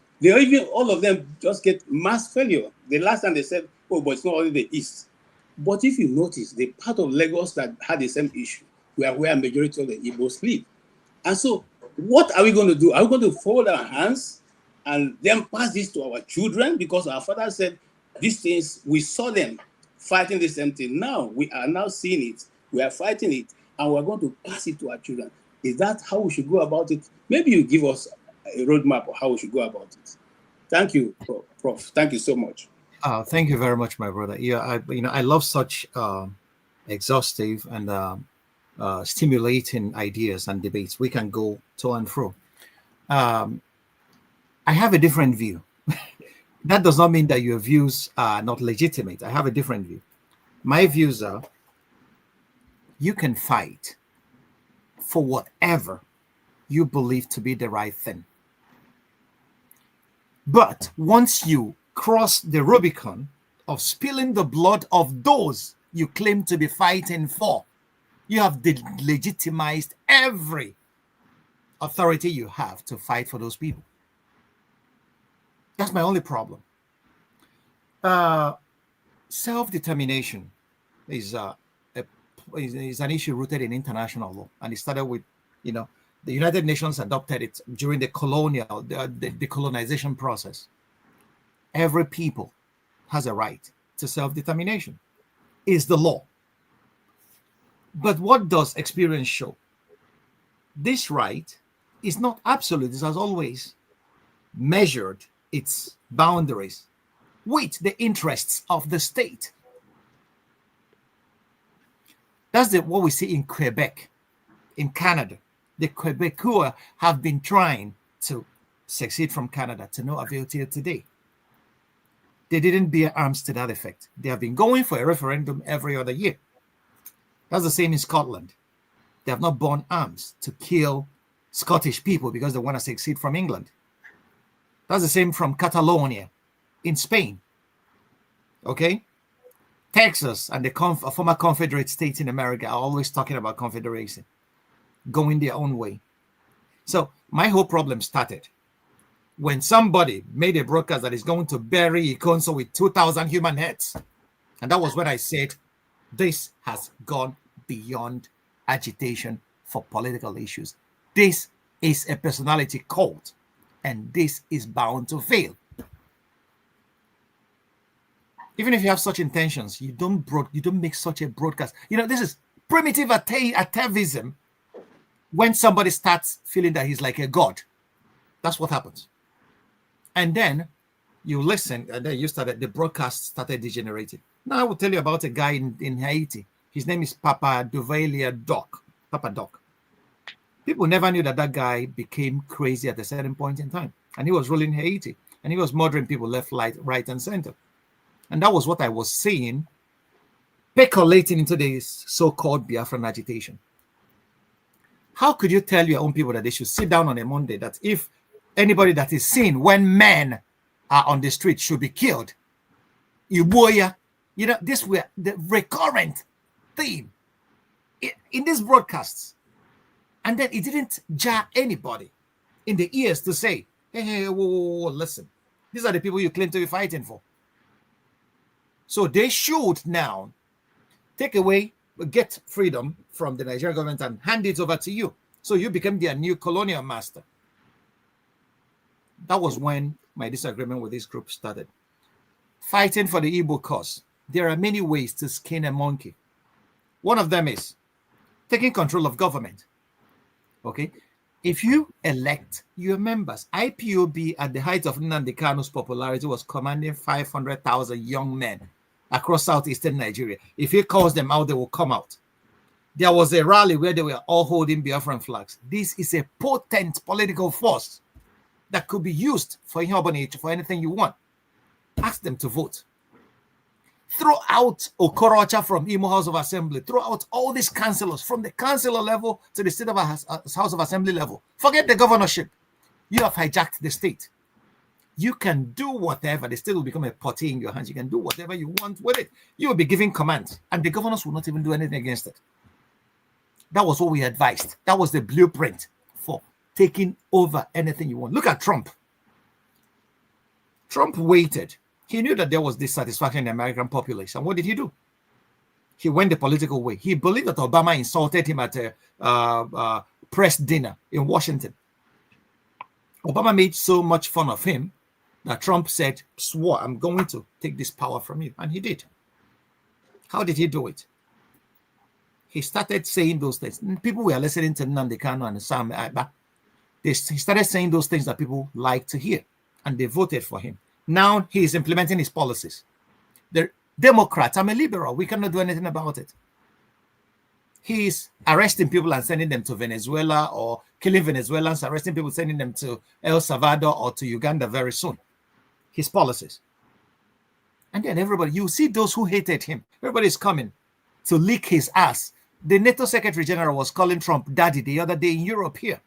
all of them just get mass failure. The last time they said, oh, but it's not only the East. But if you notice, the part of Lagos that had the same issue where a majority of the Igbos live. And so what are we going to do? Are we going to fold our hands and then pass this to our children? Because our father said these things, we saw them fighting the same thing. Now we are now seeing it. We are fighting it, and we're going to pass it to our children. Is that how we should go about it? Maybe you give us a roadmap of how we should go about it. Thank you, Prof. Thank you so much. Thank you very much, my brother. Yeah, I love such exhaustive and stimulating ideas and debates. We can go to and fro. I have a different view. That does not mean that your views are not legitimate. I have a different view. My views are, you can fight for whatever you believe to be the right thing. But once you cross the Rubicon of spilling the blood of those you claim to be fighting for, you have legitimized every authority you have to fight for those people. That's my only problem. Self-determination is an issue rooted in international law, and it started with, the United Nations adopted it during the colonization process. Every people has a right to self-determination. Is the law. But what does experience show? This right is not absolute. It has always measured its boundaries with the interests of the state. That's what we see in Quebec, in Canada. The Quebecois have been trying to secede from Canada to no avail till today. They didn't bear arms to that effect. They have been going for a referendum every other year. That's the same in Scotland. They have not borne arms to kill Scottish people because they want to secede from England. That's the same from Catalonia in Spain. Okay? Texas and the former Confederate states in America are always talking about confederation, going their own way. So my whole problem started when somebody made a broadcast that is going to bury Ikonso with 2,000 human heads. And that was when I said, this has gone beyond agitation for political issues. This is a personality cult, and this is bound to fail. Even if you have such intentions, you don't make such a broadcast. You know, this is primitive atavism when somebody starts feeling that he's like a god. That's what happens. And then you listen, and then the broadcast started degenerating. Now I will tell you about a guy in Haiti. His name is Papa Doc. Papa Doc. People never knew that guy became crazy at a certain point in time. And he was ruling Haiti. And he was murdering people left, right, and center. And that was what I was seeing percolating into this so-called Biafran agitation. How could you tell your own people that they should sit down on a Monday, that if anybody that is seen when men are on the street should be killed? Iboya, you know, this were the recurrent theme in these broadcasts. And then it didn't jar anybody in the ears to say, hey, whoa, listen, these are the people you claim to be fighting for. So they should now get freedom from the Nigerian government and hand it over to you. So you become their new colonial master. That was when my disagreement with this group started. Fighting for the Igbo cause. There are many ways to skin a monkey. One of them is taking control of government. Okay? If you elect your members, IPOB at the height of Nnamdi Kanu's popularity was commanding 500,000 young men across southeastern Nigeria. If he calls them out, they will come out. There was a rally where they were all holding Biafran flags. This is a potent political force that could be used for anything you want. Ask them to vote. Throw out Okorocha from Imo House of Assembly. Throw out all these councillors from the councillor level to the state of House of Assembly level. Forget the governorship. You have hijacked the state. You can do whatever. The state will become a potty in your hands. You can do whatever you want with it. You will be giving commands, and the governors will not even do anything against it. That was what we advised. That was the blueprint for taking over anything you want. Look at Trump. Trump waited. He knew that there was dissatisfaction in the American population. What did he do? He went the political way. He believed that Obama insulted him at a press dinner in Washington. Obama made so much fun of him that Trump swore, I'm going to take this power from you. And he did. How did he do it? He started saying those things. People were listening to Nnamdi Kanu and Sam Ekpa. He started saying those things that people like to hear, and they voted for him. Now he is implementing his policies. The Democrats, I'm a liberal. We cannot do anything about it. He's arresting people and sending them to Venezuela, or killing Venezuelans, arresting people, sending them to El Salvador or to Uganda very soon. His policies. And then everybody, you see those who hated him. Everybody's coming to lick his ass. The NATO Secretary General was calling Trump daddy the other day in Europe here.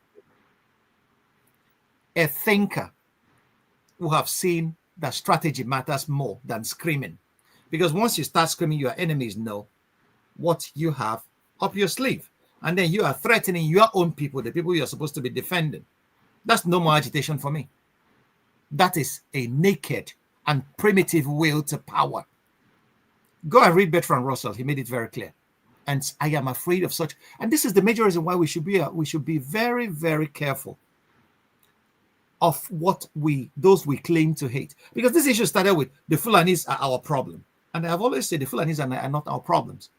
A thinker who have seen that strategy matters more than screaming. Because once you start screaming, your enemies know what you have up your sleeve. And then you are threatening your own people, the people you're supposed to be defending. That's no more agitation for me. That is a naked and primitive will to power. Go and read Bertrand Russell. He made it very clear. And I am afraid of such. And this is the major reason why we should be very, very careful of those we claim to hate. Because this issue started with the Fulanis are our problem. And I've always said the Fulanis are not our problems.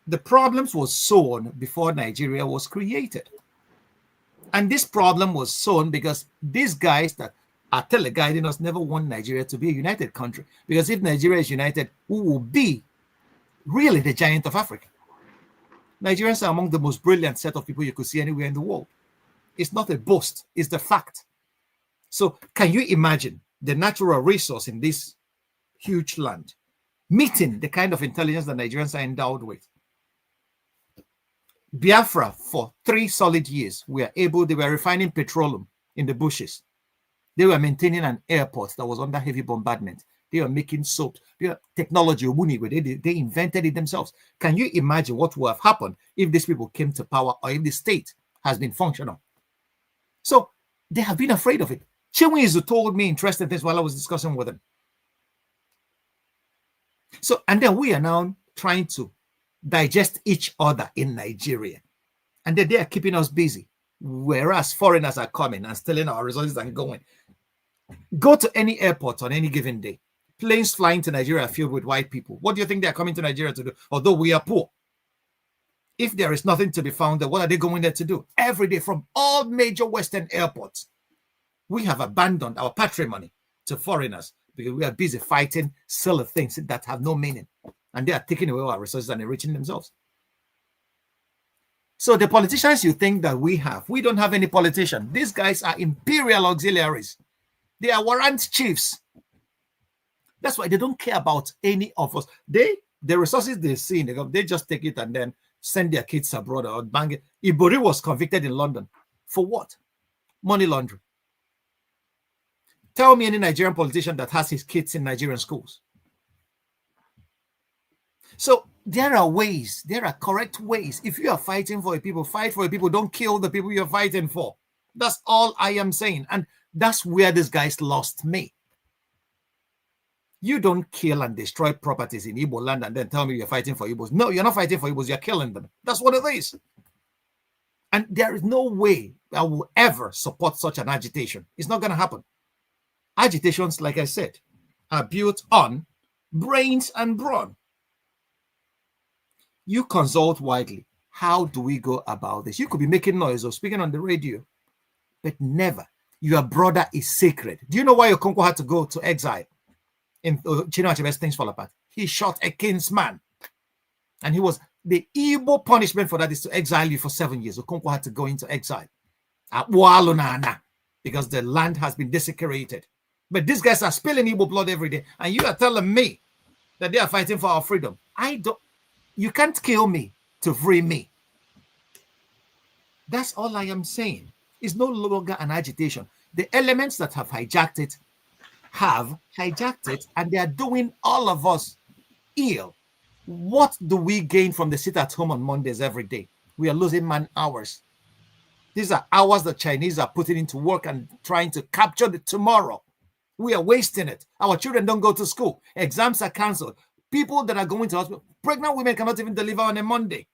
The problems was sown before Nigeria was created. And this problem was sown because these guys that are teleguiding us never want Nigeria to be a united country. Because if Nigeria is united, we will be really the giant of Africa. Nigerians are among the most brilliant set of people you could see anywhere in the world. It's not a boast, it's the fact. So can you imagine the natural resource in this huge land meeting the kind of intelligence that Nigerians are endowed with? Biafra, for 3 solid years, they were refining petroleum in the bushes. They were maintaining an airport that was under heavy bombardment. They were making soap. Technology, they invented it themselves. Can you imagine what would have happened if these people came to power or if the state has been functional? So they have been afraid of it. Chinwizu told me interesting things while I was discussing with him. So, and then we are now trying to digest each other in Nigeria. And then they are keeping us busy, whereas foreigners are coming and stealing our resources and going. Go to any airport on any given day. Planes flying to Nigeria are filled with white people. What do you think they are coming to Nigeria to do? Although we are poor. If there is nothing to be found there, what are they going there to do? Every day from all major Western airports, we have abandoned our patrimony to foreigners because we are busy fighting silly things that have no meaning. And they are taking away our resources and enriching themselves. So the politicians you think that we have, we don't have any politician. These guys are imperial auxiliaries. They are warrant chiefs. That's why they don't care about any of us. The resources they see, they just take it and then send their kids abroad or bang it. Ibori was convicted in London. For what? Money laundering. Tell me any Nigerian politician that has his kids in Nigerian schools. So there are ways, there are correct ways. If you are fighting for a people, fight for a people. Don't kill the people you're fighting for. That's all I am saying. And that's where these guys lost me. You don't kill and destroy properties in Igbo land and then tell me you're fighting for Igbos. No, you're not fighting for Igbos. You're killing them. That's what it is. And there is no way I will ever support such an agitation. It's not going to happen. Agitations, like I said, are built on brains and brawn. You consult widely. How do we go about this? You could be making noise or speaking on the radio, but never. Your brother is sacred. Do you know why Okonkwo had to go to exile? In Chinua Achebe's Things Fall Apart. He shot a kinsman. And he was, the Igbo punishment for that is to exile you for 7 years. Okonkwo had to go into exile. Because the land has been desecrated. But these guys are spilling Igbo blood every day. And you are telling me that they are fighting for our freedom. You can't kill me to free me. That's all I am saying. It's no longer an agitation. The elements that have hijacked it, and they are doing all of us ill. What do we gain from the sit at home on Mondays every day? We are losing man hours. These are hours that Chinese are putting into work and trying to capture the tomorrow. We are wasting it. Our children don't go to school. Exams are canceled. People that are going to hospital, pregnant women cannot even deliver on a Monday.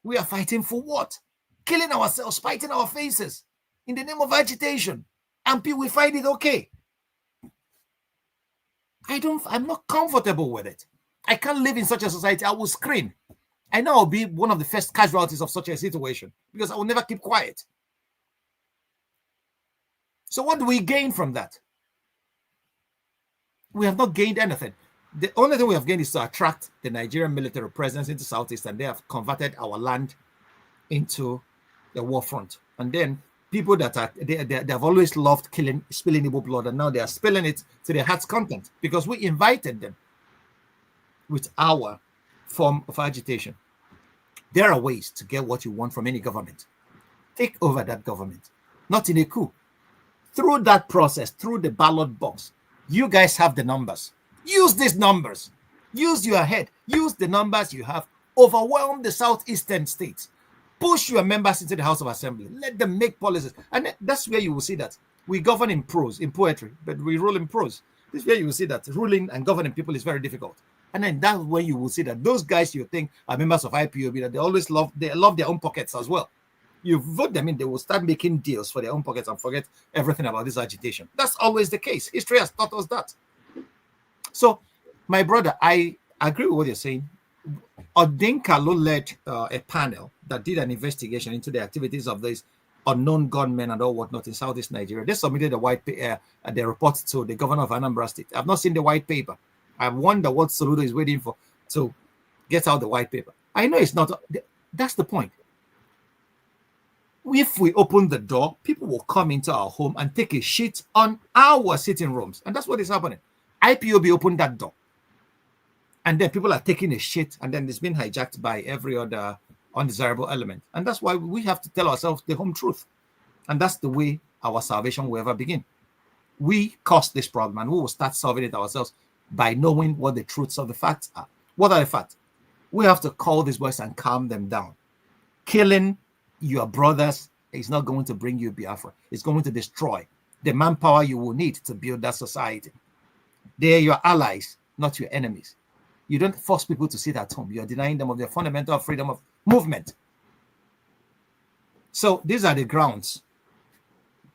We are fighting for what? Killing ourselves, fighting our faces in the name of agitation. And people will find it okay. I'm not comfortable with it. I can't live in such a society. I will scream. I know I'll be one of the first casualties of such a situation because I will never keep quiet. So what do we gain from that? We have not gained anything. The only thing we have gained is to attract the Nigerian military presence into Southeast, and they have converted our land into the war front. And then people that are they have always loved spilling Igbo blood, and now they are spilling it to their heart's content because we invited them with our form of agitation. There are ways to get what you want from any government. Take over that government, not in a coup. Through that process, through the ballot box, you guys have the numbers. Use these numbers. Use your head. Use the numbers you have. Overwhelm the southeastern states. Push your members into the House of Assembly. Let them make policies. And that's where you will see that we govern in prose, in poetry, but we rule in prose. This is where you will see that ruling and governing people is very difficult. And then that's when you will see that those guys you think are members of IPOB, that they love their own pockets as well. You vote them in, they will start making deals for their own pockets and forget everything about this agitation. That's always the case. History has taught us that. So, my brother, I agree with what you're saying. Odin Kalu led a panel that did an investigation into the activities of these unknown gunmen and all whatnot in Southeast Nigeria. They submitted the report to the governor of Anambra State. I've not seen the white paper. I wonder what Soludo is waiting for to get out the white paper. I know it's not. That's the point. If we open the door, people will come into our home and take a shit on our sitting rooms. And that's what is happening. IPOB opened that door. And then people are taking a shit, and then it's been hijacked by every other undesirable element. And that's why we have to tell ourselves the home truth. And that's the way our salvation will ever begin. We caused this problem, and we will start solving it ourselves by knowing what the truths of the facts are. What are the facts? We have to call these boys and calm them down. Killing your brothers is not going to bring you Biafra. It's going to destroy the manpower you will need to build that society. They're your allies, not your enemies. You don't force people to sit at home. You're denying them of their fundamental freedom of movement. So these are the grounds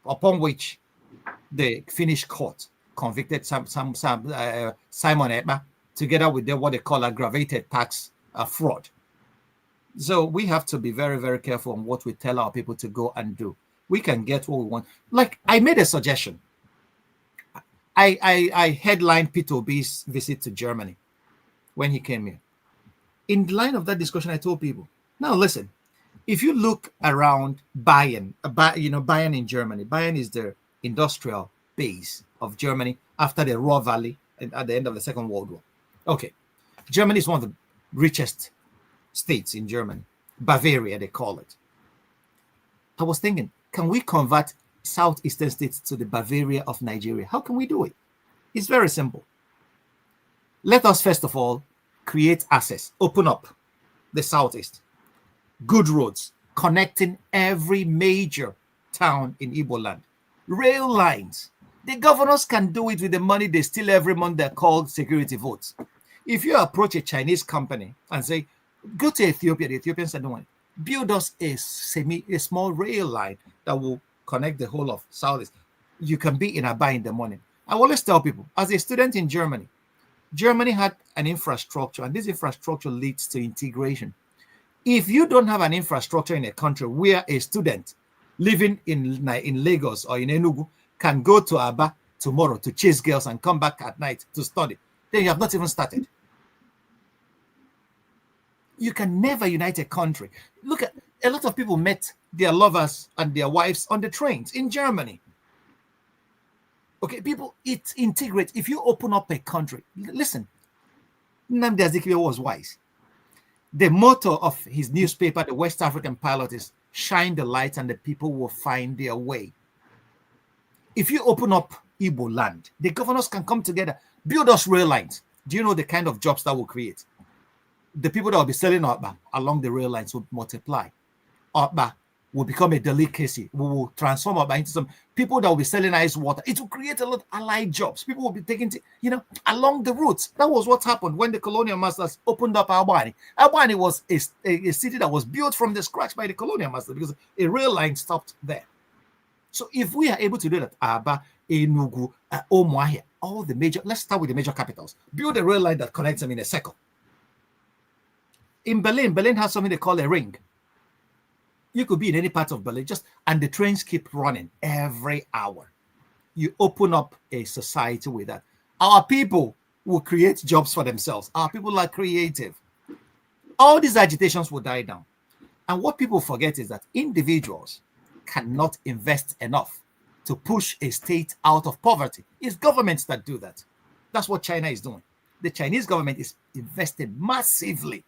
upon which the Finnish court convicted Simon Ekpa together with what they call aggravated tax fraud. So we have to be very, very careful on what we tell our people to go and do. We can get what we want. Like I made a suggestion. I headlined Peter Obi's visit to Germany when he came here. In the line of that discussion, I told people, now listen, if you look around Bayern, Bayern in Germany, Bayern is the industrial base of Germany after the Ruhr Valley at the end of the Second World War. Okay, Germany is one of the richest states in Germany. Bavaria, they call it. I was thinking, can we convert southeastern states to the Bavaria of Nigeria? How can we do it? It's very simple. Let us first of all create access, open up the southeast, good roads connecting every major town in Igbo land, rail lines. The governors can do it with the money they steal every month. They're called security votes. If you approach a Chinese company and say, go to Ethiopia, the Ethiopians said, no, build us a small rail line that will connect the whole of southeast. You can be in Aba in the morning. I always tell people, as a student in Germany, Germany had an infrastructure, and this infrastructure leads to integration. If you don't have an infrastructure in a country where a student living in Lagos or in Enugu can go to Aba tomorrow to chase girls and come back at night to study, then you have not even started. You can never unite a country. Look at a lot of people met their lovers and their wives on the trains in Germany. Okay, people, it integrates. If you open up a country, listen, Nnamdi Azikiwe was wise. The motto of his newspaper, the West African Pilot, is shine the light and the people will find their way. If you open up Igbo land, the governors can come together, build us rail lines. Do you know the kind of jobs that will create? The people that will be selling Okpa along the rail lines will multiply. Okpa will become a delicacy. We will transform Okpa into some people that will be selling ice water. It will create a lot of allied jobs. People will be taking, along the routes. That was what happened when the colonial masters opened up Albany. Albany was a city that was built from the scratch by the colonial masters because a rail line stopped there. So if we are able to do that, Aba, Enugu, Umuahia, all the major, let's start with the major capitals. Build a rail line that connects them in a circle. In Berlin has something they call a ring. You could be in any part of Berlin, and the trains keep running every hour. You open up a society with that. Our people will create jobs for themselves. Our people are creative. All these agitations will die down. And what people forget is that individuals cannot invest enough to push a state out of poverty. It's governments that do that. That's what China is doing. The Chinese government is investing massively.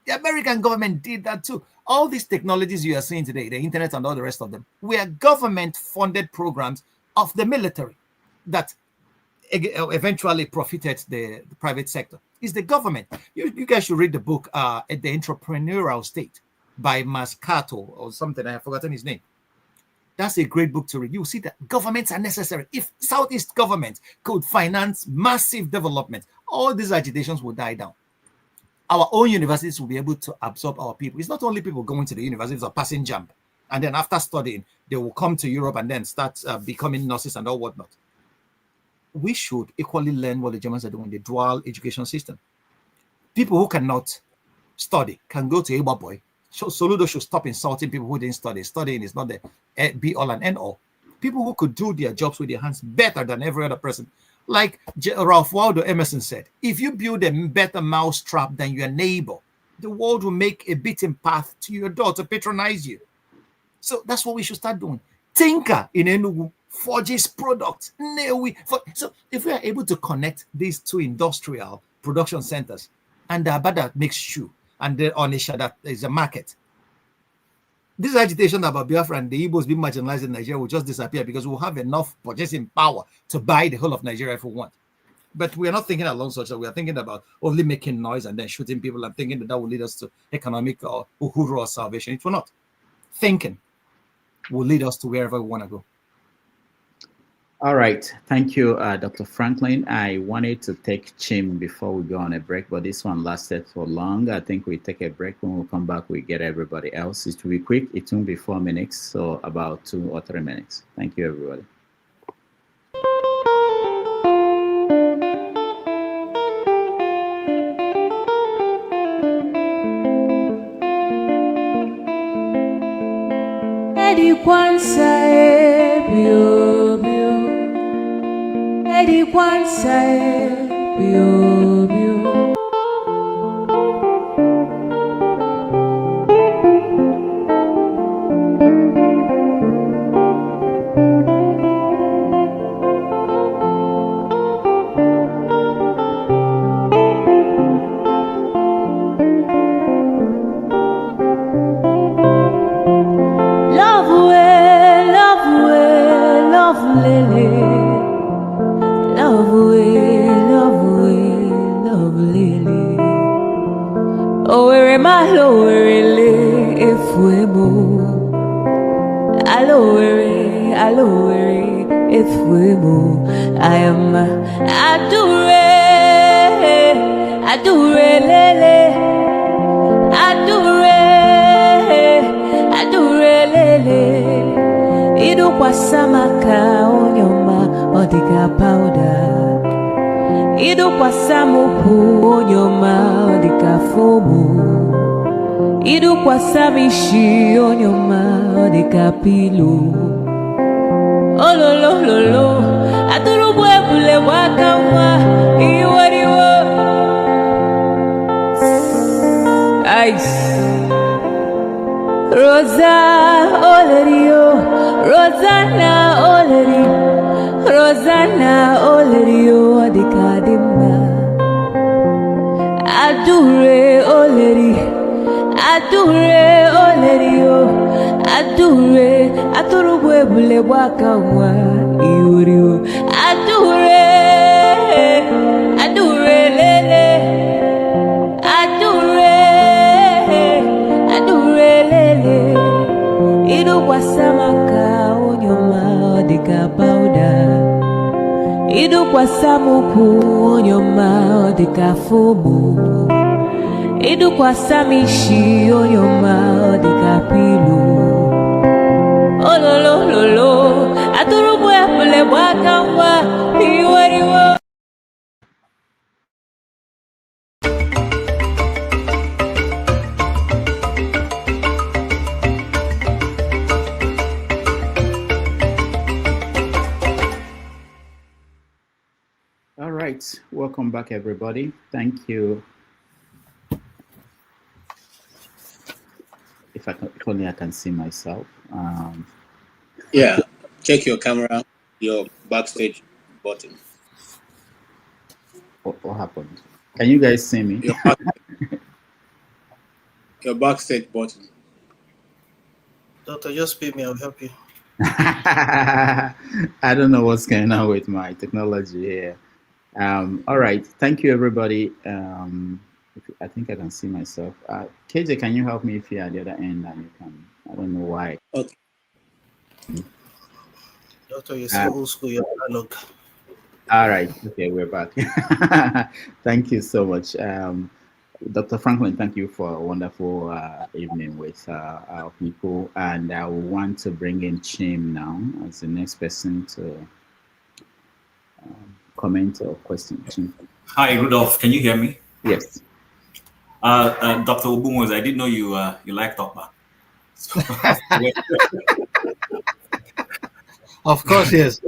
The American government did that too. All these technologies you are seeing today, the internet and all the rest of them, were government-funded programs of the military that eventually profited the private sector. It's the government. You guys should read the book, The Entrepreneurial State by Mascato or something. I have forgotten his name. That's a great book to read. You see that governments are necessary. If Southeast government could finance massive development, all these agitations will die down. Our own universities will be able to absorb our people. It's not only people going to the universities or passing jump, and then after studying, they will come to Europe and then start becoming nurses and all whatnot. We should equally learn what the Germans are doing, the dual education system. People who cannot study can go to Igbo boy, Soludo should stop insulting people who didn't study. Studying is not the be all and end all. People who could do their jobs with their hands better than every other person. Like Ralph Waldo Emerson said, if you build a better mousetrap than your neighbor, the world will make a beaten path to your door to patronize you. So that's what we should start doing. Tinker in Enugu forges products. So if we are able to connect these two industrial production centers, and Abada makes shoe, and then Onisha, that is a market. This agitation about Biafra and the Igbos being marginalized in Nigeria will just disappear because we'll have enough purchasing power to buy the whole of Nigeria if we want. But we are not thinking along such that we are thinking about only making noise and then shooting people and thinking that will lead us to economic or uhuru or salvation. It will not. Thinking will lead us to wherever we want to go. All right. Thank you, Dr. Franklyne. I wanted to take Chim before we go on a break, but this one lasted for long. I think we take a break. When we come back, we get everybody else. It will be quick. It won't be 4 minutes, so about 2 or 3 minutes. Thank you, everybody. Eddie Kwanzaa, bio bio. Eddie Kwanzaa, bio bio. I am adure lele, adure lele. Idu kwa samaka onyoma odika powder. Idu kwa samupu onyoma odika fomu. Idu kwa samishi onyoma odika pilu. Oh lo lo lo lo, aturu bwebule wakamwa iwariwo. Ice. Rosa Olerio, Rosanna Olerio, Rosanna Olerio adikadimba. Adure Oleri, Adure Olerio. Adure, aturu bwebule wakamwa iwariwo. Adure, adure lele, adure, adure lele. Idu kwa samaka onyoma odika powder. Idu kwa samupu onyoma odika fomu. Idu kwa samishi onyoma odika pilu. Oh lo lo lo lo, aturu bwebule wakamwa iwariwo. All right. Welcome back, everybody. Thank you. If only I can see myself. Yeah, check your camera, your backstage button. What happened? Can you guys see me? Your backstage button. Doctor, just pay me, I'll help you. I don't know what's going on with my technology here. All right. Thank you, everybody. I think I can see myself. KJ, can you help me if you're at the other end and you can? I don't know why. Okay. Doctor, you're so old school, you're analog. All right. Okay, we're back. Thank you so much. Dr. Franklyne, thank you for a wonderful evening with our people. And I want to bring in Chim now as the next person to comment or question. Chim. Hi, Rudolph. Can you hear me? Yes. Dr. Ogbunwezeh, I didn't know you like Tokpa. So, Of course, yes.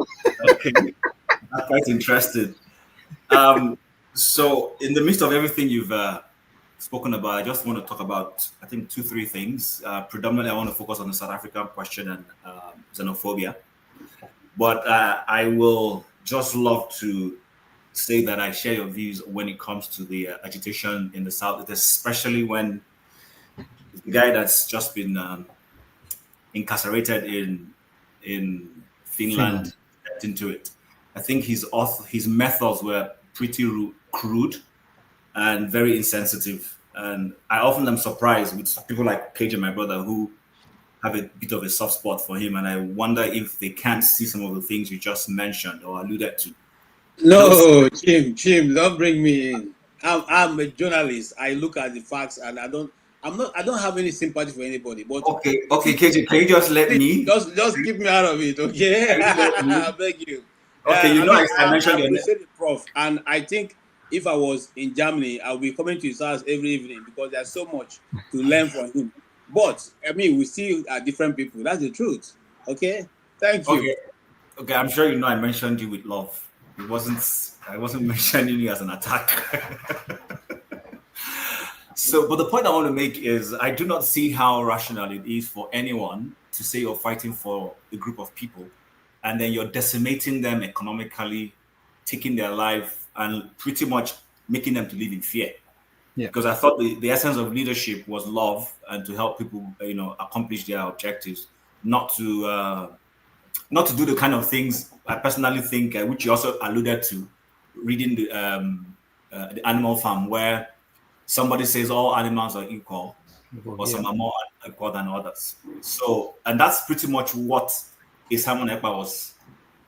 okay, I'm quite interested. So, in the midst of everything you've spoken about, I just want to talk about, I think, 2-3 things. Predominantly, I want to focus on the South African question and xenophobia. But I will just love to say that I share your views when it comes to the agitation in the South, especially when the guy that's just been incarcerated in Finland stepped into it. I think his methods were pretty crude and very insensitive. And I often am surprised with people like KJ, my brother, who have a bit of a soft spot for him. And I wonder if they can't see some of the things you just mentioned or alluded to. No, Jim, don't bring me in. I'm a journalist. I look at the facts, and I don't have any sympathy for anybody. But okay, KJ, can you just let me? Just keep me out of it, okay? I beg you. Okay, I mentioned your name, Prof. And I think if I was in Germany, I'll be coming to his house every evening because there's so much to learn from him. But I mean, we still are different people. That's the truth. Okay. Thank you. Okay. I'm sure I mentioned you with love. I wasn't mentioning you as an attack. So, but the point I want to make is I do not see how rational it is for anyone to say you're fighting for a group of people and then you're decimating them economically, taking their life and pretty much making them to live in fear. Yeah. Because I thought the essence of leadership was love and to help people, accomplish their objectives, not to do the kind of things I personally think, which you also alluded to, reading the Animal Farm, where somebody says all animals are equal, or some are more equal than others. So, and that's pretty much what Simon Ekpa was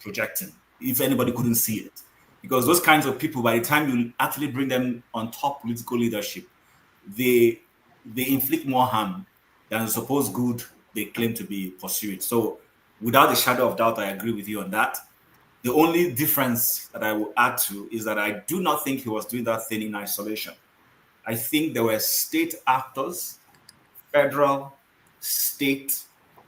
projecting, if anybody couldn't see it. Because those kinds of people, by the time you actually bring them on top political leadership, they inflict more harm than the supposed good they claim to be pursuing. So, without a shadow of doubt, I agree with you on that. The only difference that I will add to is that I do not think he was doing that thing in isolation. I think there were state actors, federal, state,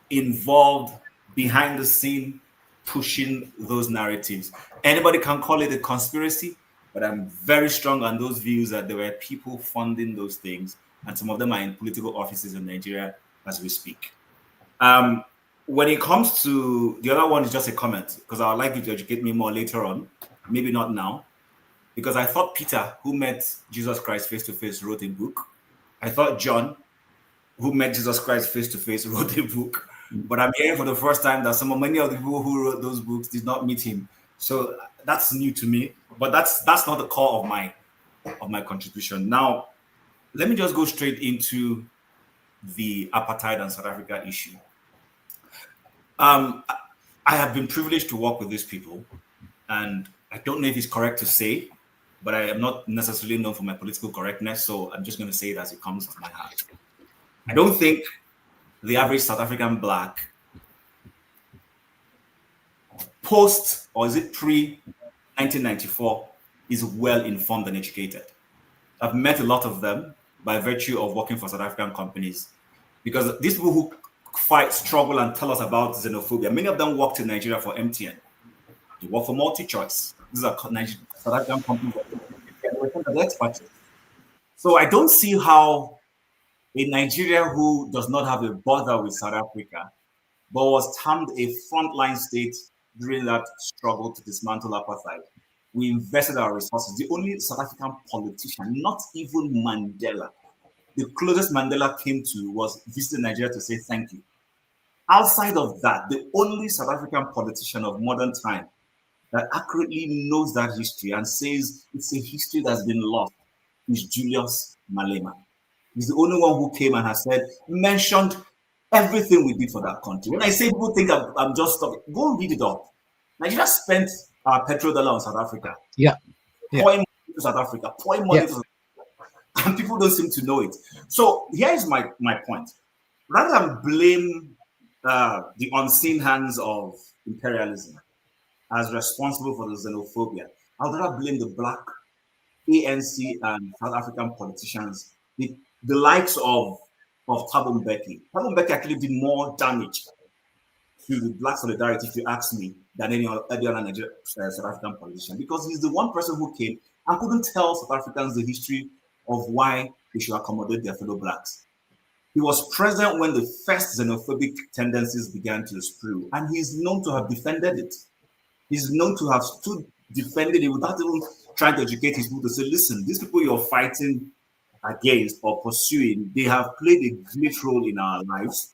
involved behind the scene, pushing those narratives. Anybody can call it a conspiracy, but I'm very strong on those views that there were people funding those things, and some of them are in political offices in Nigeria as we speak. When it comes to the other one, is just a comment, because I would like you to educate me more later on, maybe not now, because I thought Peter, who met Jesus Christ face-to-face, wrote a book. I thought John, who met Jesus Christ face-to-face, wrote a book. But I'm hearing for the first time that many of the people who wrote those books did not meet him. So that's new to me, but that's not the core of my contribution. Now, let me just go straight into the apartheid and South Africa issue. I have been privileged to work with these people, and I don't know if it's correct to say, but I am not necessarily known for my political correctness, so I'm just going to say it as it comes to my heart. I don't think the average South African Black post, or is it pre-1994, is well informed and educated. I've met a lot of them by virtue of working for South African companies, because these people who fight, struggle, and tell us about xenophobia, many of them worked in Nigeria for MTN. They work for MultiChoice. These are South African companies. So I don't see how a Nigeria who does not have a border with South Africa, but was termed a frontline state during that struggle to dismantle apartheid. We invested our resources. The only South African politician, not even Mandela, the closest Mandela came to was visiting Nigeria to say thank you. Outside of that, the only South African politician of modern time that accurately knows that history and says it's a history that's been lost is Julius Malema. He's the only one who came and has mentioned everything we did for that country. When I say people think I'm just talking, go and read it up. Nigeria spent our petrodollar on South Africa. Pouring money to South Africa, pouring money to South Africa. And people don't seem to know it. So here's my point. Rather than blame the unseen hands of imperialism as responsible for the xenophobia, I would rather blame the Black ANC and South African politicians the likes of Thabo Mbeki. Thabo Mbeki actually did more damage to the Black solidarity, if you ask me, than any other Nigerian South African politician, because he's the one person who came and couldn't tell South Africans the history of why they should accommodate their fellow Blacks. He was present when the first xenophobic tendencies began to spread, and he's known to have defended it. He's known to have stood defending it without even trying to educate his people to say, listen, these people you're fighting against or pursuing, they have played a great role in our lives.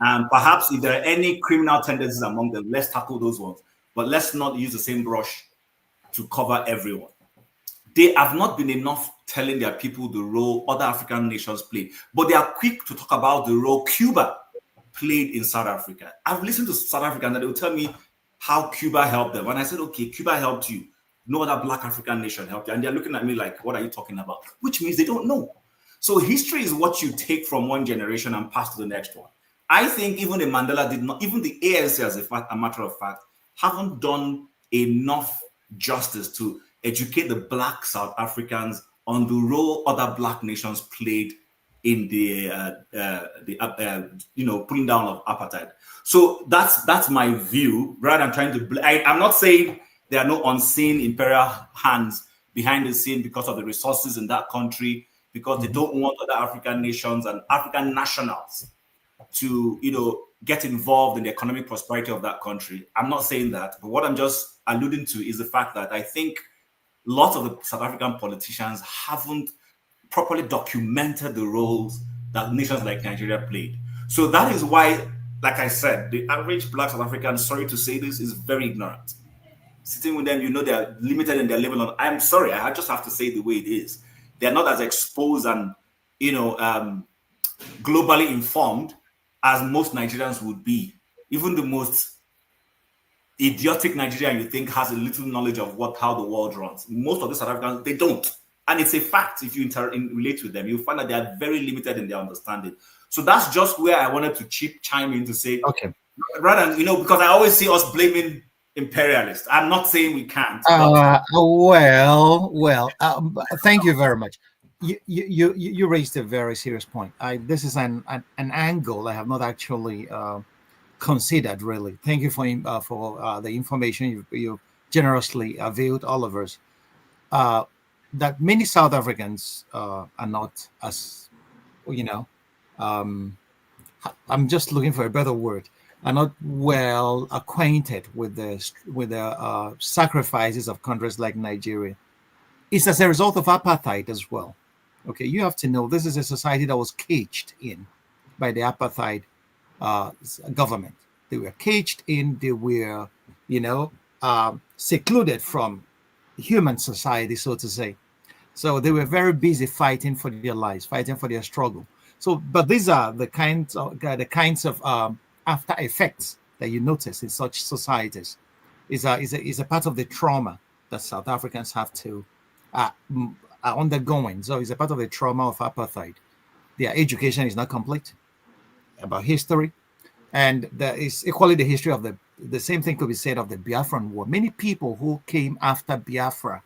And perhaps if there are any criminal tendencies among them, let's tackle those ones. But let's not use the same brush to cover everyone. They have not been enough telling their people the role other African nations play, but they are quick to talk about the role Cuba played in South Africa. I've listened to South Africans and they will tell me how Cuba helped them. And I said, okay, Cuba helped you. No other Black African nation helped you. And they're looking at me like, what are you talking about? Which means they don't know. So history is what you take from one generation and pass to the next one. I think even the Mandela did not, even the ANC, as a matter of fact, haven't done enough justice to educate the Black South Africans on the role other Black nations played in the putting down of apartheid. So that's my view. Rather than trying to, I'm not saying there are no unseen imperial hands behind the scene because of the resources in that country, because they don't want other African nations and African nationals to, get involved in the economic prosperity of that country. I'm not saying that, but what I'm just alluding to is the fact that I think lots of the South African politicians haven't properly documented the roles that nations like Nigeria played. So that is why, like I said, the average Black South African, sorry to say this, is very ignorant. Sitting with them, they're limited in their level. I'm sorry, I just have to say the way it is. They're not as exposed and, globally informed as most Nigerians would be. Even the most idiotic Nigerian you think has a little knowledge of how the world runs. Most of the South Africans, they don't. And it's a fact. If you relate with them, you'll find that they are very limited in their understanding. So that's just where I wanted to chime in to say, okay, rather than, because I always see us blaming imperialists. I'm not saying we can't. Thank you very much. You raised a very serious point. This is an angle I have not actually considered, really. Thank you for the information you generously availed all of us. That many South Africans are not as, I'm just looking for a better word, are not well acquainted with the sacrifices of countries like Nigeria. It's as a result of apartheid as well. Okay, you have to know this is a society that was caged in by the apartheid government. They were caged in. They were, secluded from human society, so to say. So they were very busy fighting for their lives, fighting for their struggle. So, but these are the kinds of after effects that you notice in such societies. Is a part of the trauma that South Africans have to are undergoing. So it's a part of the trauma of apartheid. Their education is not complete about history, and there is equally the history of the same thing could be said of the Biafran War. Many people who came after Biafra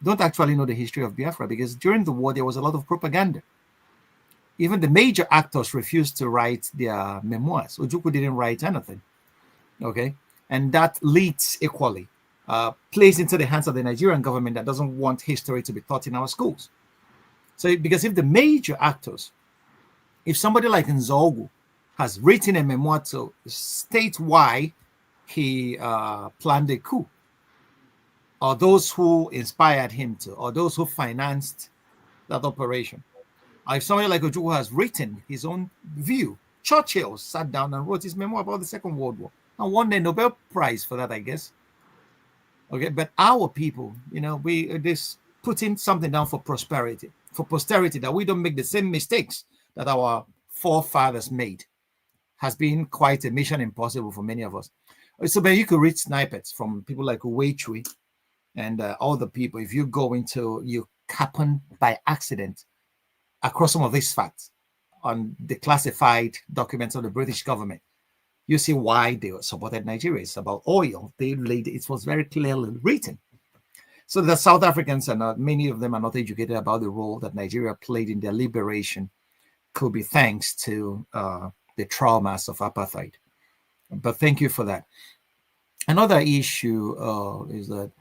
don't actually know the history of Biafra, because during the war there was a lot of propaganda. Even the major actors refused to write their memoirs. Ojukwu didn't write anything. Okay, and that leads equally. Plays into the hands of the Nigerian government that doesn't want history to be taught in our schools. So, because if the major actors, if somebody like Nzogu has written a memoir to state why he planned a coup, or those who inspired him to, or those who financed that operation, or if somebody like Ojukwu has written his own view, Churchill sat down and wrote his memoir about the Second World War and won the Nobel Prize for that, I guess. Okay, but our people, we this putting something down for prosperity, for posterity, that we don't make the same mistakes that our forefathers made, has been quite a mission impossible for many of us. So, but you could read snippets from people like Uwechui and all the people. If you go into, you happen by accident across some of these facts on the classified documents of the British government, you see why they supported Nigeria. It's about oil. It was very clearly written. So the South Africans are not, many of them are not educated about the role that Nigeria played in their liberation, could be thanks to the traumas of apartheid. But thank you for that. Another issue is that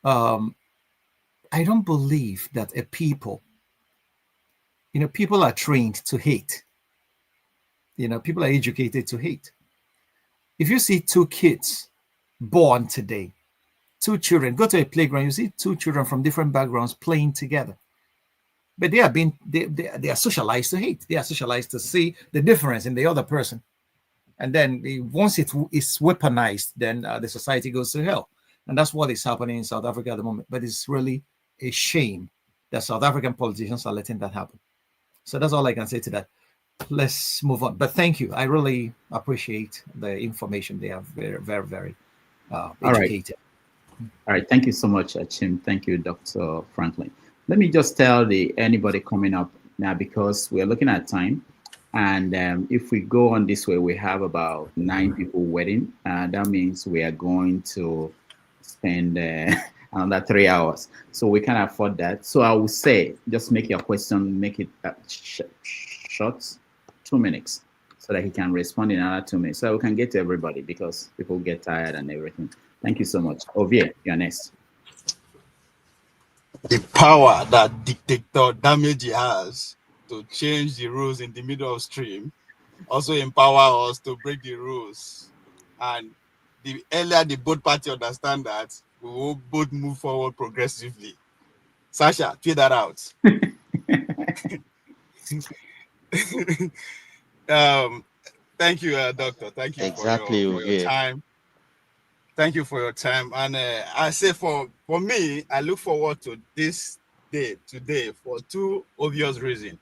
I don't believe that a people, people are trained to hate. People are educated to hate. If you see two kids born today, two children, go to a playground, you see two children from different backgrounds playing together. But they are socialized to hate. They are socialized to see the difference in the other person. And then once it is weaponized, then the society goes to hell. And that's what is happening in South Africa at the moment. But it's really a shame that South African politicians are letting that happen. So that's all I can say to that. Let's move on. But thank you. I really appreciate the information. They are very, very, very educated. All right. Thank you so much, Chim. Thank you, Dr. Franklyne. Let me just tell anybody coming up now, because we're looking at time. And if we go on this way, we have about 9 people waiting. That means we are going to spend another 3 hours. So we can afford that. So I will say, just make your question, make it short, 2 minutes, so that he can respond in another 2 minutes. So we can get to everybody, because people get tired and everything. Thank you so much. Ovie, you're next. The power that dictator Damage has to change the rules in the middle of stream also empower us to break the rules. And the earlier the both parties understand that, we will both move forward progressively. Sasha, tweet that out. Thank you, Doctor. Thank you for your time. Thank you for your time. And I say for me, I look forward to this day today for 2 obvious reasons.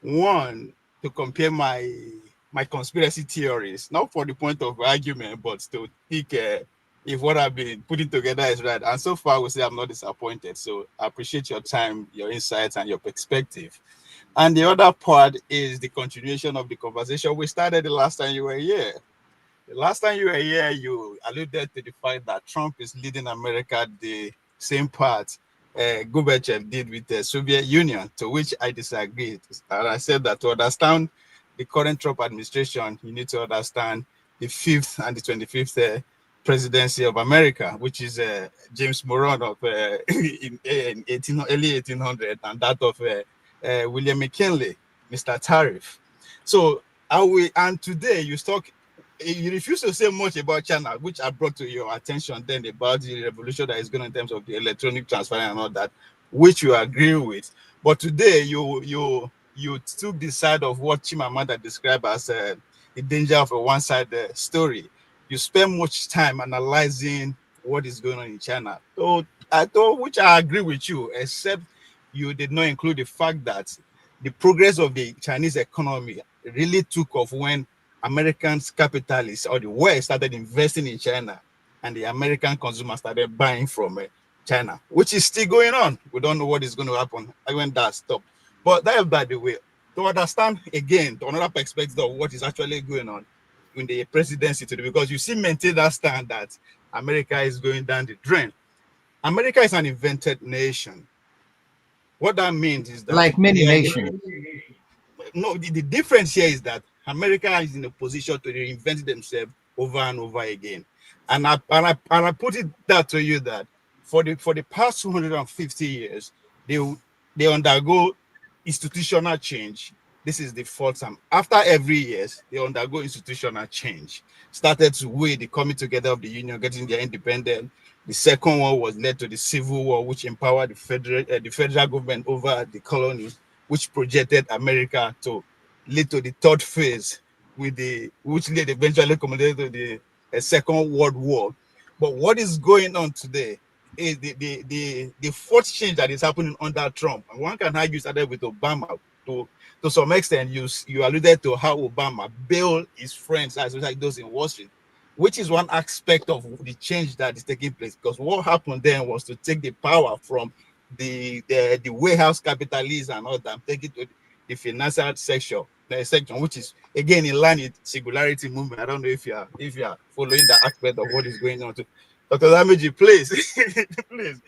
One, to compare my conspiracy theories, not for the point of argument, but to think if what I've been putting together is right. And so far, I would say I'm not disappointed. So I appreciate your time, your insights, and your perspective. And the other part is the continuation of the conversation we started the last time you were here. The last time you were here, you alluded to the fact that Trump is leading America the same path Gorbachev did with the Soviet Union, to which I disagreed. And I said that to understand the current Trump administration, you need to understand the 5th and the 25th presidency of America, which is James Moron of in early 1800, and that of William McKinley, Mr. Tariff. So, and today you refuse to say much about China, which I brought to your attention then about the revolution that is going on in terms of the electronic transfer and all that, which you agree with. But today you took the side of what Chimamanda described as the danger of a one-sided story. You spend much time analyzing what is going on in China. So I thought, which I agree with you, except you did not include the fact that the progress of the Chinese economy really took off when Americans capitalists or the West started investing in China, and the American consumers started buying from China, which is still going on. We don't know what is going to happen when that stops. But that is, by the way, to understand again, to another perspective of what is actually going on in the presidency today, because you see maintain that stand that America is going down the drain. America is an invented nation. What that means is that, like many nations. No, the difference here is that America is in a position to reinvent themselves over and over again. And I put it that to you that for the past 250 years, they undergo institutional change. This is the 4th time. After every year, they undergo institutional change. Started with the coming together of the union, getting their independence. The second one was led to the Civil War, which empowered the federal government over the colonies, which projected America to lead to the 3rd phase, which led eventually culminated to the Second World War. But what is going on today is the 4th change that is happening under Trump. And one can argue started with Obama. To some extent, you alluded to how Obama bailed his friends, as like those in Wall Street, which is one aspect of the change that is taking place. Because what happened then was to take the power from the warehouse capitalists and all that, take it to the financial section, which is again in line with singularity movement. I don't know if you are following the aspect of what is going on. Dr. Lamiji, please, please.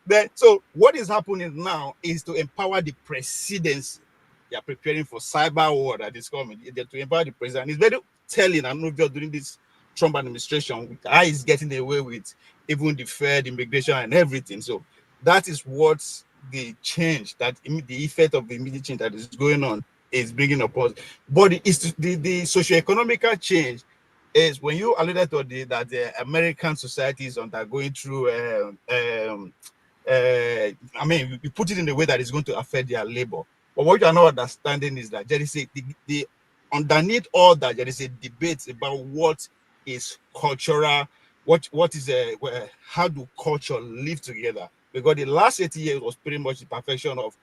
Then, so what is happening now is to empower the presidency. They are preparing for cyber war that is coming. They're to empower the president. It's very telling and obvious during this Trump administration how he's getting away with even the Fed, immigration, and everything. So that is what the change, that the effect of the immediate change that is going on is bringing upon. But it's the socio-economical change is when you alluded to that the American society is undergoing through I mean, you put it in a way that is going to affect their labor. But what you are not understanding is that there is the underneath all that there is a debate about what is cultural, what is how do culture live together? Because the last 80 years was pretty much the perfection of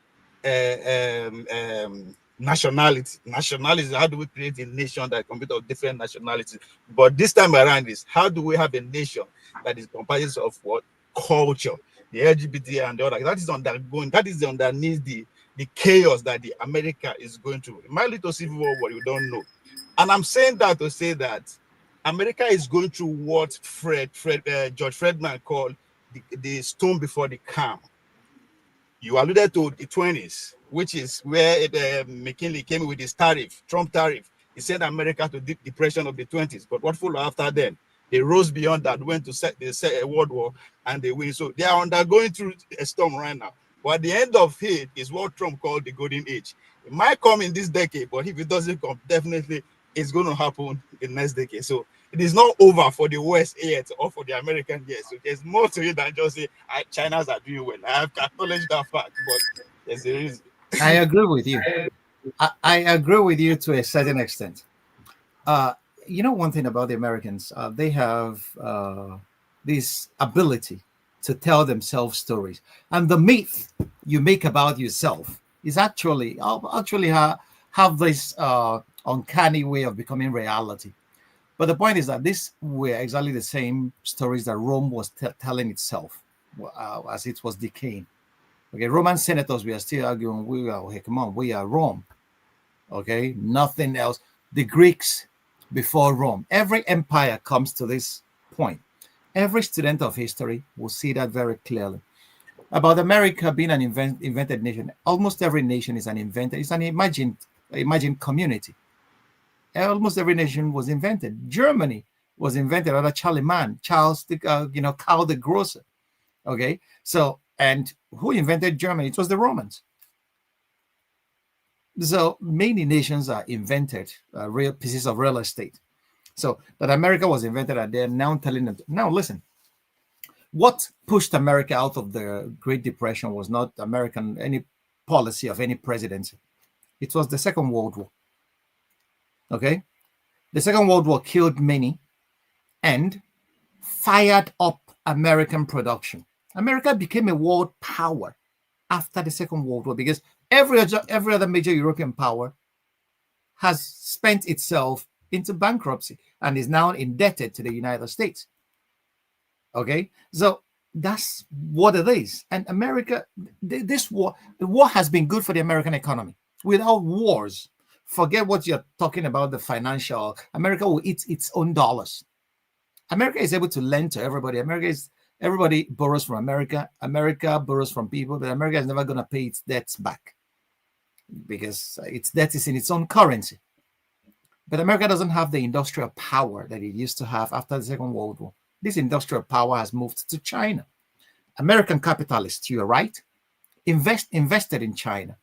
nationality. Nationality, how do we create a nation that consists of different nationalities? But this time around is how do we have a nation that is composed of what? Culture, the LGBT and the other. That is undergoing, that is underneath the chaos that the America is going through. It might lead to civil war, what you don't know. And I'm saying that to say that America is going through what George Friedman called the storm before the calm. You alluded to the 20s, which is where McKinley came with his tariff, Trump tariff. He sent America to deep depression of the 20s. But what followed after then? They rose beyond that, went to set a world war, and they win. So they are undergoing through a storm right now. But at the end of it is what Trump called the golden age. It might come in this decade, but if it doesn't come, definitely it's going to happen in the next decade. So it is not over for the West yet or for the American yet. So there's more to it than just say China's are doing well. I have acknowledged that fact, but there's a reason. I agree with you. I agree with you to a certain extent. You know, one thing about the Americans, they have this ability to tell themselves stories, and the myth you make about yourself is actually have this uncanny way of becoming reality. But the point is that these were exactly the same stories that Rome was telling itself as it was decaying. Okay, Roman senators were still arguing, we are Rome. Okay, nothing else. The Greeks before Rome. Every empire comes to this point. Every student of history will see that very clearly. About America being an invented nation, almost every nation is an invented, it's an imagined community. Almost every nation was invented. Germany was invented under Charles, Karl the Grocer. Okay, so, and who invented Germany? It was the Romans. So many nations are invented, real pieces of real estate. So that America was invented, and they're now telling them, now listen, what pushed America out of the Great Depression was not any policy of any presidency. It was the Second World War. Okay? The Second World War killed many and fired up American production. America became a world power after the Second World War because every other major European power has spent itself into bankruptcy and is now indebted to the United States. Okay, so that's what it is. And America, the war has been good for the American economy. Without wars, forget what you're talking about, the financial. America will eat its own dollars. America is able to lend to everybody. Everybody borrows from America. America borrows from people, but America is never going to pay its debts back because its debt is in its own currency. But America doesn't have the industrial power that it used to have after the Second World War. This industrial power has moved to China. American capitalists, you're right, invested in China.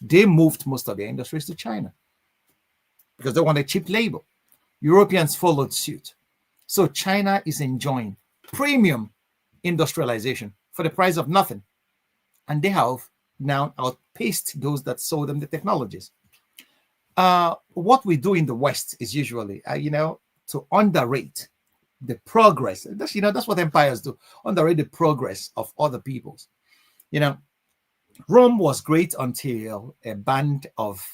They moved most of their industries to China because they wanted cheap labor. Europeans followed suit. So China is enjoying premium industrialization for the price of nothing. And they have now outpaced those that sold them the technologies. What we do in the West is usually, to underrate the progress. That's what empires do. Underrate the progress of other peoples. Rome was great until a band of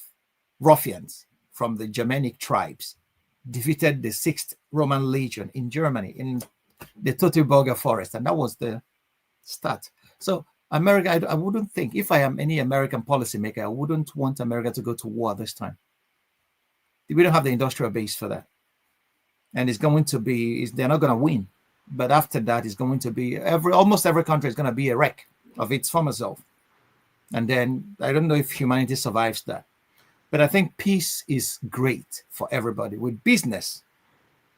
ruffians from the Germanic tribes defeated the 6th Roman Legion in Germany in the Teutoburger Forest, and that was the start. So America, I wouldn't think, if I am any American policymaker, I wouldn't want America to go to war this time. We don't have the industrial base for that. And it's going to be, they're not going to win. But after that, it's going to be almost every country is going to be a wreck of its former self. And then I don't know if humanity survives that. But I think peace is great for everybody. With business,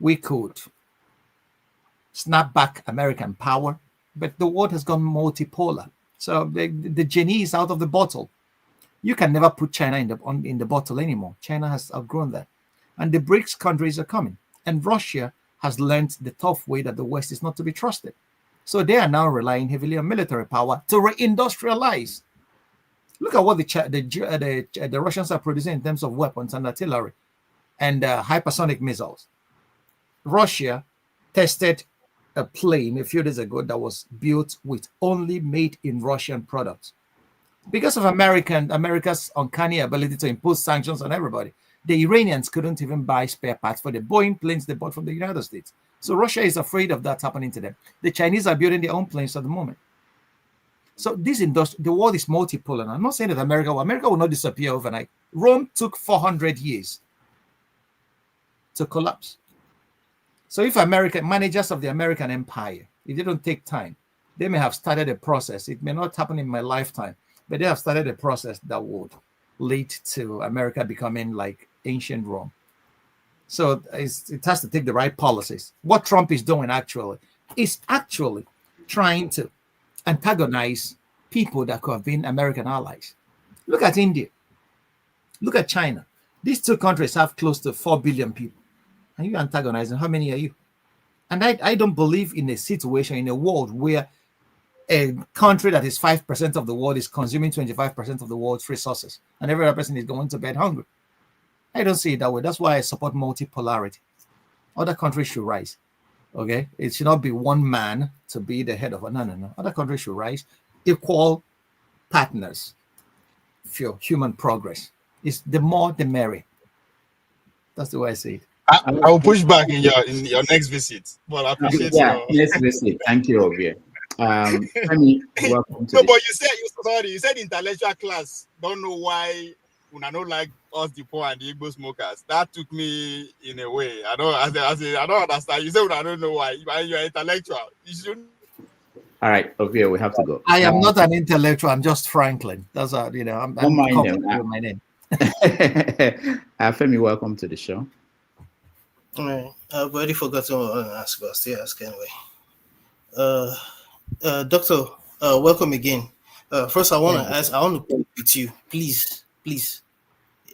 we could snap back American power, but the world has gone multipolar. So the genie is out of the bottle. You can never put China in the bottle anymore. China has outgrown that. And the BRICS countries are coming. And Russia has learned the tough way that the West is not to be trusted. So they are now relying heavily on military power to reindustrialize. Look at what the Russians are producing in terms of weapons and artillery and hypersonic missiles. Russia tested a plane a few days ago that was built with only made in Russian products. Because of America's uncanny ability to impose sanctions on everybody, the Iranians couldn't even buy spare parts for the Boeing planes they bought from the United States. So Russia is afraid of that happening to them. The Chinese are building their own planes at the moment. So the world is multipolar. And I'm not saying that America will not disappear overnight. Rome took 400 years to collapse. So if managers of the American empire, if they don't take time, they may have started a process. It may not happen in my lifetime, but they have started a process that would lead to America becoming like ancient Rome. So it has to take the right policies. What Trump is doing is actually trying to antagonize people that could have been American allies. Look at India. Look at China. These two countries have close to 4 billion people. And you antagonizing, how many are you? And I don't believe in a situation, in a world where a country that is 5% of the world is consuming 25% of the world's resources, and every other person is going to bed hungry. I don't see it that way. That's why I support multipolarity. Other countries should rise. Okay? It should not be one man to be the head of it. No. Other countries should rise. Equal partners for human progress. It's the more the merrier. That's the way I see it. I will push back in your next visit. But I appreciate next visit. Thank you, Obie. Welcome to but you said intellectual class. Don't know why when I don't like us the poor and the Igbo smokers. That took me in a way. I don't understand. You said I don't know why. You're intellectual. You should. All right, Obie, we have to go. I am not an intellectual. I'm just Franklyne. That's I'm with my name. Femi, welcome to the show. All right. I've already forgotten what I want to ask, but I'll still ask anyway. Doctor, welcome again. First, I want to talk with you, please.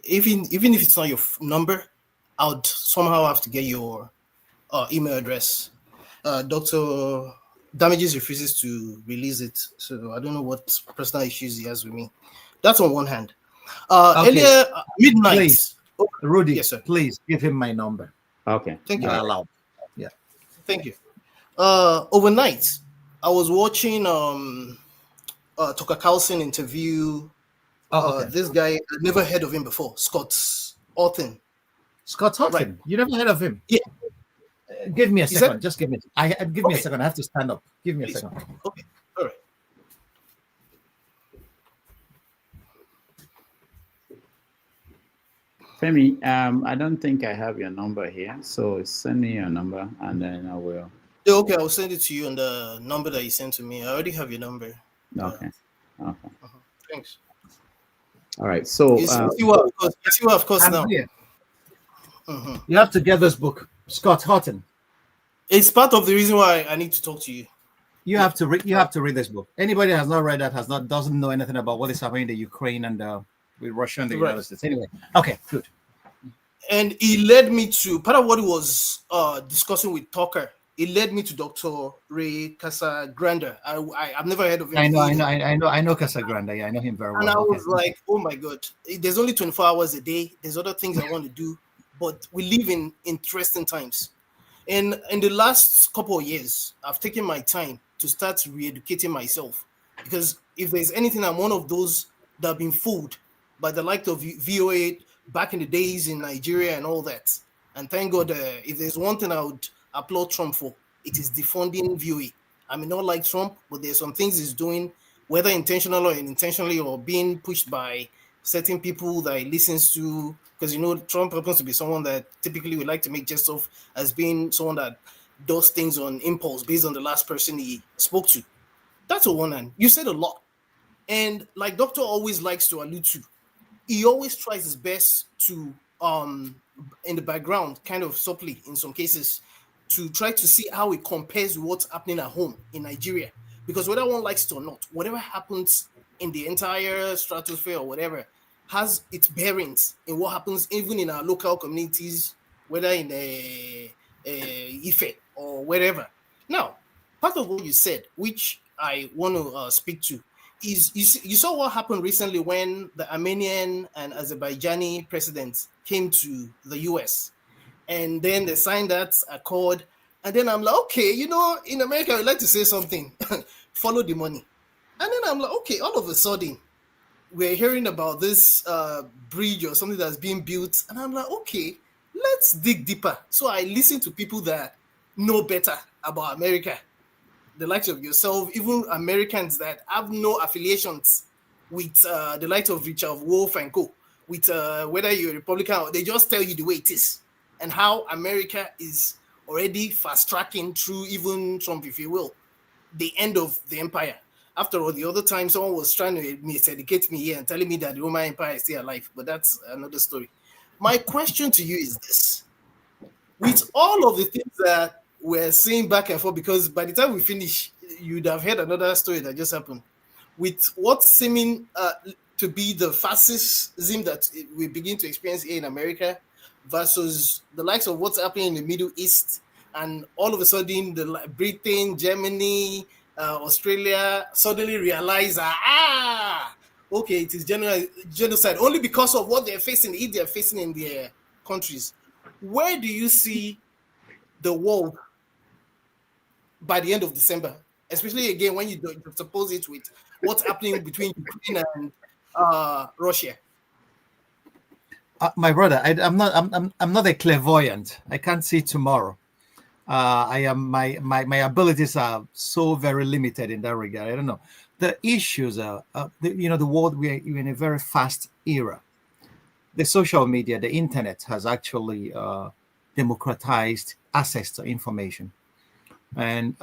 Even if it's not your number, I would somehow have to get your email address. Dr. Damages refuses to release it, so I don't know what personal issues he has with me. That's on one hand. Okay. Earlier midnight. Please, Rudy, yes, sir. Please give him my number. Okay. Thank you. Allowed. Yeah. Thank you. Overnight, I was watching Tucker Carlson interview this guy. I'd never heard of him before, Scott Houghton. Scott Houghton? Right. You never heard of him? Yeah. Give me a second. Just give me. Give me a second. I have to stand up. Give me a second. Okay. All right. Femi, I don't think I have your number here, so send me your number and then I will. Okay, I'll send it to you on the number that you sent to me. I already have your number. Okay. Thanks. All right. So you see what, of course, now. You have to get this book, Scott Houghton. It's part of the reason why I need to talk to you. You have to read. You have to read this book. Anybody that has not read that doesn't know anything about what is happening in the Ukraine and with Russia and the United States. Anyway, okay, good. And he led me to part of what he was discussing with Tucker. It led me to Dr. Ray Casagrande. I've never heard of him. I know Casagrande. Yeah, I know him very well. And I was like, oh my God, there's only 24 hours a day. There's other things I want to do, but we live in interesting times. And in the last couple of years, I've taken my time to start re-educating myself, because if there's anything, I'm one of those that have been fooled by the like of VOA back in the days in Nigeria and all that. And thank God, if there's one thing I would applaud Trump for, it is defunding VOA. I mean, not like Trump, but there's some things he's doing, whether intentional or unintentionally, or being pushed by certain people that he listens to. Because, Trump happens to be someone that typically we like to make jest of as being someone that does things on impulse based on the last person he spoke to. That's a one hand. You said a lot. And like Doctor always likes to allude to, he always tries his best to, in the background, kind of subtly in some cases, to try to see how it compares with what's happening at home in Nigeria. Because whether one likes it or not, whatever happens in the entire stratosphere or whatever has its bearings in what happens even in our local communities, whether in Ife or wherever. Now, part of what you said, which I want to speak to, is you saw what happened recently when the Armenian and Azerbaijani presidents came to the US, and then they signed that accord. And then I'm like, okay, you know, in America, I like to say something, follow the money. And then I'm like, okay, all of a sudden, we're hearing about this bridge or something that's being built. And I'm like, okay, let's dig deeper. So I listen to people that know better about America, the likes of yourself, even Americans that have no affiliations with the likes of Richard Wolff and co. With whether you're a Republican, they just tell you the way it is and how America is already fast tracking through even Trump, if you will, the end of the empire. After all, the other time someone was trying to miseducate me here and telling me that the Roman Empire is still alive, but that's another story. My question to you is this: with all of the things that we're seeing back and forth, because by the time we finish, you'd have heard another story that just happened, with what's seeming to be the fascism that we begin to experience here in America versus the likes of what's happening in the Middle East, and all of a sudden the Britain, Germany, Australia suddenly realize okay, it is genocide only because of what they're facing, if they're facing in their countries. Where do you see the world by the end of December, especially again when you suppose it with what's happening between Ukraine and Russia? My brother, I'm not a clairvoyant. I can't see tomorrow. I am my abilities are so very limited in that regard. I don't know. The issues are, the world, we're in a very fast era. The social media, the internet has actually democratized access to information. And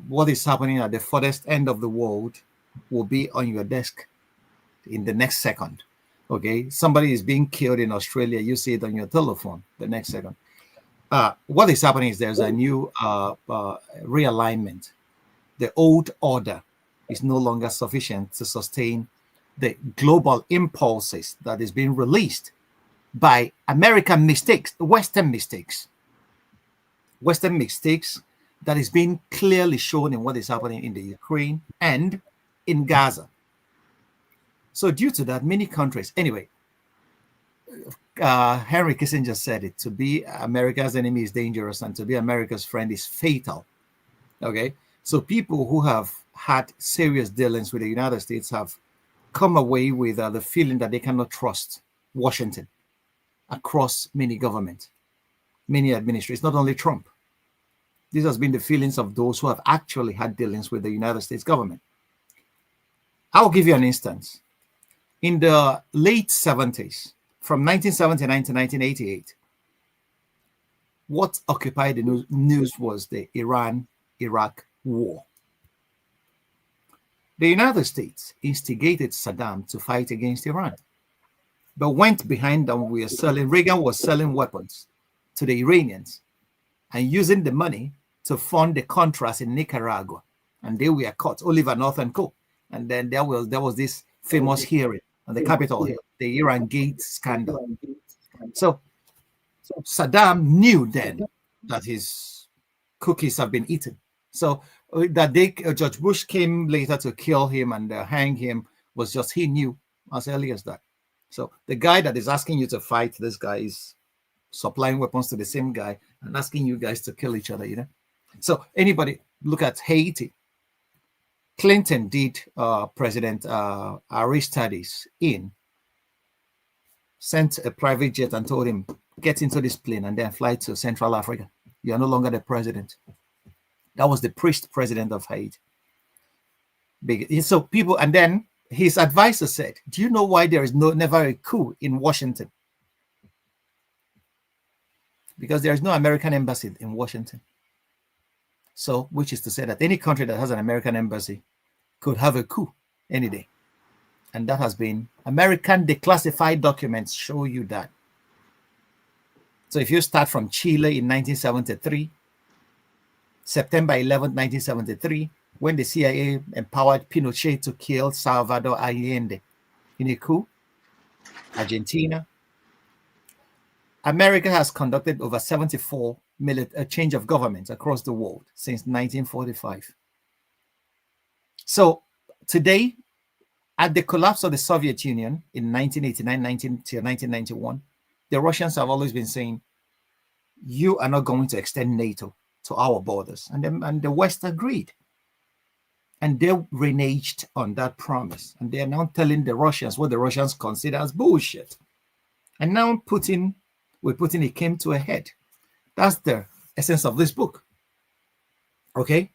what is happening at the furthest end of the world will be on your desk in the next second. Okay, somebody is being killed in Australia. You see it on your telephone the next second. What is happening is there's a new realignment. The old order is no longer sufficient to sustain the global impulses that is being released by American mistakes, Western mistakes that is being clearly shown in what is happening in the Ukraine and in Gaza. So due to that, many countries, anyway, Henry Kissinger said it, to be America's enemy is dangerous and to be America's friend is fatal. Okay, so people who have had serious dealings with the United States have come away with the feeling that they cannot trust Washington across many governments, many administrations, not only Trump. This has been the feelings of those who have actually had dealings with the United States government. I'll give you an instance. In the late 70s, from 1979 to 1988, what occupied the news was the Iran-Iraq war. The United States instigated Saddam to fight against Iran, but went behind them. Reagan was selling weapons to the Iranians and using the money to fund the Contras in Nicaragua. And they were caught, Oliver North and co. And then there was this famous hearing on the Capitol Hill, the Iran Gate scandal. So Saddam knew then that his cookies have been eaten. So that day, George Bush came later to kill him and hang him was just, he knew as early as that. So the guy that is asking you to fight this guy is supplying weapons to the same guy and asking you guys to kill each other, So anybody look at Haiti. Clinton did President Aristides in, sent a private jet and told him, get into this plane and then fly to Central Africa. You are no longer the president. That was the priest president of Haiti. So people, and then his advisor said, do you know why there is never a coup in Washington? Because there is no American embassy in Washington. So, which is to say that any country that has an American embassy could have a coup any day. And that has been, American declassified documents show you that. So if you start from Chile in 1973, September 11, 1973, when the CIA empowered Pinochet to kill Salvador Allende in a coup, Argentina, America has conducted over 74 change of governments across the world since 1945. So today, at the collapse of the Soviet Union in 1989 till 1991, the Russians have always been saying, you are not going to extend NATO to our borders. And the West agreed. And they reneged on that promise. And they are now telling the Russians what the Russians consider as bullshit. And now Putin, it came to a head. That's the essence of this book. Okay?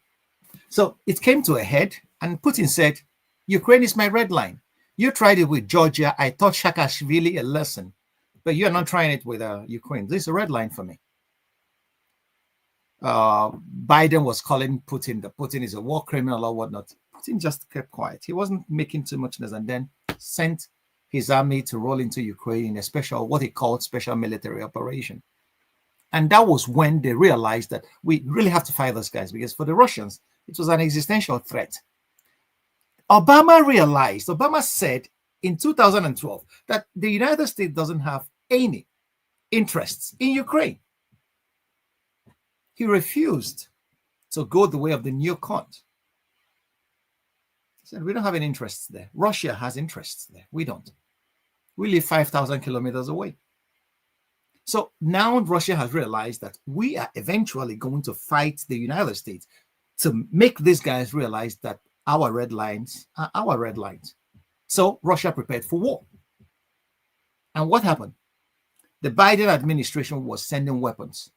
So it came to a head, and Putin said, Ukraine is my red line. You tried it with Georgia. I taught Saakashvili a lesson. But you're not trying it with Ukraine. This is a red line for me. Biden was calling Putin that Putin is a war criminal or whatnot. Putin just kept quiet. He wasn't making too much noise, and then sent his army to roll into Ukraine in a special, what he called special military operation. And that was when they realized that we really have to fight those guys, because for the Russians, it was an existential threat. Obama said in 2012 that the United States doesn't have any interests in Ukraine. He refused to go the way of the new Kant. He said, we don't have any interests there. Russia has interests there. We don't. We live 5,000 kilometers away. So now Russia has realized that we are eventually going to fight the United States to make these guys realize that our red lines are our red lines. So Russia prepared for war. And what happened? The Biden administration was sending weapons,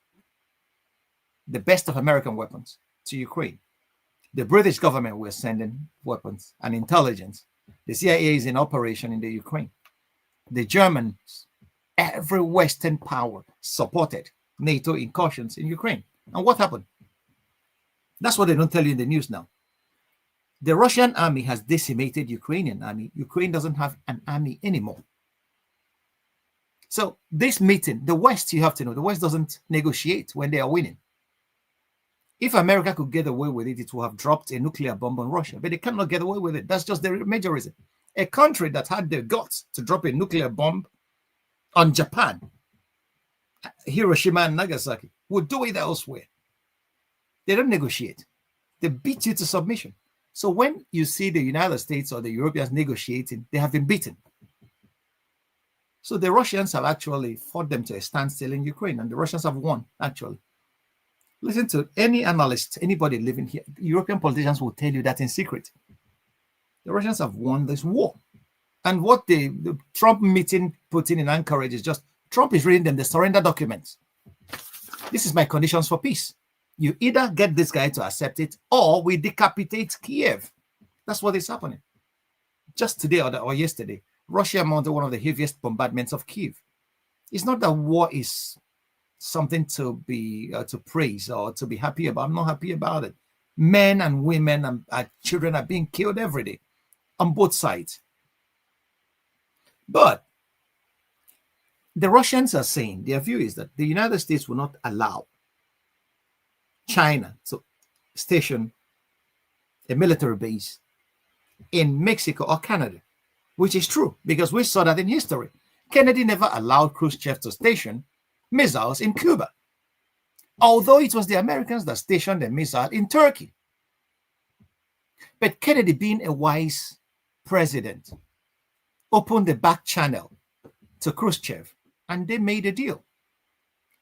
the best of American weapons, to Ukraine. The British government was sending weapons and intelligence. The CIA is in operation in the Ukraine. The Germans, every Western power supported NATO incursions in Ukraine. And what happened? That's what they don't tell you in the news now. The Russian army has decimated Ukrainian army. Ukraine doesn't have an army anymore. So this meeting, the West, you have to know, the West doesn't negotiate when they are winning. If America could get away with it, it would have dropped a nuclear bomb on Russia, but they cannot get away with it. That's just the major reason. A country that had the guts to drop a nuclear bomb on Japan, Hiroshima and Nagasaki, would do it elsewhere. They don't negotiate. They beat you to submission. So when you see the United States or the Europeans negotiating, they have been beaten. So the Russians have actually fought them to a standstill in Ukraine, and the Russians have won, actually. Listen to any analyst, anybody living here, European politicians will tell you that in secret. The Russians have won this war. And what the Trump meeting Putin in Anchorage is just, Trump is reading them the surrender documents. This is my conditions for peace. You either get this guy to accept it, or we decapitate Kiev. That's what is happening. Just today or yesterday, Russia mounted one of the heaviest bombardments of Kiev. It's not that war is something to be to praise or to be happy about. I'm not happy about it. Men and women and children are being killed every day on both sides. But the Russians are saying, their view is that the United States will not allow China to station a military base in Mexico or Canada, which is true because we saw that in history. Kennedy never allowed Khrushchev to station missiles in Cuba, although it was the Americans that stationed the missile in Turkey. But Kennedy, being a wise president, opened the back channel to Khrushchev, and they made a deal.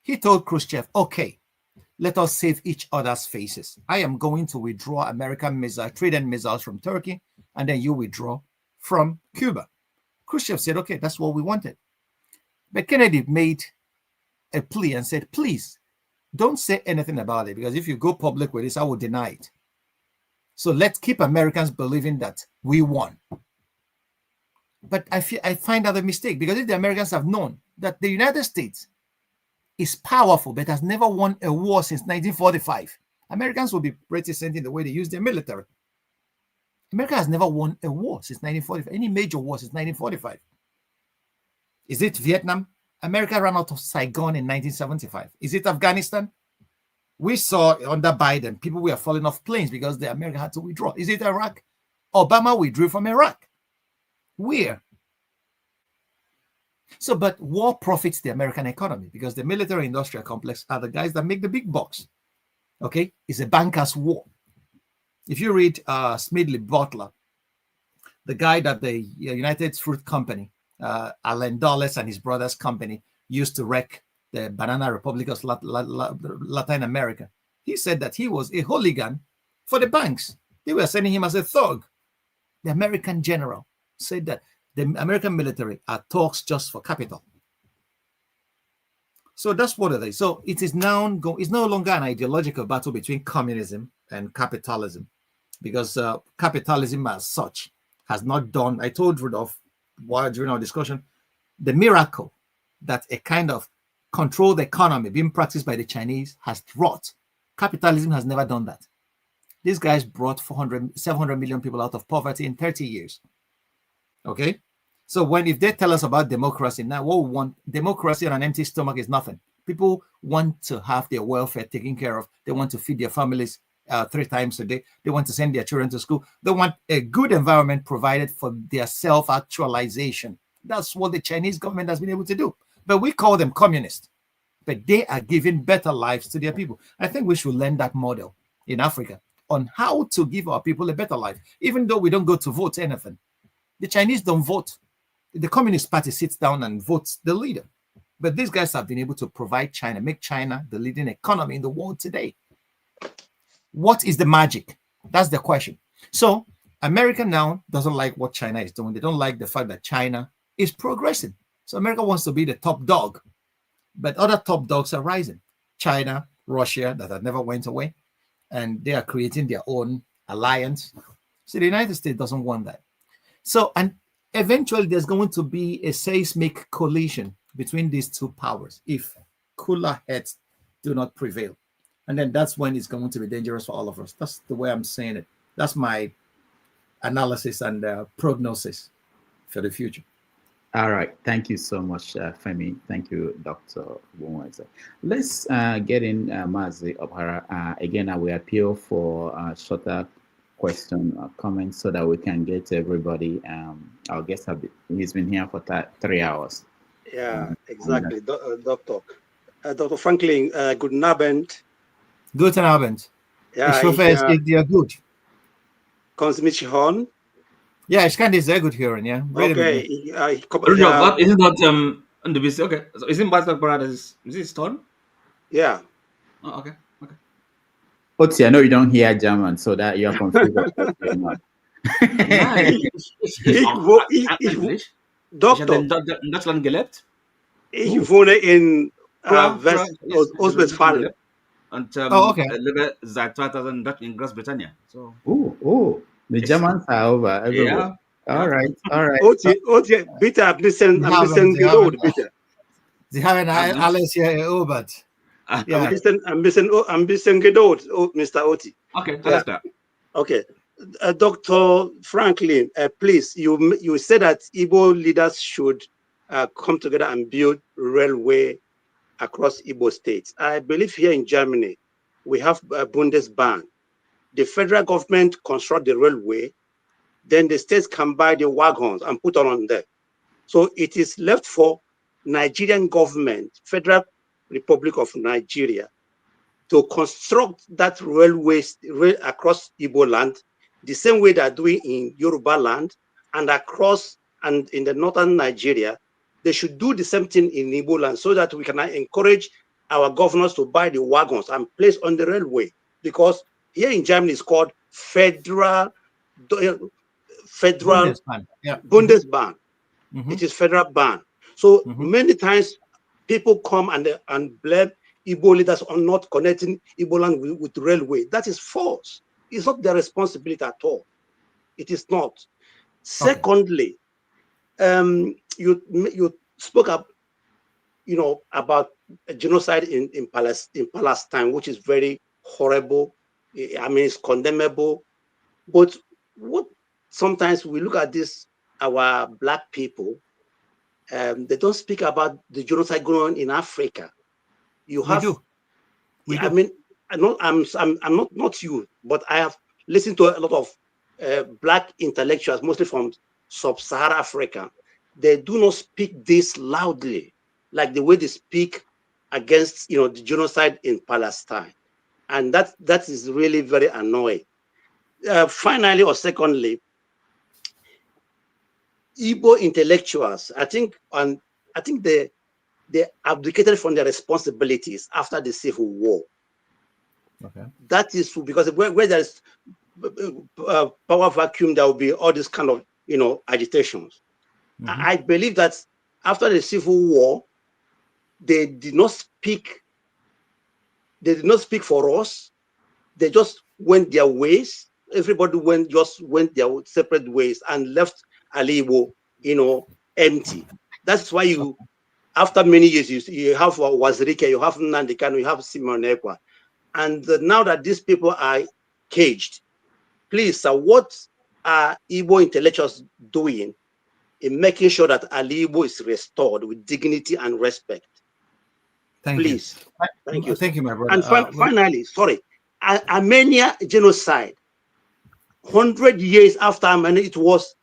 He told Khrushchev, okay, let us save each other's faces. I am going to withdraw American trident missiles from Turkey, and then you withdraw from Cuba. Khrushchev said, okay, that's what we wanted. But Kennedy made a plea and said, please, don't say anything about it, because if you go public with this, I will deny it. So let's keep Americans believing that we won. But I find that a mistake, because if the Americans have known that the United States is powerful but has never won a war since 1945, Americans will be reticent in the way they use their military. America has never won a war since 1945, any major war since 1945. Is it Vietnam? America ran out of Saigon in 1975. Is it Afghanistan? We saw under Biden, people were falling off planes because the America had to withdraw. Is it Iraq? Obama withdrew from Iraq. Where? So, but war profits the American economy because the military industrial complex are the guys that make the big bucks. Okay? It's a banker's war. If you read Smedley Butler, the guy that the United Fruit Company, Allen Dulles and his brother's company used to wreck the banana republic of Latin America, he said that he was a hooligan for the banks. They were sending him as a thug. The American general said that the American military are talks just for capital. So that's what it is. So it is now it's no longer an ideological battle between communism and capitalism, because capitalism as such has not done. I told Rudolph during our discussion, the miracle that a kind of controlled economy being practiced by the Chinese has wrought. Capitalism has never done that. These guys brought 700 million people out of poverty in 30 years. Okay? So if they tell us about democracy, now what we want, democracy on an empty stomach is nothing. People want to have their welfare taken care of. They want to feed their families 3 times a day. They want to send their children to school. They want a good environment provided for their self-actualization. That's what the Chinese government has been able to do. But we call them communists. But they are giving better lives to their people. I think we should learn that model in Africa on how to give our people a better life, even though we don't go to vote anything. The Chinese don't vote. The Communist Party sits down and votes the leader. But these guys have been able to provide China, make China the leading economy in the world today. What is the magic? That's the question. So America now doesn't like what China is doing. They don't like the fact that China is progressing. So America wants to be the top dog. But other top dogs are rising. China, Russia, that had never went away. And they are creating their own alliance. So the United States doesn't want that. So, and eventually there's going to be a seismic collision between these two powers if cooler heads do not prevail. And then that's when it's going to be dangerous for all of us. That's the way I'm saying it. That's my analysis and prognosis for the future. All right. Thank you so much, Femi. Thank you, Dr. Ogbunwezeh. Let's get in Mazi Obhara. Again, I will appeal for shorter question or comments so that we can get everybody. Our guest, he's been here for 3 hours. Yeah, exactly. Doctor Franklyne, guten Abend. Guten Abend. Ja, ich hoffe, es geht dir gut. Kannst du mich hören? Ja, ich kann dich sehr gut hören, ja. Okay. Isn't that the BC? Okay. So isn't Batak Brothers, is it Stone? Yeah. Oh, okay. Okay. Otzi, I know you don't hear German, so that you are confused. Doktor, in Deutschland gelebt. Ich wohne in Ostwestfalen. Und okay. lebe seit 2000 in Großbritannien. So. The Germans are over everywhere. Yeah. All right. Otzi, bitte ein bisschen Geduld, bitte. Sie haben alles hier erobert. Ja. Ein bisschen Geduld, Mr. Oti. Okay, alles klar. Okay. Dr. Franklyne, please, you said that Igbo leaders should come together and build railway across Igbo states. I believe here in Germany, we have a Bundesbahn. The federal government construct the railway, then the states can buy the wagons and put on there. So it is left for Nigerian government, Federal Republic of Nigeria, to construct that railway across Igbo land, the same way they're doing in Yoruba land and across and in the northern Nigeria. They should do the same thing in Igbo land so that we can encourage our governors to buy the wagons and place on the railway. Because here in Germany, it's called Federal Bundesbahn. Yeah. Bundesbahn. Mm-hmm. It is federal ban. So many times people come and blame Igbo leaders on not connecting Igbo land with railway. That is false. It's not their responsibility at all. It is not. Okay. Secondly, you spoke up, about a genocide in Palestine, which is very horrible I mean, it's condemnable. But what sometimes we look at this, our Black people, they don't speak about the genocide going on in Africa. I mean, I'm not you, but I have listened to a lot of Black intellectuals, mostly from sub-Saharan Africa. They do not speak this loudly, like the way they speak against, the genocide in Palestine, and that is really very annoying. Finally, or secondly, Igbo intellectuals, I think they abdicated from their responsibilities after the Civil War. Okay. That is because where there's power vacuum, there will be all this kind of agitations. Mm-hmm. I believe that after the Civil War, they did not speak. They did not speak for us. They just went their ways. Everybody just went their separate ways and left Alibo, empty. That's why after many years, you have Wazirike, you have Nnamdi Kanu, you have Simon Ekpa. And now that these people are caged, please, sir, what are Igbo intellectuals doing in making sure that Alibo is restored with dignity and respect? Please. Thank you. Thank you, my brother. And finally, sorry, Armenia genocide, 100 years after Armenia, it was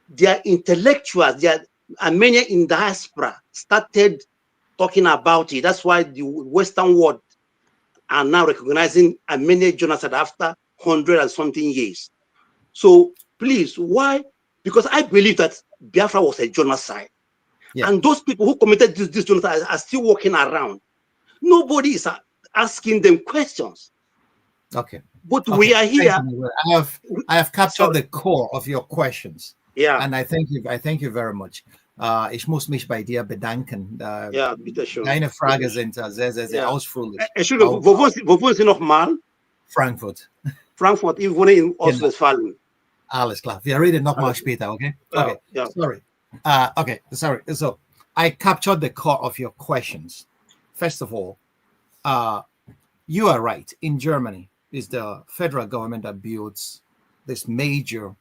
their intellectuals, their Armenia in diaspora started talking about it. That's why the Western world are now recognizing Armenia genocide after 100 and something years. So please, why? Because I believe that Biafra was a genocide. Yeah. And those people who committed this genocide are still walking around. Nobody is asking them questions. Okay. But we are here. I have captured the core of your questions. Yeah. And I thank you very much. Ich muss mich bei dir bedanken. Ja, bitte schön. Deine Fragen sind sehr, sehr, sehr ausführlich. Entschuldigung, wo wohnen Sie nochmal? Frankfurt. Frankfurt, ich wohne in Ostwestfalen. Alles klar. Wir reden nochmal später, okay? Okay. Yeah. Sorry. Okay, sorry. So I captured the core of your questions. First of all, you are right. In Germany, it's the federal government that builds this major,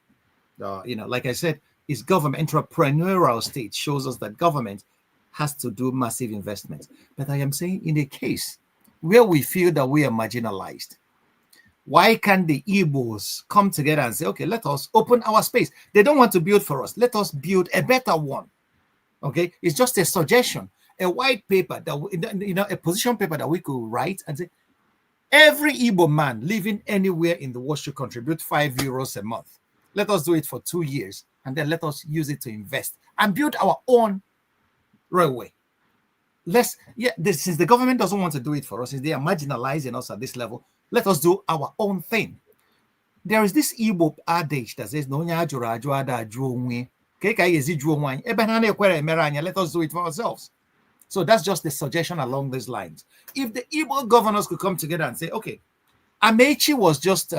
like I said, it's government. Entrepreneurial state shows us that government has to do massive investments. But I am saying in a case where we feel that we are marginalized, why can't the Igbos come together and say, okay, let us open our space? They don't want to build for us. Let us build a better one. Okay, it's just a suggestion, a white paper that a position paper that we could write and say, every Igbo man living anywhere in the world should contribute €5 a month. Let us do it for 2 years, and then let us use it to invest and build our own railway. Since the government doesn't want to do it for us, since they are marginalizing us at this level, let us do our own thing. There is this Igbo adage that says, let us do it for ourselves. So that's just the suggestion along these lines. If the Igbo governors could come together and say, okay, Amechi was just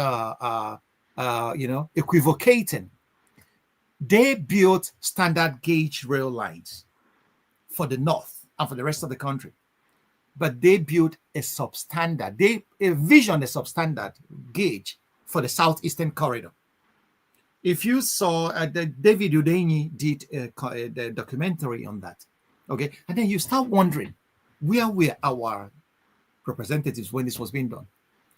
equivocating. They built standard gauge rail lines for the north and for the rest of the country, but they built a substandard. They envisioned a substandard gauge for the southeastern corridor. If you saw David Udeni did the documentary on that, okay, and then you start wondering where were our representatives when this was being done,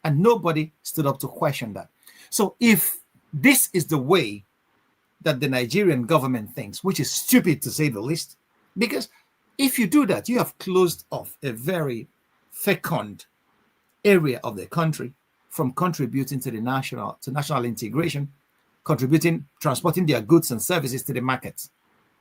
and nobody stood up to question that. So if this is the way that the Nigerian government thinks, which is stupid to say the least, because if you do that, you have closed off a very fecund area of the country from contributing to the national integration, transporting their goods and services to the markets.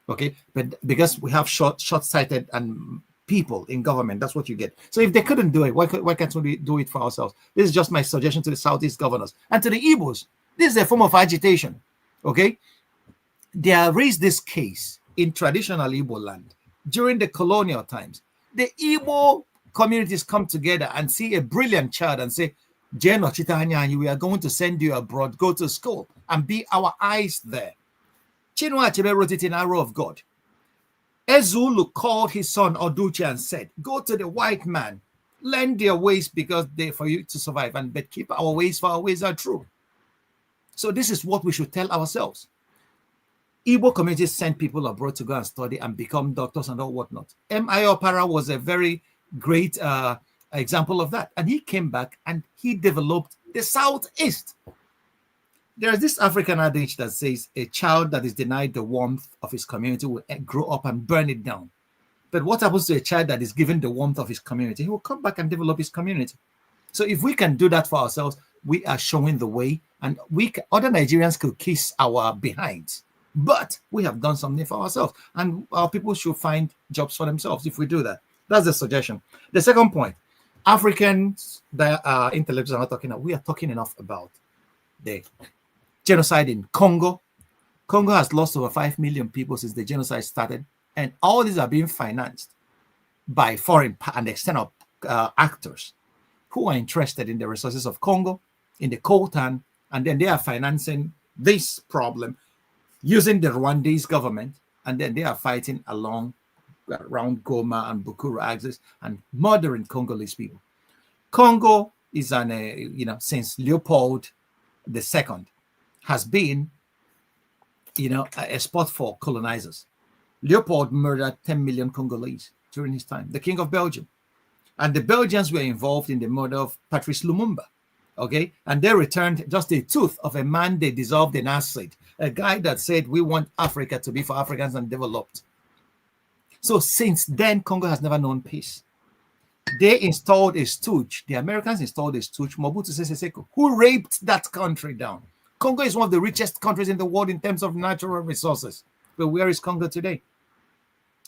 Okay, but because we have short-sighted and people in government, that's what you get. So if they couldn't do it, why can't we do it for ourselves? This is just my suggestion to the Southeast governors and to the Igbos. This is a form of agitation. Okay, they have raised this case in traditional Igbo land during the colonial times. The Igbo communities come together and see a brilliant child and say, Jeno Chitanya, we are going to send you abroad, go to school and be our eyes there. Chinua Achebe wrote it in Arrow of God. Ezulu called his son Oduchi and said, go to the white man, Learn their ways because they're for you to survive, but keep our ways, for our ways are true. So this is what we should tell ourselves. Igbo communities send people abroad to go and study and become doctors and all whatnot. M.I. Opara was a very great example of that. And he came back and he developed the Southeast. There's this African adage that says a child that is denied the warmth of his community will grow up and burn it down. But what happens to a child that is given the warmth of his community? He will come back and develop his community. So if we can do that for ourselves, we are showing the way, and other Nigerians could kiss our behinds. But we have done something for ourselves, and our people should find jobs for themselves if we do that. That's the suggestion. The second point, Africans, the intellectuals are not talking about. We are talking enough about the genocide in Congo. Congo has lost over 5 million people since the genocide started, and all these are being financed by foreign and external actors who are interested in the resources of Congo, in the coltan, and then they are financing this problem using the Rwandese government, and then they are fighting around Goma and Bukuru axis and murdering Congolese people. Congo is since Leopold II has been, a spot for colonizers. Leopold murdered 10 million Congolese during his time, the King of Belgium. And the Belgians were involved in the murder of Patrice Lumumba. Okay, and they returned just a tooth of a man they dissolved in acid, a guy that said we want Africa to be for Africans and developed. So since then, Congo has never known peace. They installed a stooge. The Americans installed a stooge, Mobutu Sese Seko, who raped that country down. Congo is one of the richest countries in the world in terms of natural resources. But where is Congo today?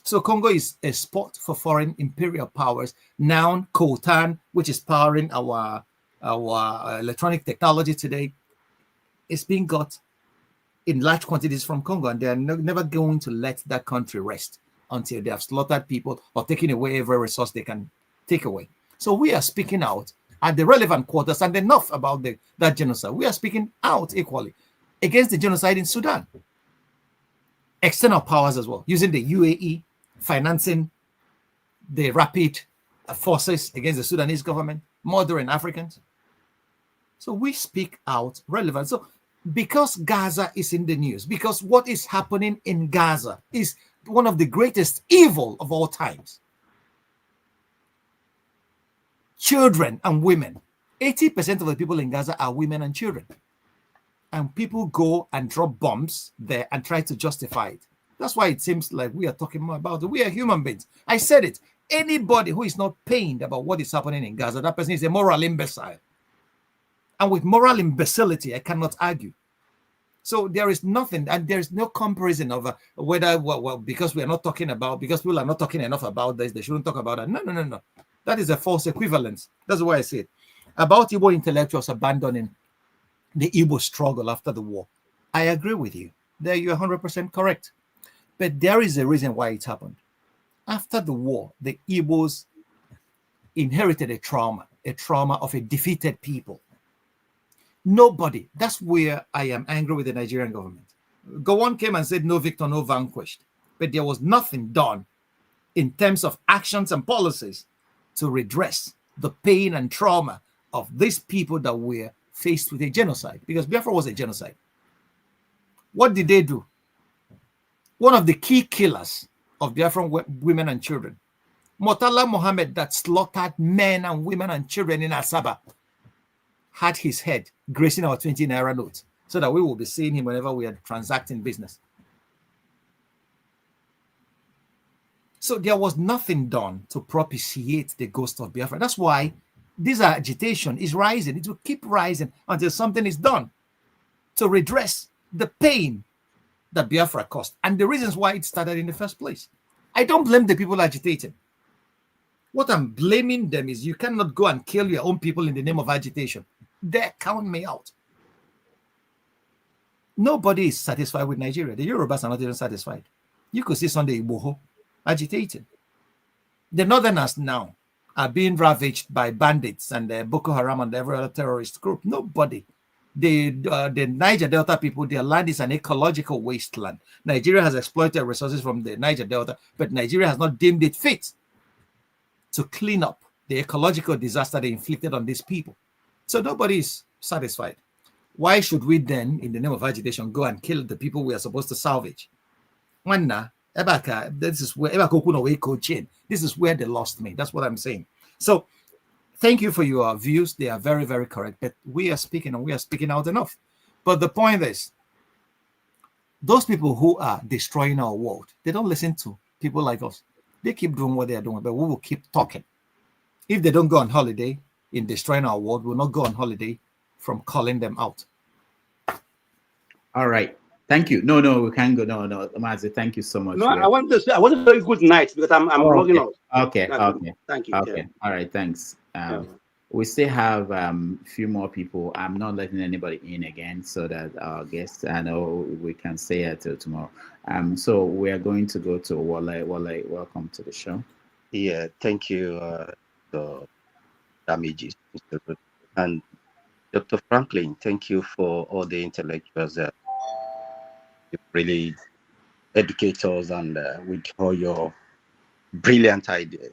So Congo is a spot for foreign imperial powers. Now, coltan, which is powering our electronic technology today, is being got in large quantities from Congo, and they are never going to let that country rest until they have slaughtered people or taken away every resource they can take away. So we are speaking out at the relevant quarters, and enough about that genocide. We are speaking out equally against the genocide in Sudan. External powers as well, using the UAE, financing the rapid forces against the Sudanese government, murdering Africans. So we speak out relevant. So because Gaza is in the news, because what is happening in Gaza is one of the greatest evil of all times. Children and women. 80% of the people in Gaza are women and children. And people go and drop bombs there and try to justify it. That's why it seems like we are talking more about it. We are human beings. I said it. Anybody who is not pained about what is happening in Gaza, that person is a moral imbecile. And with moral imbecility, I cannot argue. So there is nothing, and there is no comparison of whether, because we are not talking about, because people are not talking enough about this, they shouldn't talk about that. No. That is a false equivalence. That's why I say it. About Igbo intellectuals abandoning the Igbo struggle after the war. I agree with you. There you're 100% correct. But there is a reason why it happened. After the war, the Igbos inherited a trauma of a defeated people. Nobody, that's where I am angry with the Nigerian government. Gowon came and said, no victor, no vanquished. But there was nothing done in terms of actions and policies to redress the pain and trauma of these people that were faced with a genocide, because Biafra was a genocide. What did they do? One of the key killers of Biafran women and children, Murtala Mohammed, that slaughtered men and women and children in Asaba, had his head gracing our 20 naira notes so that we will be seeing him whenever we are transacting business. So there was nothing done to propitiate the ghost of Biafra. That's why this agitation is rising. It will keep rising until something is done to redress the pain that Biafra caused and the reasons why it started in the first place. I don't blame the people agitating. What I'm blaming them is you cannot go and kill your own people in the name of agitation. They count me out. Nobody is satisfied with Nigeria. The Yorubas are not even satisfied. You could see Sunday Igboho agitating. The Northerners now are being ravaged by bandits and Boko Haram and every other terrorist group. Nobody. The Niger Delta people, their land is an ecological wasteland. Nigeria has exploited resources from the Niger Delta, but Nigeria has not deemed it fit to clean up the ecological disaster they inflicted on these people. So nobody is satisfied. Why should we then, in the name of agitation, go and kill the people we are supposed to salvage? This is where they lost me. That's what I'm saying. So thank you for your views. They are very, very correct. But we are speaking, and we are speaking out enough. But the point is, those people who are destroying our world, they don't listen to people like us. They keep doing what they are doing, but we will keep talking. If they don't go on holiday in destroying our world, we'll not go on holiday from calling them out. All right. Thank you. No, we can't go. No, Mazi, thank you so much. No, I want to say, I want to say good night because I'm logging out. Okay. Thank you. Okay. Yeah. All right. Thanks. We still have a few more people. I'm not letting anybody in again so that our guests, I know we can stay here till tomorrow. So we are going to go to Wale. Wale, welcome to the show. Yeah, thank you, the damages. And Dr. Franklyne, thank you for all the intellectuals that you really educate us and with all your brilliant ideas.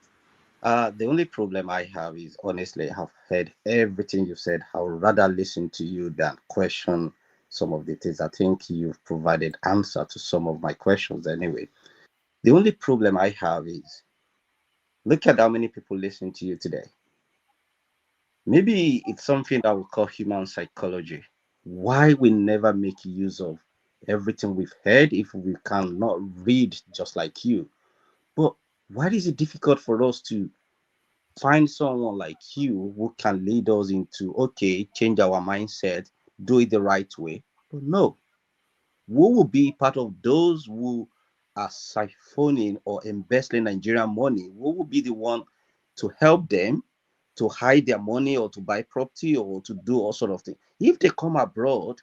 The only problem I have is, honestly, I have heard everything you said. I would rather listen to you than question some of the things. I think you've provided answer to some of my questions anyway. The only problem I have is, look at how many people listen to you today. Maybe it's something that we call human psychology. Why we never make use of everything we've heard if we cannot read just like you? But why is it difficult for us to find someone like you who can lead us into, okay, change our mindset, do it the right way? But no, we will be part of those who are siphoning or embezzling Nigerian money. We will be the one to help them to hide their money or to buy property or to do all sort of things. If they come abroad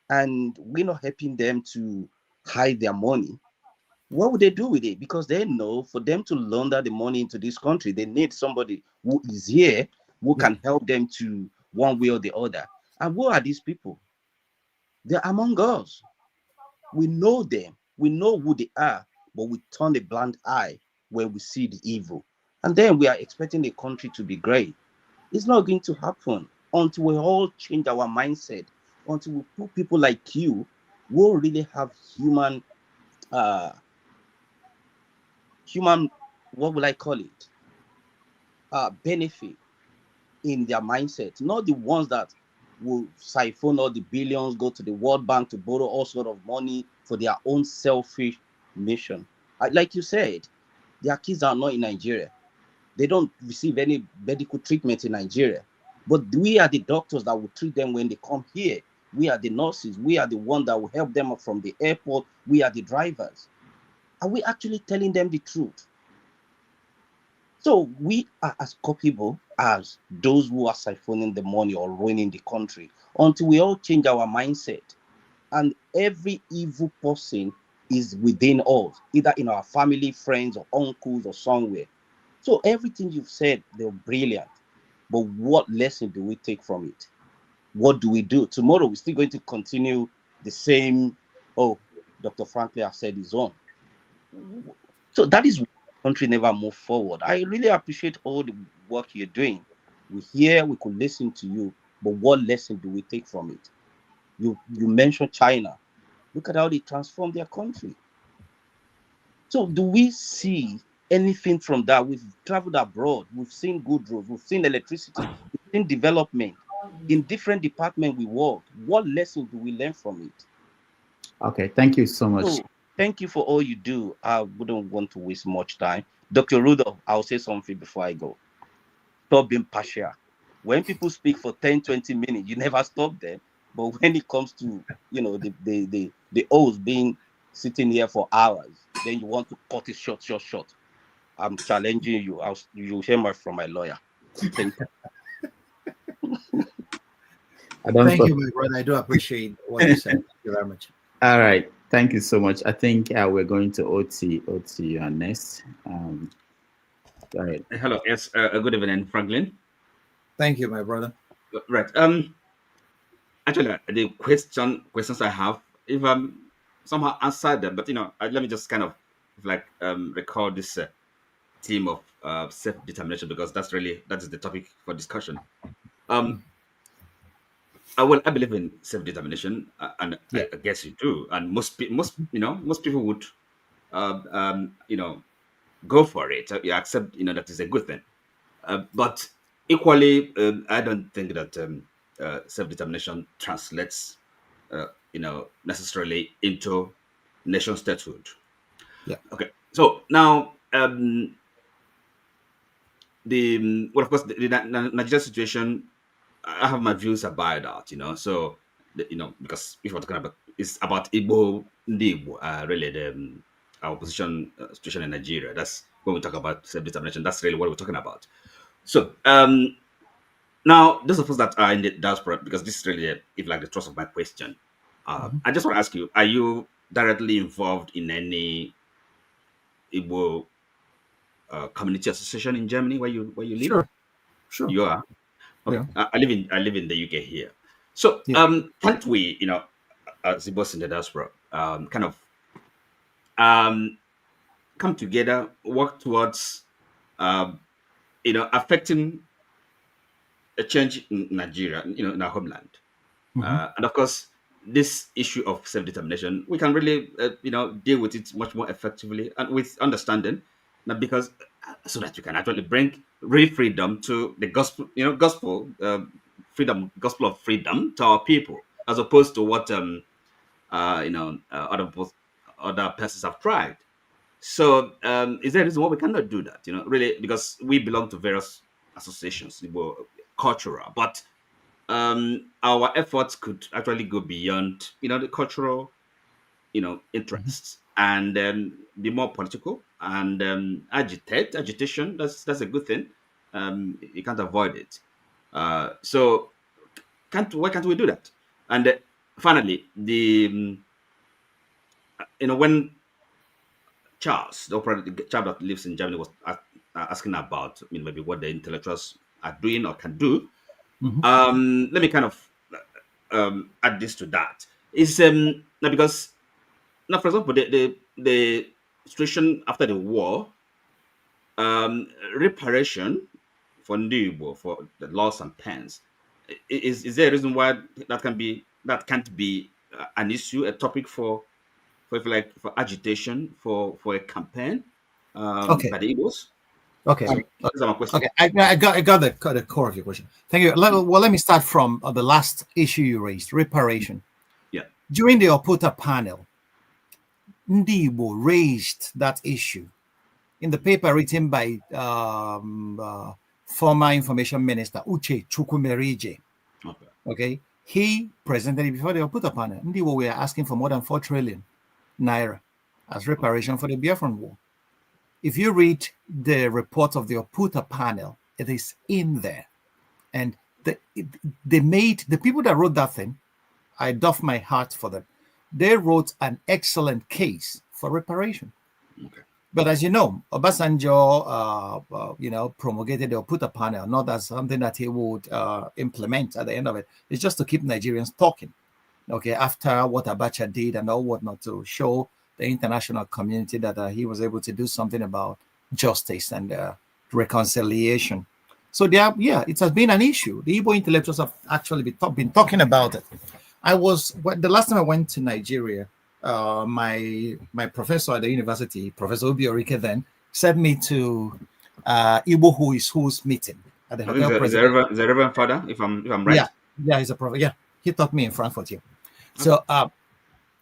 and we're not helping them to hide their money, what would they do with it? Because they know for them to launder the money into this country, they need somebody who is here who can help them to one way or the other. And who are these people? They're among us. We know them. We know who they are, but we turn a blind eye when we see the evil. And then we are expecting the country to be great. It's not going to happen until we all change our mindset, until we put people like you who really have human, what will I call it? Benefit in their mindset, not the ones that will siphon all the billions, go to the World Bank to borrow all sort of money for their own selfish mission. Like you said, their kids are not in Nigeria. They don't receive any medical treatment in Nigeria. But we are the doctors that will treat them when they come here. We are the nurses. We are the ones that will help them from the airport. We are the drivers. Are we actually telling them the truth? So we are as culpable as those who are siphoning the money or ruining the country until we all change our mindset. And every evil person is within us, either in our family, friends, or uncles, or somewhere. So everything you've said, they're brilliant. But what lesson do we take from it? What do we do? Tomorrow, we're still going to continue the same, Dr. Franklyne has said his own. So that is why the country never moved forward. I really appreciate all the work you're doing. We hear, we could listen to you, but what lesson do we take from it? You mentioned China. Look at how they transformed their country. So do we see anything from that? We've traveled abroad. We've seen good roads. We've seen electricity. We've seen development. In different departments we work. What lesson do we learn from it? Okay, thank you so much. So, thank you for all you do. I wouldn't want to waste much time. Dr. Rudolph, I'll say something before I go. Stop being partial. When people speak for 10, 20 minutes, you never stop them. But when it comes to, the O's being sitting here for hours, then you want to cut it short. I'm challenging you. You'll hear from my lawyer. Thank you. Thank you, my brother. I do appreciate what you said. Thank you very much. All right. Thank you so much. I think we're going to OT. OT, you are next. Go ahead. Hello. Yes. Good evening, Franklyne. Thank you, my brother. Right. Actually, the questions I have, if somehow answered them, but let me just kind of recall this. theme of self-determination, because that is the topic for discussion. I believe in self-determination, and I guess you do, and most people would go for it. You accept that is a good thing, but equally, I don't think that self-determination translates necessarily into nation statehood. Okay, so now of course the Nigeria situation, I have my views about that, so because if we're talking about, it's about Igbo really our position situation in Nigeria. That's when we talk about self-determination. That's really what we're talking about. So now those of us that are in the diaspora, because this is really the thrust of my question, I just want to ask you: are you directly involved in any Igbo community association in Germany where you live? Sure. You are. Okay. Yeah. I live in the UK here. So can't we, as Igbos in the diaspora, kind of come together, work towards affecting a change in Nigeria, in our homeland? And of course, this issue of self-determination, we can really deal with it much more effectively and with understanding, not because so that we can actually bring real freedom to the gospel, gospel of freedom to our people, as opposed to what other persons have tried. So is there a reason why we cannot do that? Really, because we belong to various associations, cultural, but our efforts could actually go beyond the cultural interests, and be more political and agitation. That's a good thing. You can't avoid it. So why can't we do that? And finally, when Charles, the child that lives in Germany, was asking about maybe what the intellectuals are doing or can do. Let me kind of add this to that. Is because now, for example, the situation after the war, reparation for Ndibo, for the loss and pains, is there a reason why that can't be an issue, a topic for agitation, for a campaign by the Igbos? Okay. I got the core of your question. Thank you. Let me start from the last issue you raised, reparation. Yeah. During the Oputa panel, Ndibo raised that issue in the paper written by former Information Minister Uche Chukwumerije. Okay. He presented it before the Oputa panel. Ndibo were asking for more than 4 trillion naira as reparation for the Biafran war. If you read the report of the Oputa panel, it is in there. And the people that wrote that thing, I doff my heart for them. They wrote an excellent case for reparation. Okay. But as you know, Obasanjo, promulgated the Oputa panel, not as something that he would implement at the end of it. It's just to keep Nigerians talking. Okay, after what Abacha did and all whatnot, to show the international community that he was able to do something about justice and reconciliation. So it has been an issue. The Igbo intellectuals have actually been talking about it. The last time I went to Nigeria, my professor at the university, Professor Obiorike, then sent me to Igbo Who's meeting at the hotel. Is the Reverend Father, if I'm right? Yeah, he's a prophet. Yeah, he taught me in Frankfurt here. So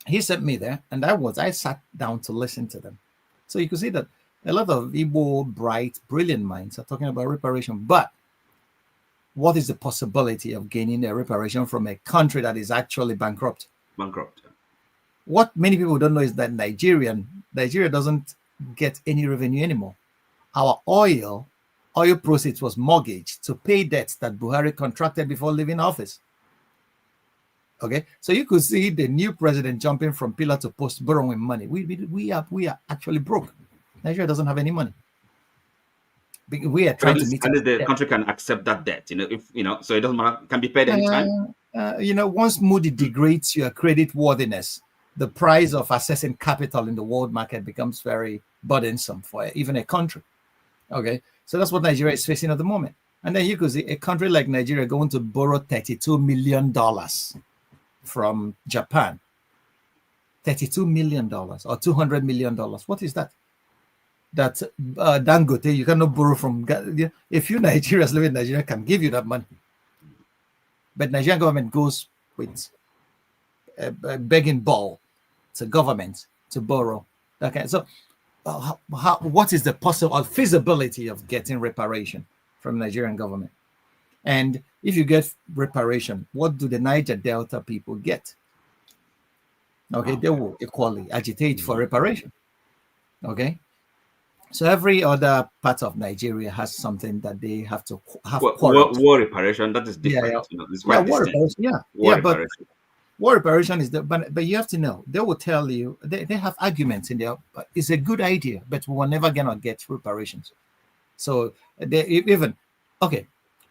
he sent me there, and I sat down to listen to them. So you can see that a lot of Igbo bright, brilliant minds are talking about reparation. But what is the possibility of gaining a reparation from a country that is actually bankrupt? What many people don't know is that Nigeria doesn't get any revenue anymore. Our oil proceeds was mortgaged to pay debts that Buhari contracted before leaving office. Okay, so you could see the new president jumping from pillar to post, borrowing money. We are actually broke. Nigeria doesn't have any money. We are trying to meet. And the country can accept that debt, so it doesn't matter. Can be paid anytime. Once Moody degrades your credit worthiness, the price of accessing capital in the world market becomes very burdensome for even a country. Okay, so that's what Nigeria is facing at the moment. And then you could see a country like Nigeria going to borrow $32 million from Japan. $32 million or $200 million. What is that? That Dangote, you cannot borrow from. If you Nigerians live in Nigeria, can give you that money. But Nigerian government goes with a begging ball to government to borrow. Okay, so what is the possible feasibility of getting reparation from Nigerian government? And if you get reparation, what do the Niger Delta people get? Okay, they will equally agitate for reparation. Okay, so every other part of Nigeria has something that they have to have. War reparation, that is different. Yeah, you know, it's quite war distinct. reparation, but war reparation is but you have to know, they will tell you, they have arguments in there. It's a good idea, but we're never gonna get reparations. So they even, okay,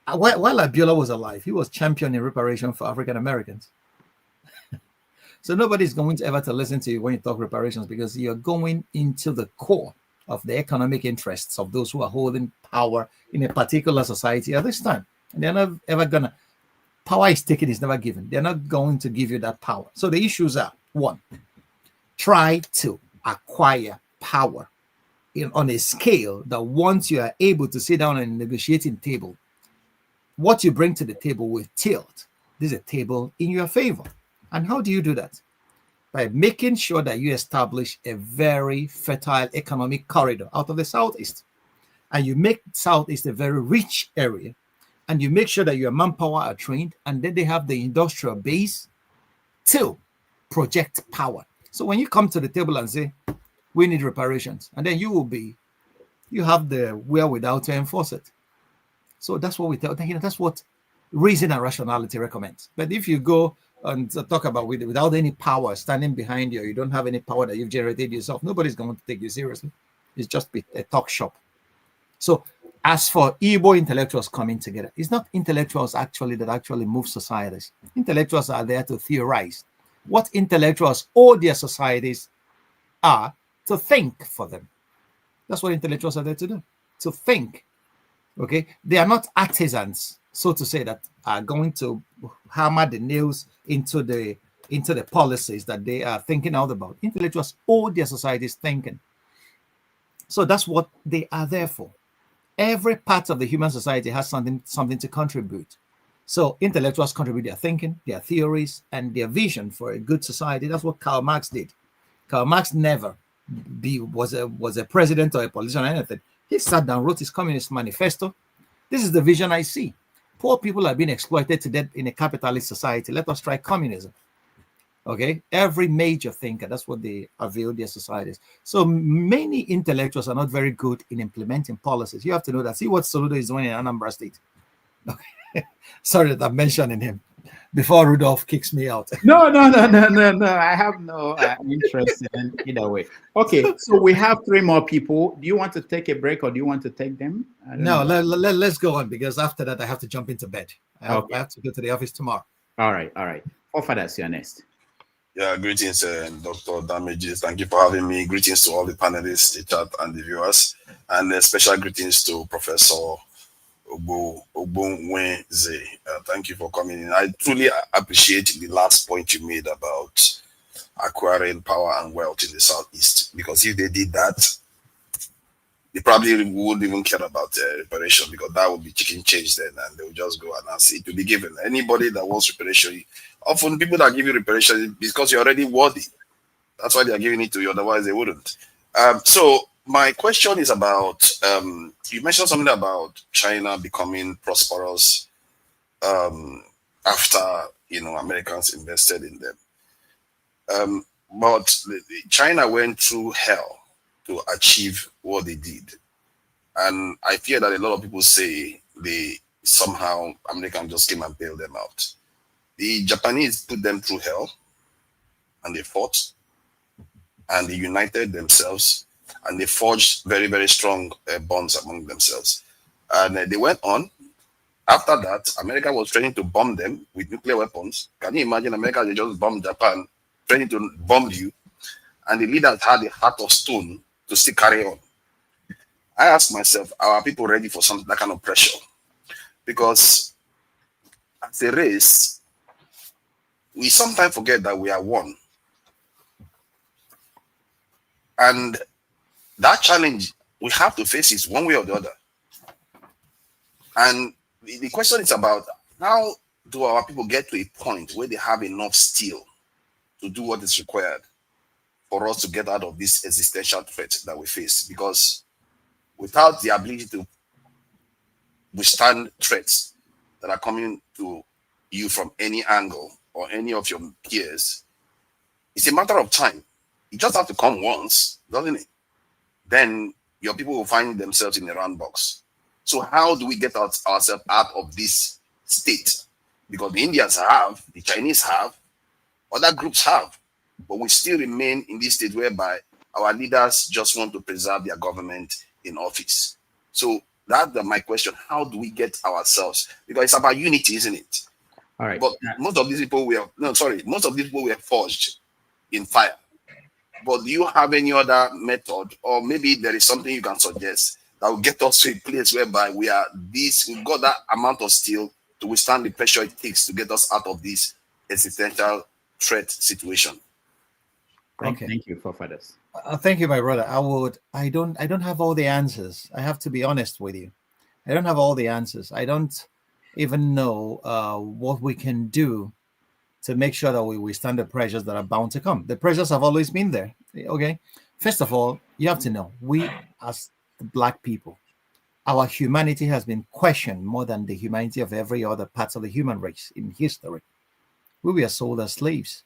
while Abiola was alive, he was championing reparation for African Americans. So nobody's going to ever to listen to you when you talk reparations, because you're going into the core of the economic interests of those who are holding power in a particular society at this time. And they're not ever gonna, power is taken, is never given. They're not going to give you that power. So the issues are: one, try to acquire power on a scale that once you are able to sit down on a negotiating table, what you bring to the table will tilt. This is a table in your favor. And how do you do that? By making sure that you establish a very fertile economic corridor out of the Southeast. And you make Southeast a very rich area. And you make sure that your manpower are trained, and then they have the industrial base to project power. So when you come to the table and say, we need reparations, and then you have the wherewithal to enforce it. So that's what we tell, that's what reason and rationality recommends. But if you go and talk about without any power standing behind you, you don't have any power that you've generated yourself, nobody's going to take you seriously. It's just a talk shop. So as for Igbo intellectuals coming together, it's not intellectuals that actually move societies. Intellectuals are there to theorize. What intellectuals owe their societies are to think for them. That's what intellectuals are there to do, to think. Okay, they are not artisans, so to say, that are going to hammer the nails into the policies that they are thinking out about. Intellectuals owe their societies thinking. So that's what they are there for. Every part of the human society has something to contribute. So intellectuals contribute their thinking, their theories, and their vision for a good society. That's what Karl Marx did. Karl Marx never was a president or a politician or anything. He sat down, wrote his Communist Manifesto. This is the vision I see. Poor people are being exploited to death in a capitalist society. Let us try communism. Okay, every major thinker, that's what they avail their societies. So many intellectuals are not very good in implementing policies. You have to know that. See what Soludo is doing in Anambra State. Okay. Sorry that I'm mentioning him before Rudolph kicks me out. No. I have no interest in either way. Okay, so we have 3 more people. Do you want to take a break, or do you want to take them? No, let's go on, because after that I have to jump into bed. I have to go to the office tomorrow. All right. Forefathers, you're next. Yeah, greetings, Dr. Damages. Thank you for having me. Greetings to all the panelists, the chat, and the viewers. And special greetings to Professor Ogbunwezeh. Thank you for coming in. I truly appreciate the last point you made about acquiring power and wealth in the Southeast. Because if they did that, they probably wouldn't even care about reparation, because that would be chicken change then, and they would just go and ask it to be given. Anybody that wants reparation, often people that give you reparation because you're already worthy. That's why they are giving it to you, otherwise they wouldn't. So my question is about, you mentioned something about China becoming prosperous after, Americans invested in them. But China went through hell to achieve what they did. And I fear that a lot of people say somehow Americans just came and bailed them out. The Japanese put them through hell, and they fought, and they united themselves, and they forged very, very strong bonds among themselves. And they went on. After that, America was trying to bomb them with nuclear weapons. Can you imagine America? They just bombed Japan, trying to bomb you, and the leaders had a heart of stone to still carry on. I ask myself, are people ready for that kind of pressure? Because as a race, we sometimes forget that we are one. And that challenge, we have to face it one way or the other. And the question is about how do our people get to a point where they have enough steel to do what is required for us to get out of this existential threat that we face? Because without the ability to withstand threats that are coming to you from any angle or any of your peers, it's a matter of time. You just have to come once, doesn't it? Then your people will find themselves in a round box. So how do we get ourselves out of this state? Because the Indians have, the Chinese have, other groups have, but we still remain in this state whereby our leaders just want to preserve their government in office. So that's my question. How do we get ourselves? Because it's about unity, isn't it? All right. But most of these people most of these people were forged in fire. But do you have any other method, or maybe there is something you can suggest that will get us to a place whereby we've got that amount of steel to withstand the pressure it takes to get us out of this existential threat situation? Thank you for this. Thank you, my brother. I don't have all the answers. I have to be honest with you. I don't have all the answers. I don't even know what we can do to make sure that we withstand the pressures that are bound to come. The pressures have always been there. Okay. First of all, you have to know, we as the Black people, our humanity has been questioned more than the humanity of every other part of the human race in history. We were sold as slaves,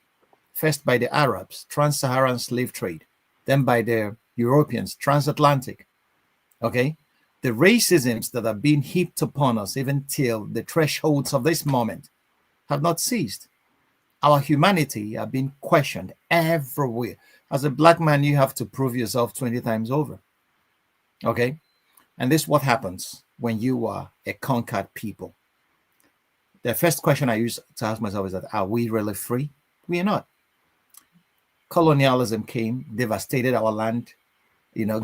first by the Arabs, trans-Saharan slave trade, then by the Europeans, transatlantic. Okay. The racisms that are being heaped upon us, even till the thresholds of this moment, have not ceased. Our humanity are being questioned everywhere. As a Black man, you have to prove yourself 20 times over. Okay? And this is what happens when you are a conquered people. The first question I used to ask myself is that, are we really free? We are not. Colonialism came, devastated our land,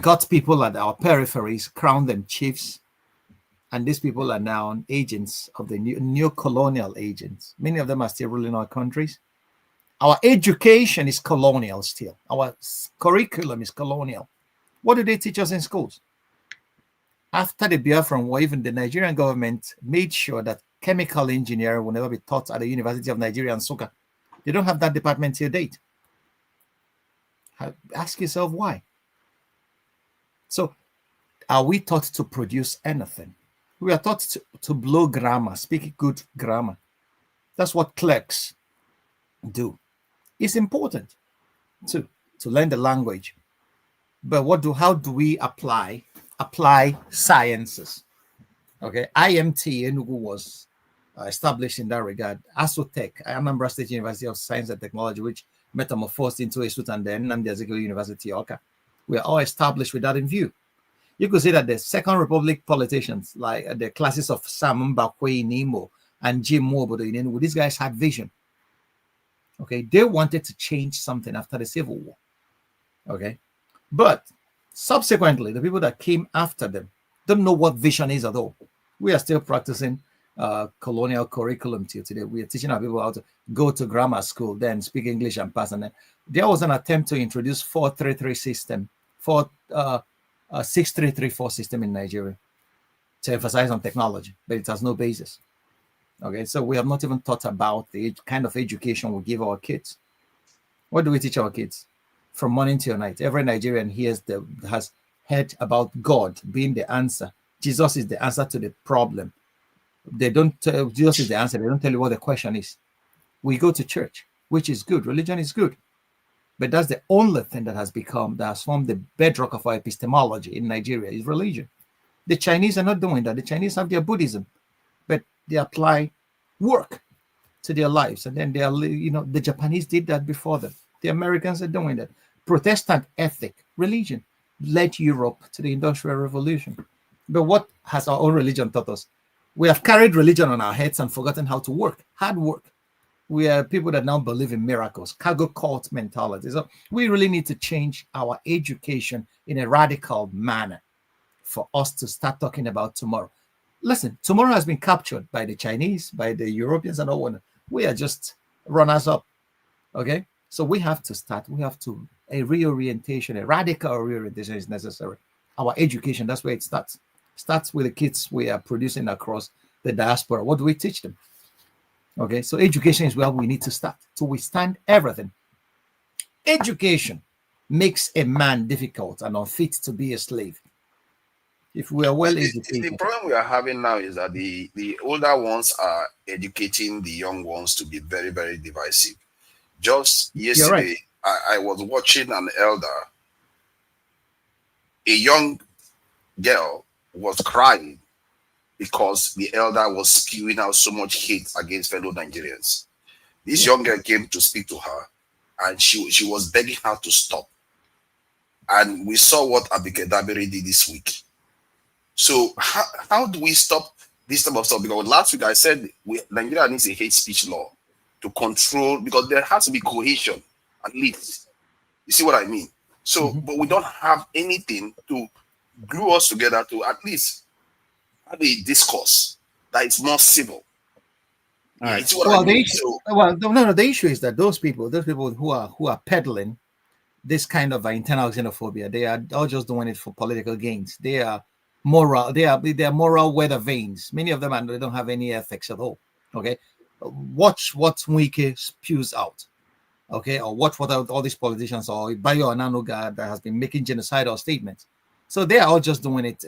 got people at our peripheries, crowned them chiefs. And these people are now agents of the new colonial agents. Many of them are still ruling our countries. Our education is colonial still. Our curriculum is colonial. What do they teach us in schools? After the Biafra War, even the Nigerian government made sure that chemical engineering will never be taught at the University of Nigeria and Nsukka. They don't have that department till date. Ask yourself why. So, are we taught to produce anything? We are taught to blow grammar, speak good grammar. That's what clerks do. It's important to learn the language. But how do we apply sciences? Okay, IMT Enugu was established in that regard. ASOTech, Anambra State University of Science and Technology, which metamorphosed into Esut and then Nnamdi Azikiwe University, Oka. We are all established with that in view. You could say that the Second Republic politicians, like the classes of Sam Mbakwe in Imo and Jim Mwobodo in Enugu, these guys had vision. Okay, they wanted to change something after the Civil War. Okay, but subsequently, the people that came after them don't know what vision is at all. We are still practicing colonial curriculum till today. We are teaching our people how to go to grammar school, then speak English and pass. And then there was an attempt to introduce 433 system, 6334 system in Nigeria to emphasize on technology, but it has no basis. Okay, so we have not even thought about the kind of education we give our kids. What do we teach our kids? From morning till night, every Nigerian has heard about God being the answer. Jesus is the answer to the problem. They don't tell Jesus is the answer. They don't tell you what the question is. We go to church, which is good. Religion is good. But that's the only thing that has formed the bedrock of our epistemology in Nigeria is religion. The Chinese are not doing that. The Chinese have their Buddhism, but they apply work to their lives. And then the Japanese did that before them. The Americans are doing that. Protestant ethic, religion, led Europe to the Industrial Revolution. But what has our own religion taught us? We have carried religion on our heads and forgotten how to work, hard work. We are people that now believe in miracles, cargo cult mentality. So we really need to change our education in a radical manner. for us to start talking about tomorrow. Listen, tomorrow has been captured by the Chinese, by the Europeans, and all that. We are just runners up. Okay, so we have to start. We have to a reorientation, a radical reorientation is necessary. Our education, that's where it starts. Starts with the kids we are producing across the diaspora. What do we teach them? Okay, so education is where we need to start to withstand everything. Education makes a man difficult and unfit to be a slave. If we are well educated. The problem we are having now is that the older ones are educating the young ones to be very, very divisive. Just yesterday, right. I was watching an elder, a young girl was crying because the elder was spewing out so much hate against fellow Nigerians. This young girl came to speak to her, and she was begging her to stop. And we saw what Abike Dabiri did this week. So how do we stop this type of stuff? Because last week I said Nigeria needs a hate speech law to control, because there has to be cohesion, at least. You see what I mean? So, but we don't have anything to glue us together to at least have a discourse that is more civil. All right. Well, the issue, the issue is that those people who are peddling this kind of internal xenophobia, they are all just doing it for political gains. They are moral. They are moral weather vanes. Many of them they don't have any ethics at all. Okay, watch what Wike spews out. Okay, or watch what all these politicians or Bayo Ananuga that has been making genocidal statements. So they are all just doing it,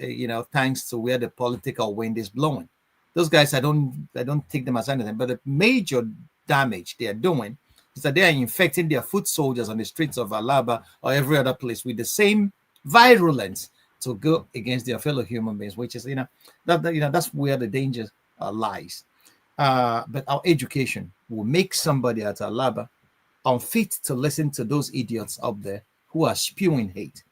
thanks to where the political wind is blowing. Those guys, I don't take them as anything, but the major damage they are doing is that they are infecting their foot soldiers on the streets of Alaba or every other place with the same virulence to go against their fellow human beings, which is, that's where the danger lies. But our education will make somebody at unfit to listen to those idiots up there who are spewing hate.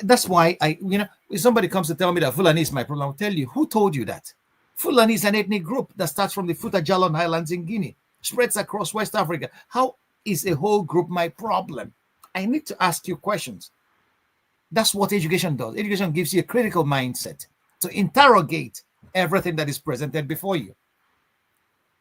That's why if somebody comes to tell me that Fulani is my problem, I'll tell you, who told you that? Fulani is an ethnic group that starts from the Futa Jalon Highlands in Guinea, spreads across West Africa. How is a whole group my problem? I need to ask you questions. That's what education does. Education gives you a critical mindset to interrogate everything that is presented before you.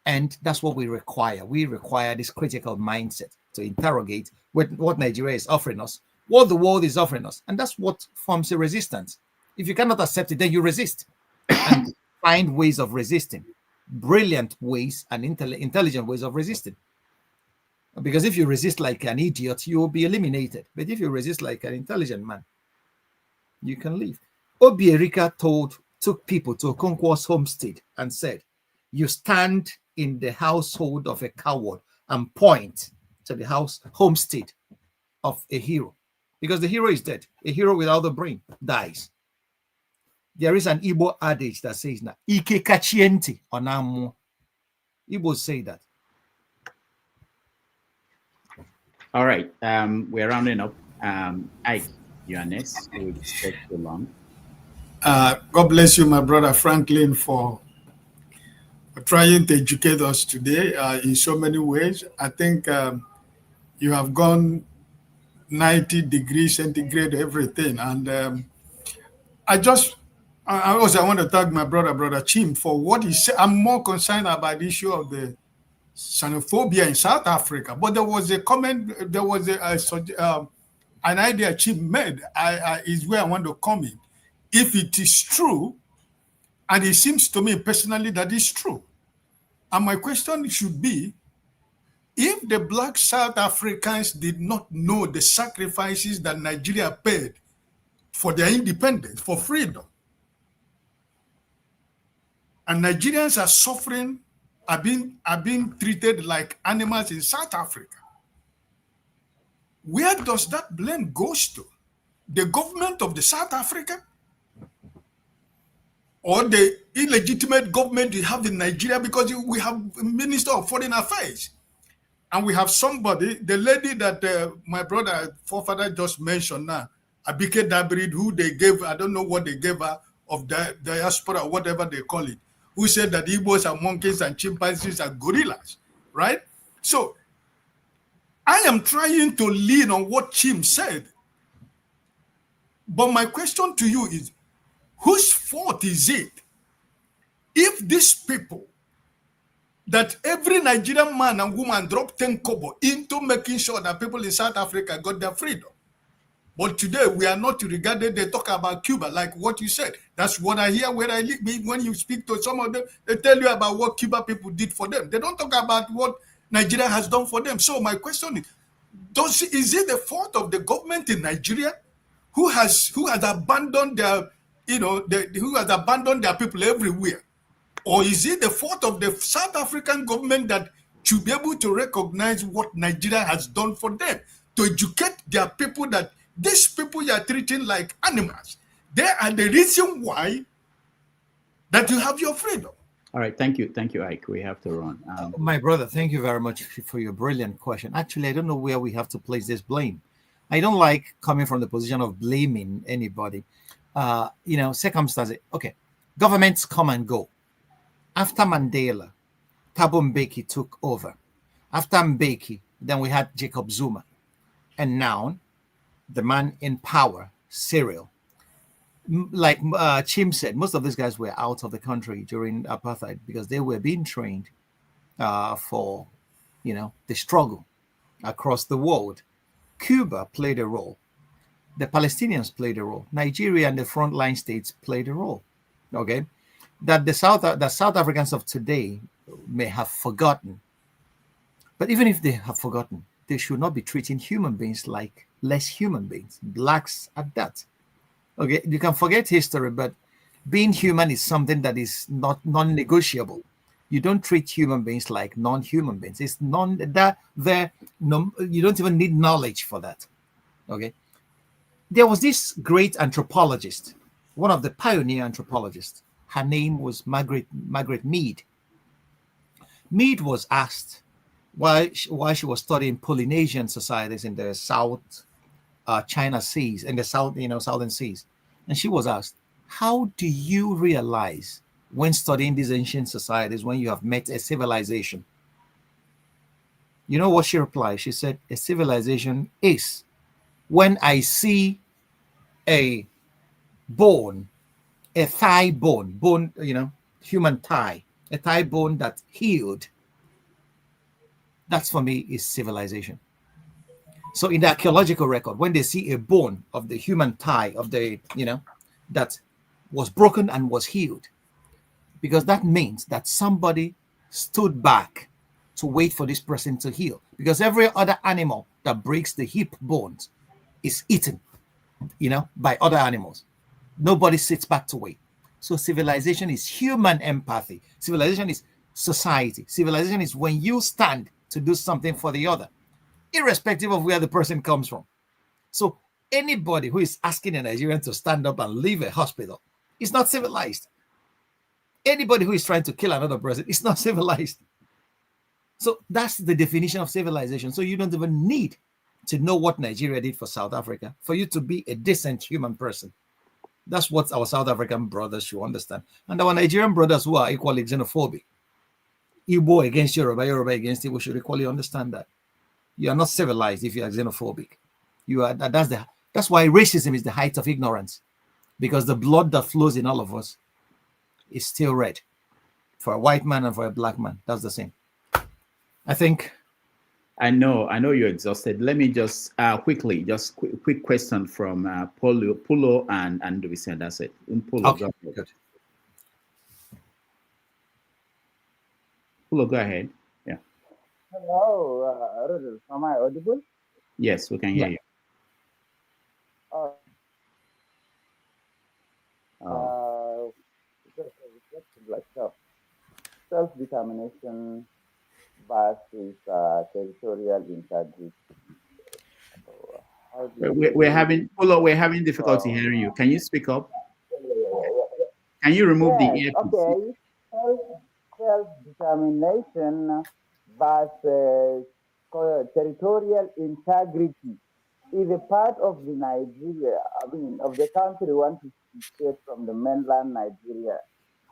And that's what we require. We require this critical mindset to interrogate what Nigeria is offering us, what the world is offering us. And that's what forms a resistance. If you cannot accept it, then you resist and find ways of resisting, brilliant ways and intelligent ways of resisting. Because if you resist like an idiot, you will be eliminated. But if you resist like an intelligent man, you can leave. Obi Erika took people to Okonkwo's homestead and said, you stand in the household of a coward and point to the homestead of a hero. Because the hero is dead. A hero without the brain dies. There is an Igbo adage that says, Ike kachienti onamu. Igbos say that. All right. We're rounding up. Ike, you are next. We'll take too long. God bless you, my brother Franklin, for trying to educate us today in so many ways. I think you have gone 90 degrees centigrade, everything. And I want to thank my brother Chim for what he said. I'm more concerned about the issue of the xenophobia in South Africa. But there was a comment, there was an idea Chim made, is where I want to come in. If it is true, and it seems to me personally that it's true, and my question should be, if the Black South Africans did not know the sacrifices that Nigeria paid for their independence, for freedom, and Nigerians are suffering, are being treated like animals in South Africa, where does that blame goes to? The government of the South Africa? Or the illegitimate government we have in Nigeria? Because we have a Minister of Foreign Affairs. And we have somebody, the lady that my brother forefather just mentioned now, Abike Dabiri, who they gave, I don't know what they gave her, of the diaspora, or whatever they call it, who said that Igbos are monkeys and chimpanzees are gorillas, right? So I am trying to lean on what Chim said. But my question to you is, whose fault is it if these people, that every Nigerian man and woman dropped 10 kobo into making sure that people in South Africa got their freedom? But today we are not regarded. They talk about Cuba, like what you said. That's what I hear where I live. When you speak to some of them, they tell you about what Cuba people did for them. They don't talk about what Nigeria has done for them. So my question is, is it the fault of the government in Nigeria who has abandoned their, who has abandoned their people everywhere? Or is it the fault of the South African government that should be able to recognize what Nigeria has done for them, to educate their people that these people you are treating like animals, they are the reason why that you have your freedom? All right, thank you, Ike. We have to run. My brother, thank you very much for your brilliant question. Actually, I don't know where we have to place this blame. I don't like coming from the position of blaming anybody. Circumstances. Okay, governments come and go. After Mandela, Thabo Mbeki took over. After Mbeki, then we had Jacob Zuma. And now, the man in power, Cyril. Like Chim said, most of these guys were out of the country during apartheid because they were being trained for, the struggle across the world. Cuba played a role. The Palestinians played a role. Nigeria and the frontline states played a role. Okay? That the South Africans of today may have forgotten. But even if they have forgotten, they should not be treating human beings like less human beings, blacks at that. Okay, you can forget history, but being human is something that is not non-negotiable. You don't treat human beings like non-human beings. It's you don't even need knowledge for that. Okay. There was this great anthropologist, one of the pioneer anthropologists. Her name was Margaret Mead. Mead was asked why she was studying Polynesian societies in the South China Seas, in the Southern Seas. And she was asked, how do you realize when studying these ancient societies, when you have met a civilization? You know what she replied? She said, a civilization is when I see a bone, a thigh bone, human thigh, a thigh bone that healed. That's for me is civilization. So in the archaeological record, when they see a bone of the human thigh that was broken and was healed, because that means that somebody stood back to wait for this person to heal. Because every other animal that breaks the hip bones is eaten, by other animals. Nobody sits back to wait. So civilization is human empathy. Civilization is society. Civilization is when you stand to do something for the other, irrespective of where the person comes from. So anybody who is asking a Nigerian to stand up and leave a hospital is not civilized. Anybody who is trying to kill another person is not civilized. So that's the definition of civilization. So you don't even need to know what Nigeria did for South Africa for you to be a decent human person. That's what our South African brothers should understand. And our Nigerian brothers who are equally xenophobic, Igbo against Yoruba, Yoruba against Igbo, should equally understand that. You are not civilized if you are xenophobic. You are. That's why racism is the height of ignorance, because the blood that flows in all of us is still red. For a white man and for a black man, that's the same. I think. I know you're exhausted. Let me just quickly, quick question from Pulo and Ndubisi. That's it. Pulo, okay. Good. Pulo, go ahead. Yeah. Hello, Rudolph. Am I audible? Yes, we can hear you. Self-determination versus territorial integrity. We're having difficulty hearing you. Can you speak up? Can you remove the earpiece? Okay. Self-determination versus territorial integrity is a part of the Nigeria, of the country want to separate from the mainland Nigeria.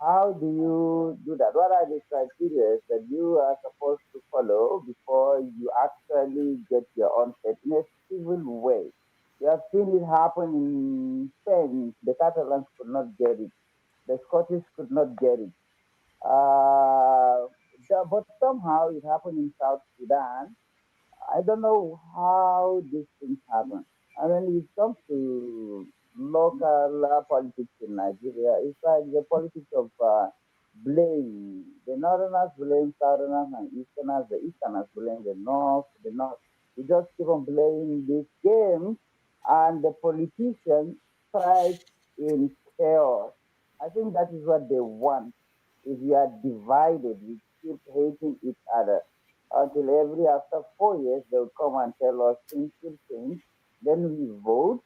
How do you do that? What are the criteria that you are supposed to follow before you actually get your own state in a civil way? We have seen it happen in Spain. The Catalans could not get it. The Scottish could not get it. But somehow it happened in South Sudan. I don't know how these things happen. And when it comes to local politics in Nigeria, it's like the politics of blame. The Northerners blame Southerners and Easterners. The Easterners blame the North. The North. We just keep on playing this game, and the politicians thrive in chaos. I think that is what they want. If we are divided, we keep hating each other until every after 4 years they'll come and tell us things will change. Then we vote,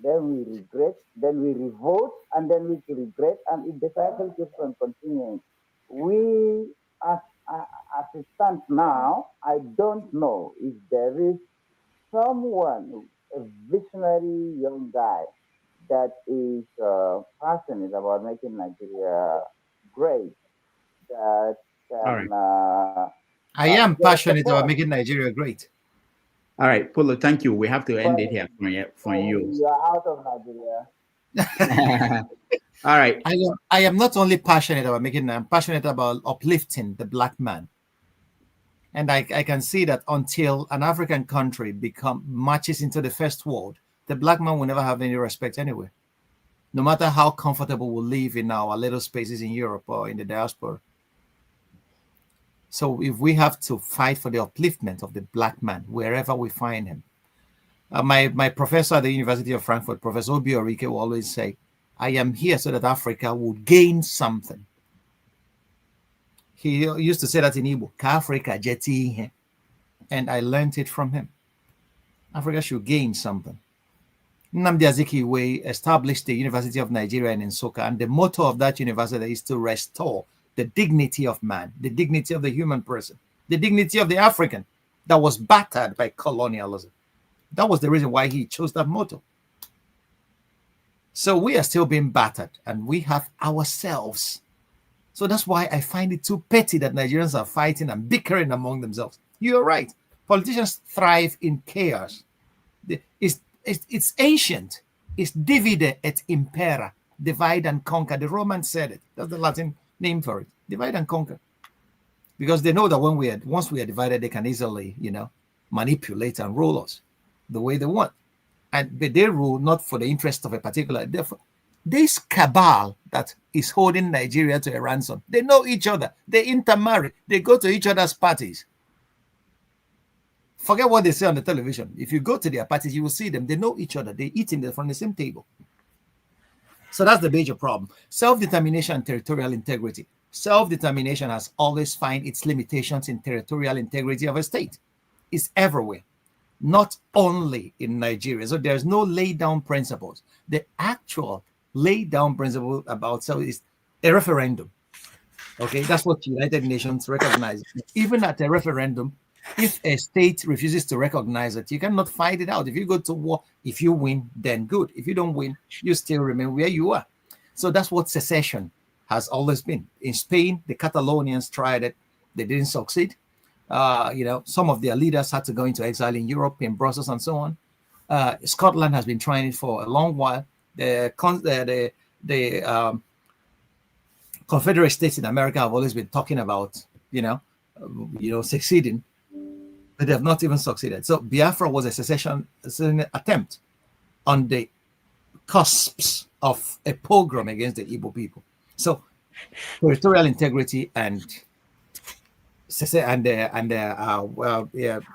then we regret, then we revote, and then we regret, and the cycle keeps on continuing. We, as it stands now, I don't know if there is someone, a visionary young guy, that is passionate about making Nigeria great, that can I am passionate about making Nigeria great. All right, Polo, thank you. We have to end it here for you. You are out of Nigeria. All right. I am not only passionate about I'm passionate about uplifting the black man. And I can see that until an African country marches into the first world, the black man will never have any respect anywhere. No matter how comfortable we live in our little spaces in Europe or in the diaspora. So if we have to fight for the upliftment of the black man, wherever we find him. My professor at the University of Frankfurt, Professor Obiorike, will always say, I am here so that Africa will gain something. He used to say that in Igbo, Africa jeti, and I learned it from him. Africa should gain something. Nnamdi Azikiwe established the University of Nigeria in Nsukka, and the motto of that university is to restore the dignity of man, the dignity of the human person, the dignity of the African that was battered by colonialism. That was the reason why he chose that motto. So we are still being battered, and we have ourselves. So that's why I find it too petty that Nigerians are fighting and bickering among themselves. You're right. Politicians thrive in chaos. It's ancient. It's divide et impera, divide and conquer. The Romans said it. That's the Latin name for it. Divide and conquer. Because they know that once we are divided, they can easily, manipulate and rule us the way they want. But they rule not for the interest of a particular. This cabal that is holding Nigeria to a ransom, they know each other. They intermarry. They go to each other's parties. Forget what they say on the television. If you go to their parties, you will see them. They know each other. They eat from the same table. So that's the major problem. Self-determination and territorial integrity. Self-determination has always found its limitations in territorial integrity of a state. It's everywhere, not only in Nigeria. So there's no lay-down principles. The actual lay-down principle about self is a referendum. Okay, that's what United Nations recognizes. Even at a referendum, if a state refuses to recognize it, you cannot fight it out. If you go to war, if you win, then good. If you don't win, you still remain where you are. So that's what secession has always been. In Spain, the Catalonians tried it. They didn't succeed. Some of their leaders had to go into exile in Europe, in Brussels, and so on. Scotland has been trying it for a long while. The Confederate States in America have always been talking about, succeeding. But they have not even succeeded. So Biafra was a secession attempt on the cusps of a pogrom against the Igbo people. So territorial integrity and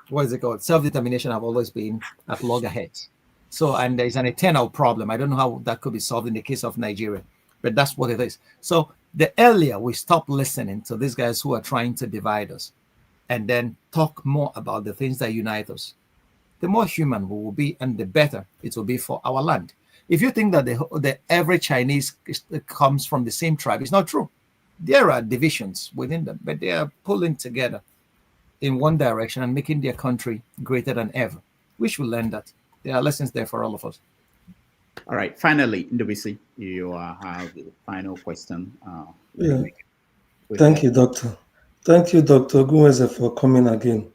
what is it called? Self-determination have always been at loggerheads. So, and there's an eternal problem. I don't know how that could be solved in the case of Nigeria, but that's what it is. So the earlier we stop listening to these guys who are trying to divide us, and then talk more about the things that unite us, the more human we will be, and the better it will be for our land. If you think that the every Chinese comes from the same tribe, it's not true. There are divisions within them, but they are pulling together in one direction and making their country greater than ever. We should learn that. There are lessons there for all of us. All right. Finally, Ndubisi, you have the final question. Thank you, Doctor. Thank you, Dr. Ogbunwezeh, for coming again.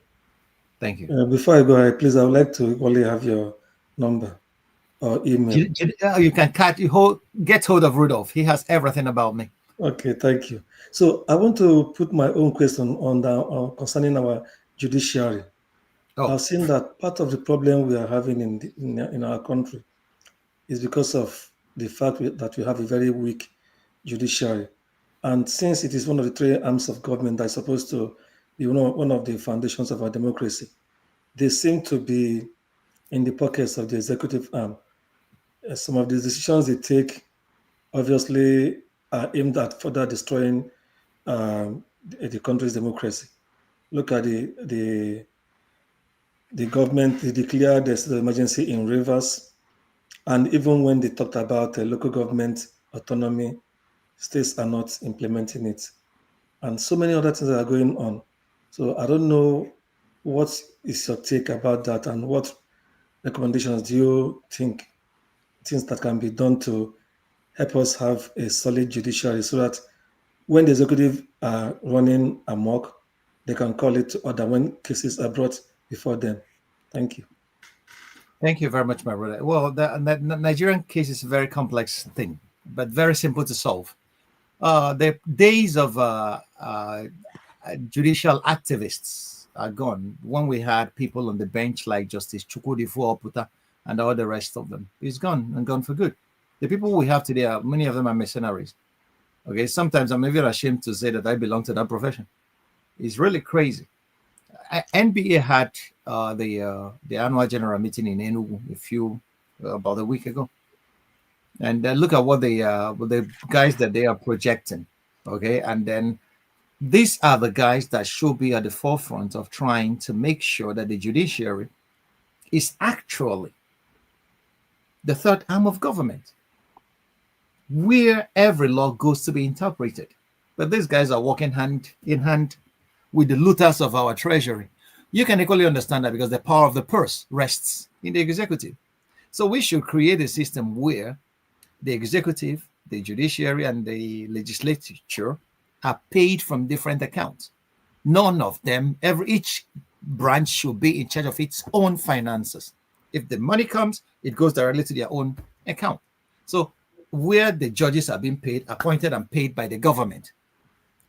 Thank you. Before I go, I would like to equally have your number. or email? You can get hold of Rudolph. He has everything about me. Okay, thank you. So I want to put my own question on concerning our judiciary. I've seen that part of the problem we are having in our country is because of the fact that we have a very weak judiciary. And since it is one of the three arms of government that is supposed to be one of the foundations of our democracy, they seem to be in the pockets of the executive arm. Some of the decisions they take obviously are aimed at further destroying the country's democracy. Look at the government, they declared the state of emergency in Rivers, and even when they talked about local government autonomy, states are not implementing it. And so many other things that are going on. So I don't know what is your take about that, and what recommendations do you think things that can be done to help us have a solid judiciary, so that when the executive are running amok, they can call it to order when cases are brought before them. Thank you. Thank you very much, my brother. Well, the Nigerian case is a very complex thing, but very simple to solve. The days of judicial activists are gone. When we had people on the bench like Justice Chukwudi Oputa and all the rest of them, it's gone, and gone for good. The people we have today, many of them are mercenaries. Okay, sometimes I'm even ashamed to say that I belong to that profession. It's really crazy. NBA had the annual general meeting in Enugu about a week ago, and look at what the guys that they are projecting. Okay, and then these are the guys that should be at the forefront of trying to make sure that the judiciary is actually the third arm of government, where every law goes to be interpreted. But these guys are working hand in hand with the looters of our treasury. You can equally understand that, because the power of the purse rests in the executive. So we should create a system where the executive, the judiciary, and the legislature are paid from different accounts. None of them, each branch should be in charge of its own finances. If the money comes, it goes directly to their own account. So where the judges are being paid, appointed and paid by the government,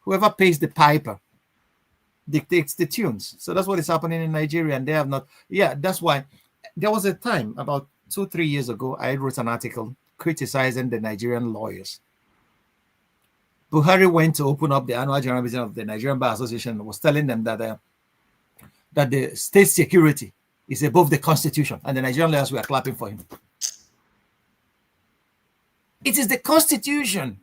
whoever pays the piper dictates the tunes. So that's what is happening in Nigeria, and they have not. Yeah, that's why there was a time about 2-3 years ago, I wrote an article criticizing the Nigerian lawyers. Buhari went to open up the annual general meeting of the Nigerian Bar Association and was telling them that the state security is above the constitution, and the Nigerian lawyers were clapping for him. It is the constitution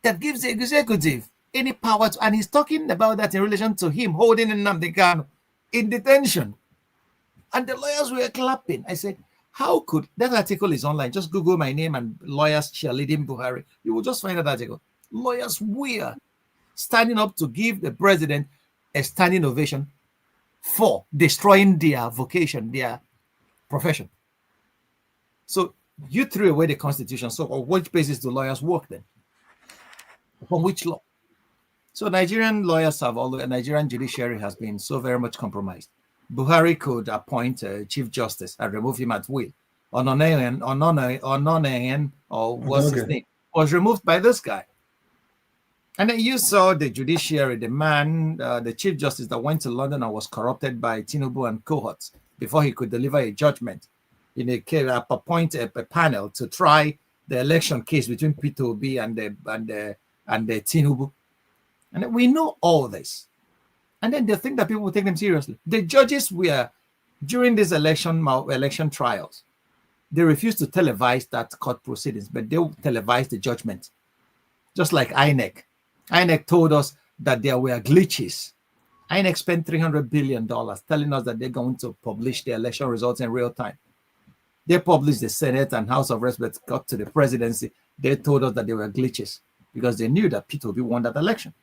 that gives the executive any power to, and he's talking about that in relation to him holding Nnamdi Kanu in detention. And the lawyers were clapping. I said, how could that article is online? Just Google my name and lawyers cheerleading Buhari. You will just find that article. Lawyers were standing up to give the president a standing ovation for destroying their vocation, their profession. So you threw away the constitution. So on which basis do lawyers work then? On which law? So Nigerian lawyers have Nigerian judiciary has been so very much compromised. Buhari could appoint a chief justice and remove him at will. Ononeyan, or what's his name, was removed by this guy. And then you saw the judiciary, the chief justice that went to London and was corrupted by Tinubu and cohorts before he could deliver a judgment. In a case, appoint a panel to try the election case between Peter Obi and the Tinubu. And we know all this. And then they think that people will take them seriously. The judges were, during these election trials, they refused to televise that court proceedings, but they televised the judgment. Just like INEC. INEC told us that there were glitches. INEC spent $300 billion telling us that they're going to publish the election results in real time. They published the Senate and House of Reps, but got to the presidency. They told us that there were glitches because they knew that Peter Obi won that election.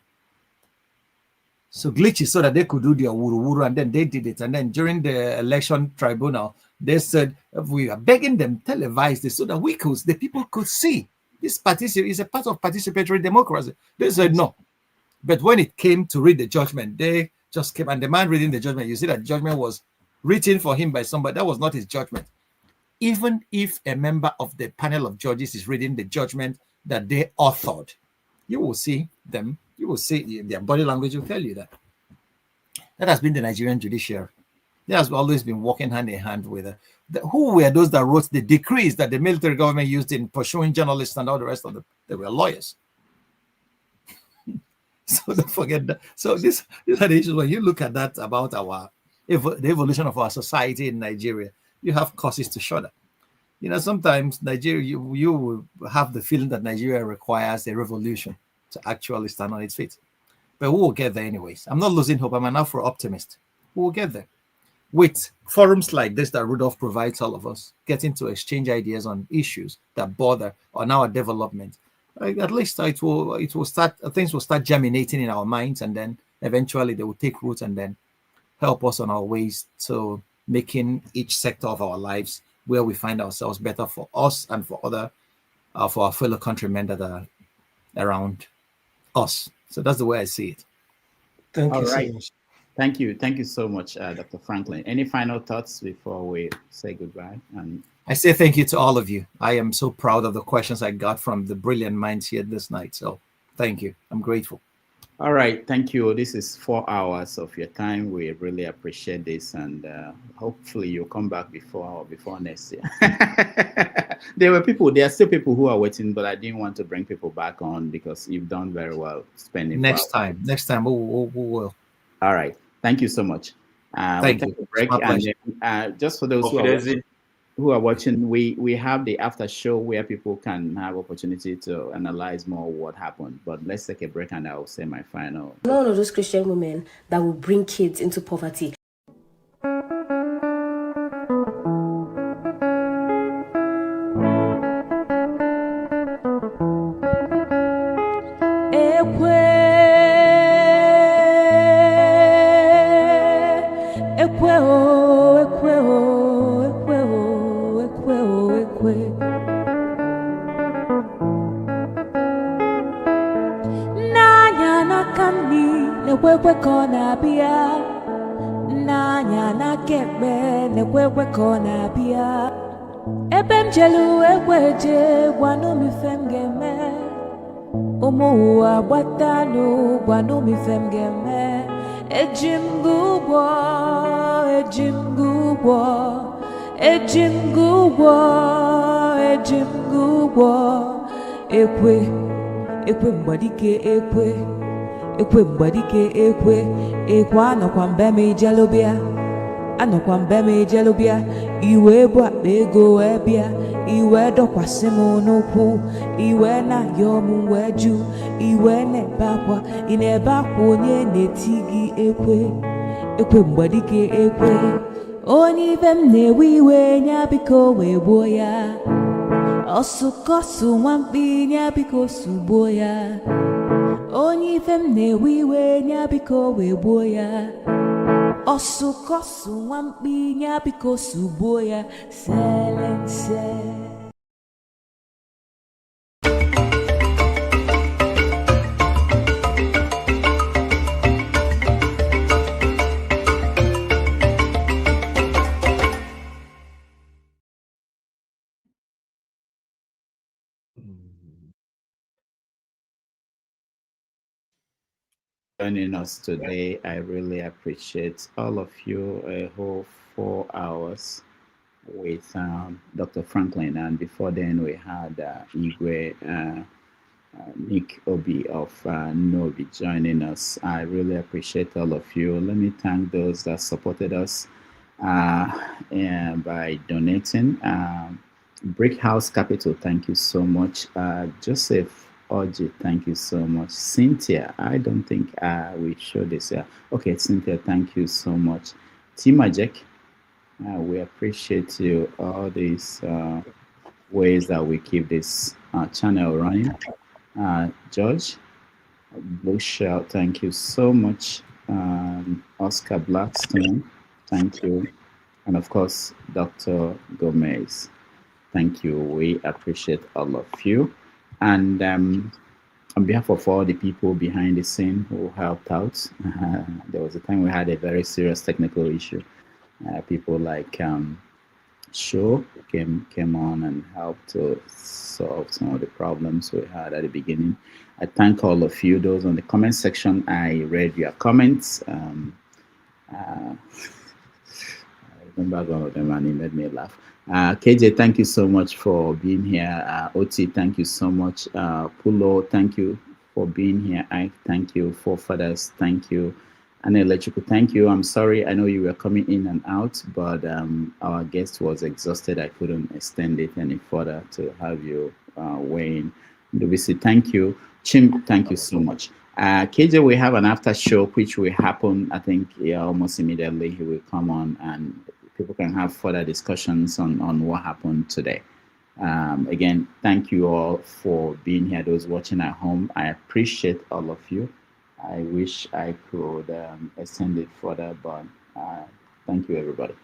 So glitches so that they could do their wuru-wuru, and then they did it. And then during the election tribunal, they said, we are begging them televise this so that the people could see. This is a part of participatory democracy. They said no. But when it came to read the judgment, they just came, and the man reading the judgment, you see that judgment was written for him by somebody. That was not his judgment. even if a member of the panel of judges is reading the judgment that they authored, you will see them, you will see their body language will tell you that. That has been the Nigerian judiciary. They has always been working hand in hand with who were those that wrote the decrees that the military government used in pursuing journalists and all the rest of them? They were lawyers. So don't forget that. So these are the issues when you look at that about the evolution of our society in Nigeria. You have causes to shudder. You know, sometimes Nigeria, you will have the feeling that Nigeria requires a revolution to actually stand on its feet. But we will get there anyways. I'm not losing hope. I'm an Afro-optimist. We will get there. With forums like this that Rudolph provides all of us, getting to exchange ideas on issues that bother on our development, at least it will start, things will start germinating in our minds, and then eventually they will take root and then help us on our ways to making each sector of our lives where we find ourselves better for us and for for our fellow countrymen that are around us. So that's the way I see it. Thank you so much. Thank you so much, Dr. Franklyne. Any final thoughts before we say goodbye? And I say thank you to all of you. I am so proud of the questions I got from the brilliant minds here this night. So thank you. I'm grateful. All right. Thank you. This is 4 hours of your time. We really appreciate this. And hopefully you'll come back before next year. There are still people who are waiting, but I didn't want to bring people back on because you've done very well spending. Next time we will. All right. Thank you so much. Thank you. Break. And then, just for those who are watching, we have the after show where people can have opportunity to analyze more what happened. But let's take a break and I'll say my final. One of those Christian women that will bring kids into poverty. Ebem jelu ekweje gwanu mi femgeme Omo abatanu gwanu mi femgeme Ejimgugwo ekwe mbadike ekwe mbadike ekwe anokwa mbeme ijelobia iwe bụ akpa ego ebia iwe dokwasị m n'ụkwụ iwe na yom wee ju iwe na-ebe akwa ị na-ebe akwa onye na-eti gị ekwe mgbadike ekwe onye ibe m na-ewe iwe nya biko wee gbuo ya ọsụkọsụ nwamkpi nya biko sugbuo ya onye ibe m na-ewe iwe nya biko wee gbuo ya Osukosu wampi nyabiko suboya selense. Joining us today. I really appreciate all of you. A whole 4 hours with Dr. Franklyne, and before then we had Igwe Nick Obi of Novi joining us. I really appreciate all of you. Let me thank those that supported us by donating. Brick House Capital, thank you so much. Joseph Oji, thank you so much. Cynthia, I don't think we showed this here. Okay, Cynthia, thank you so much. Timajek, we appreciate you, all these ways that we keep this channel running. George, Blue Shell, thank you so much. Oscar Blackstone, thank you. And of course, Dr. Gomez, thank you. We appreciate all of you. And on behalf of all the people behind the scene who helped out, there was a time we had a very serious technical issue. People like show came on and helped to solve some of the problems we had at the beginning. I thank all of you. Those on the comment section, I read your comments. I remember one of them and it made me laugh. KJ, thank you so much for being here. Oti, thank you so much. Pulo, thank you for being here. I thank you. Forefathers, thank you. And Electrical, thank you. I'm sorry, I know you were coming in and out, but our guest was exhausted. I couldn't extend it any further to have you weigh in. WC, thank you. Chim, thank you so much. KJ, we have an after show which will happen, I think, almost immediately. He will come on and people can have further discussions on what happened today. Again, thank you all for being here. Those watching at home, I appreciate all of you. I wish I could extend it further, but thank you, everybody.